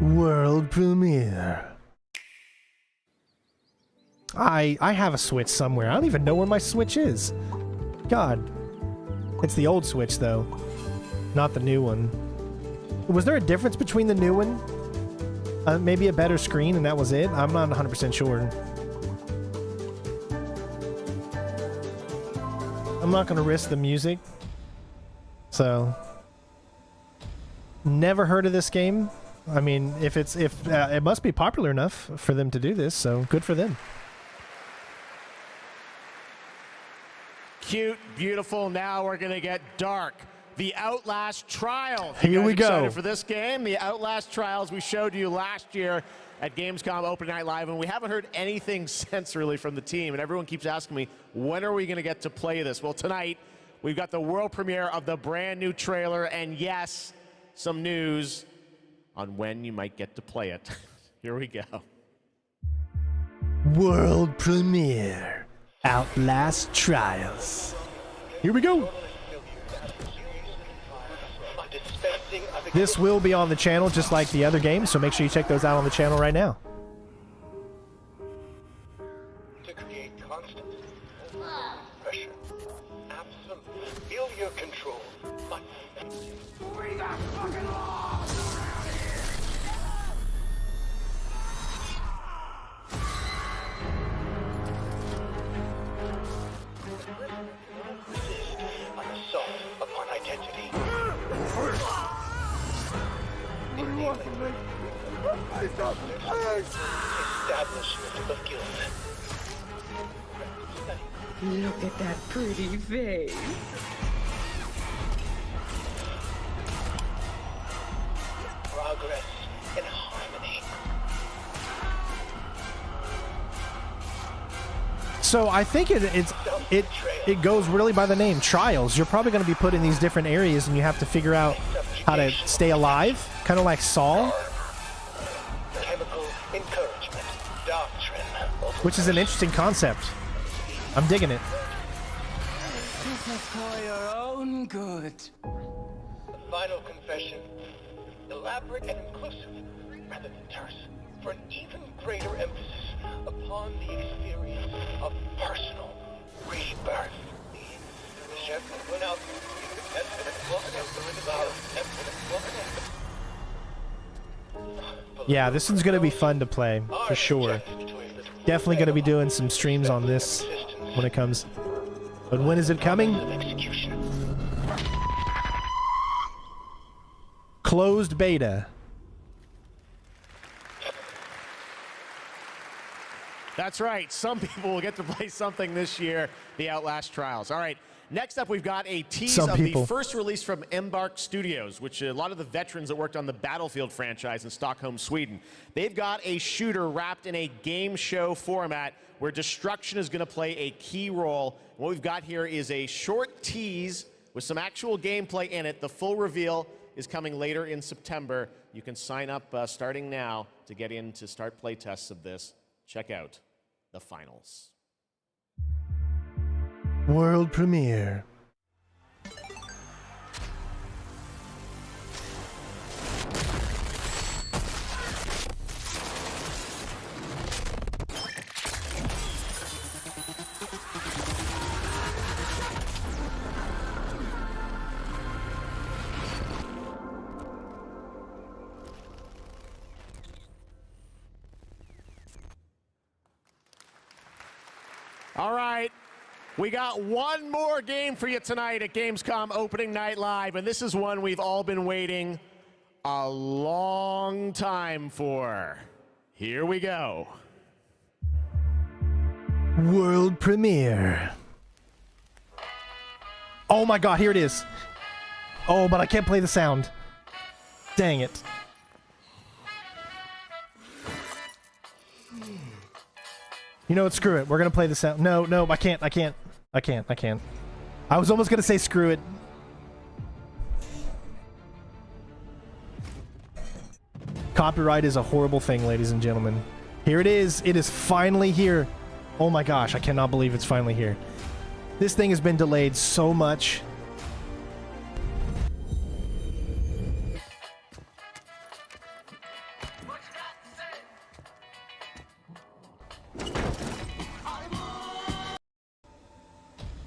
World premiere. I have a Switch somewhere. I don't even know where my Switch is. God. It's the old Switch, though. Not the new one. Was there a difference between the new one? Maybe a better screen and that was it? I'm not 100% sure. I'm not going to risk the music. So. Never heard of this game. I mean, if it must be popular enough for them to do this, so good for them. Cute, beautiful. Now we're going to get dark. The Outlast Trials. Here we go. Excited for this game? The Outlast Trials we showed you last year at Gamescom Open Night Live, and we haven't heard anything since really from the team, and everyone keeps asking me, when are we going to get to play this? Well, tonight, we've got the world premiere of the brand new trailer, and yes, some news on when you might get to play it. Here we go. World premiere. Outlast Trials. Here we go. This will be on the channel just like the other games, so make sure you check those out on the channel right now. To create constant pressure. Absolutely. Feel your control. But we got fucking lost. An assault upon identity. Establishment of guilt. Look at that pretty face. Progress and harmony. So I think it goes really by the name Trials. You're probably going to be put in these different areas, and you have to figure out how to stay alive, kind of like Saul. Chemical encouragement. Doctrine. Which is an interesting concept. I'm digging it. This is for your own good. The final confession. Elaborate and inclusive, rather than terse, for an even greater emphasis upon the experience of personal rebirth. The chef went out. Yeah, this one's going to be fun to play, for sure. Definitely going to be doing some streams on this when it comes. But when is it coming? Closed beta. That's right. Some people will get to play something this year, the Outlast Trials. All right. Next up, we've got a tease the first release from Embark Studios, which a lot of the veterans that worked on the Battlefield franchise in Stockholm, Sweden. They've got a shooter wrapped in a game show format where destruction is going to play a key role. What we've got here is a short tease with some actual gameplay in it. The full reveal is coming later in September. You can sign up starting now to get in to start playtests of this. Check out the finals. World premiere. All right. We got one more game for you tonight at Gamescom opening night live, and this is one we've all been waiting a long time for. Here we go. World premiere. Oh my god, here it is. Oh, but I can't play the sound. Dang it. You know what, screw it. We're gonna play the sound. No, I can't. I was almost gonna say screw it. Copyright is a horrible thing, ladies and gentlemen. Here it is. It is finally here. Oh my gosh, I cannot believe it's finally here. This thing has been delayed so much.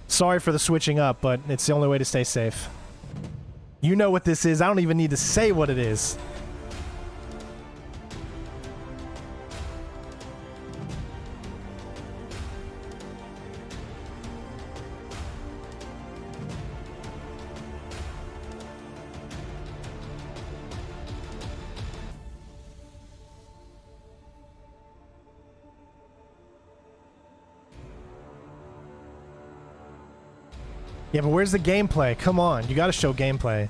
Sorry for the switching up, but it's the only way to stay safe. You know what this is. I don't even need to say what it is. Yeah, but where's the gameplay? Come on, you gotta show gameplay.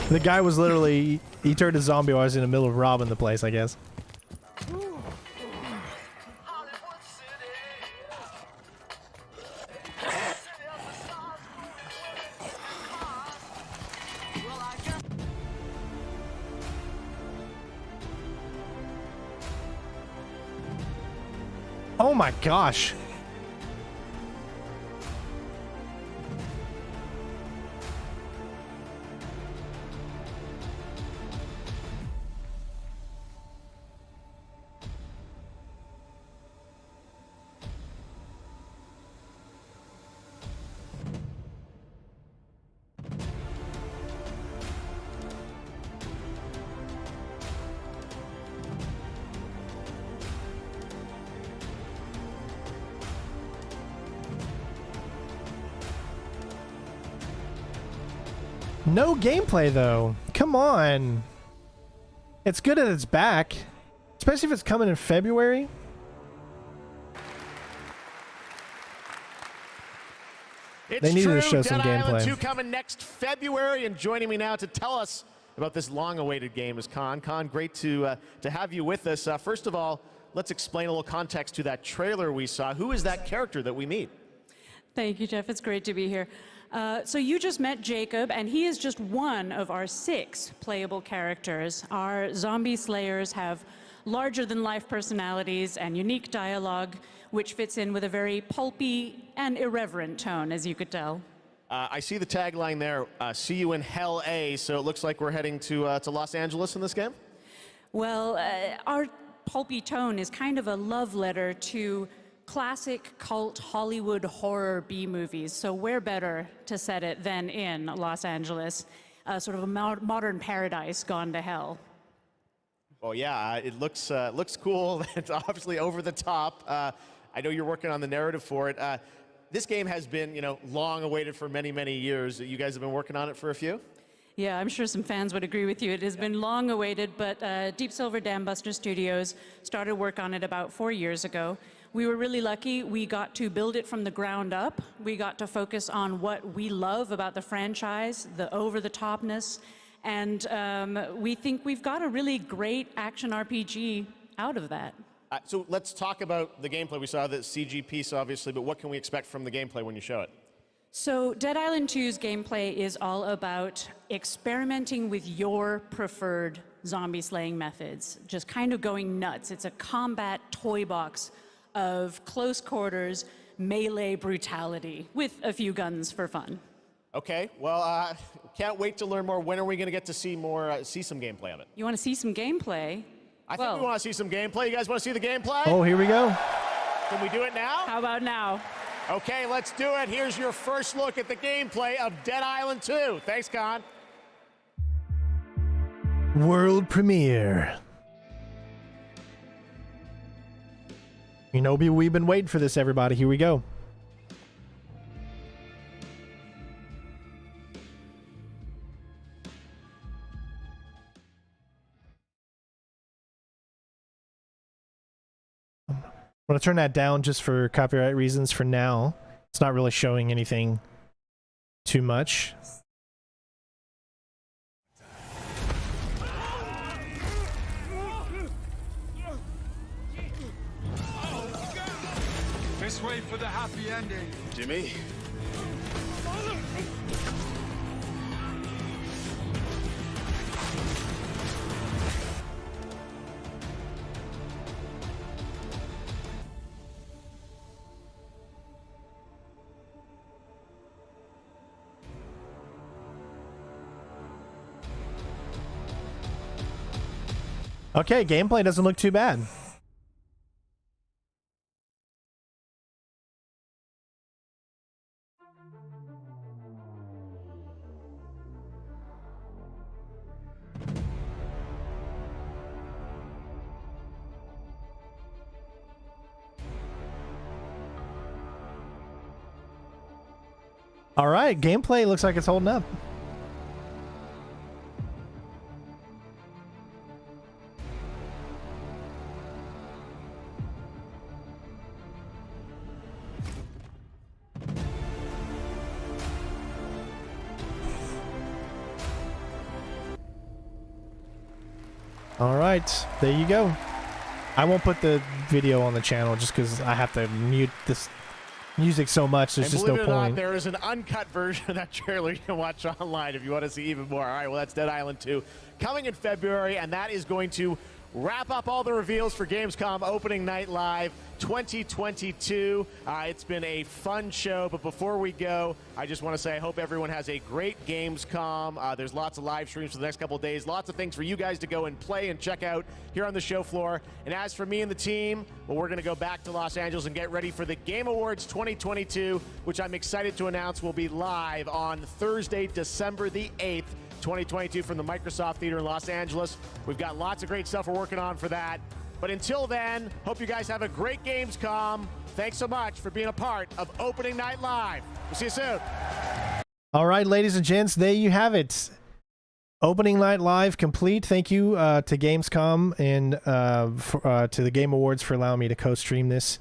The guy was literally, he turned a zombie while I was in the middle of robbing the place, I guess. Oh my gosh. No gameplay though. Come on. It's good that it's back. Especially if it's coming in February. They needed to show some gameplay. Dead Island 2 coming next February, and joining me now to tell us about this long-awaited game is Khan. Khan, great to have you with us. First of all, let's explain a little context to that trailer we saw. Who is that character that we meet? Thank you, Jeff. It's great to be here. So you just met Jacob, and he is just one of our 6 playable characters. Our zombie slayers have larger-than-life personalities and unique dialogue, which fits in with a very pulpy and irreverent tone, as you could tell. I see the tagline there, see you in Hell A, so it looks like we're heading to Los Angeles in this game? Well, our pulpy tone is kind of a love letter to classic cult Hollywood horror B-movies, so where better to set it than in Los Angeles, sort of a modern paradise gone to hell. Well, yeah, it looks cool. It's obviously over the top. I know you're working on the narrative for it. This game has been, long awaited for many, many years. You guys have been working on it for a few? Yeah, I'm sure some fans would agree with you. It has been long awaited, but Deep Silver Dambuster Studios started work on it about 4 years ago. We were really lucky. We got to build it from the ground up. We got to focus on what we love about the franchise, the over-the-topness, and we think we've got a really great action RPG out of that. So let's talk about the gameplay. We saw the CG piece, obviously, but what can we expect from the gameplay when you show it? So Dead Island 2's gameplay is all about experimenting with your preferred zombie slaying methods, just kind of going nuts. It's a combat toy box of close quarters, melee brutality with a few guns for fun. Okay, well, Can't wait to learn more. When are we going to get to see more, see some gameplay of it? You want to see some gameplay? I think we want to see some gameplay. You guys want to see the gameplay? Oh, here we go. Can we do it now? How about now? Okay, let's do it. Here's your first look at the gameplay of Dead Island 2. Thanks, Con. World premiere. You know, we've been waiting for this, everybody. Here we go. I'm going to turn that down just for copyright reasons for now. It's not really showing anything too much. Let's wait for the happy ending. Jimmy? Okay, gameplay doesn't look too bad. All right, gameplay looks like it's holding up. All right, there you go. I won't put the video on the channel just because I have to mute this music so much. There's just no believe it or not, point. there is an uncut version of that trailer you can watch online if you want to see even more. All right, well, that's Dead Island 2 coming in February, and that is going to wrap up all the reveals for Gamescom Opening Night Live 2022. It's been a fun show, but before we go, I just want to say I hope everyone has a great Gamescom. There's lots of live streams for the next couple of days, lots of things for you guys to go and play and check out here on the show floor. And as for me and the team, well, we're going to go back to Los Angeles and get ready for the Game Awards 2022, which I'm excited to announce will be live on Thursday, December the 8th. 2022 from the Microsoft Theater in Los Angeles. We've got lots of great stuff we're working on for that. But until then, hope you guys have a great Gamescom. Thanks so much for being a part of Opening Night Live. We'll see you soon. All right, ladies and gents, there you have it. Opening Night Live complete. Thank you to Gamescom and to the Game Awards for allowing me to co-stream this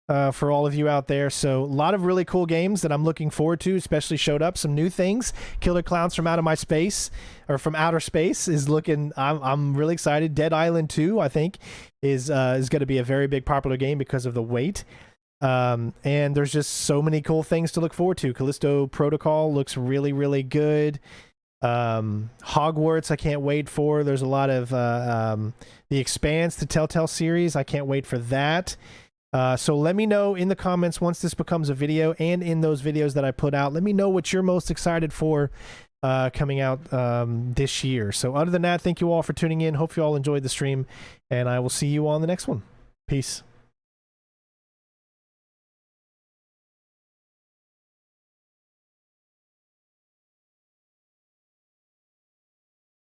for all of you out there. So a lot of really cool games that I'm looking forward to, especially showed up some new things. Killer Clowns from Outer Space is looking, I'm really excited. Dead Island 2, I think, is going to be a very big popular game because of the wait. And there's just so many cool things to look forward to. Callisto Protocol looks really, really good. Hogwarts, I can't wait for. There's a lot of The Expanse, the Telltale series. I can't wait for that. So let me know in the comments once this becomes a video, and in those videos that I put out, let me know what you're most excited for coming out this year. So other than that, thank you all for tuning in. Hope you all enjoyed the stream, and I will see you on the next one. Peace.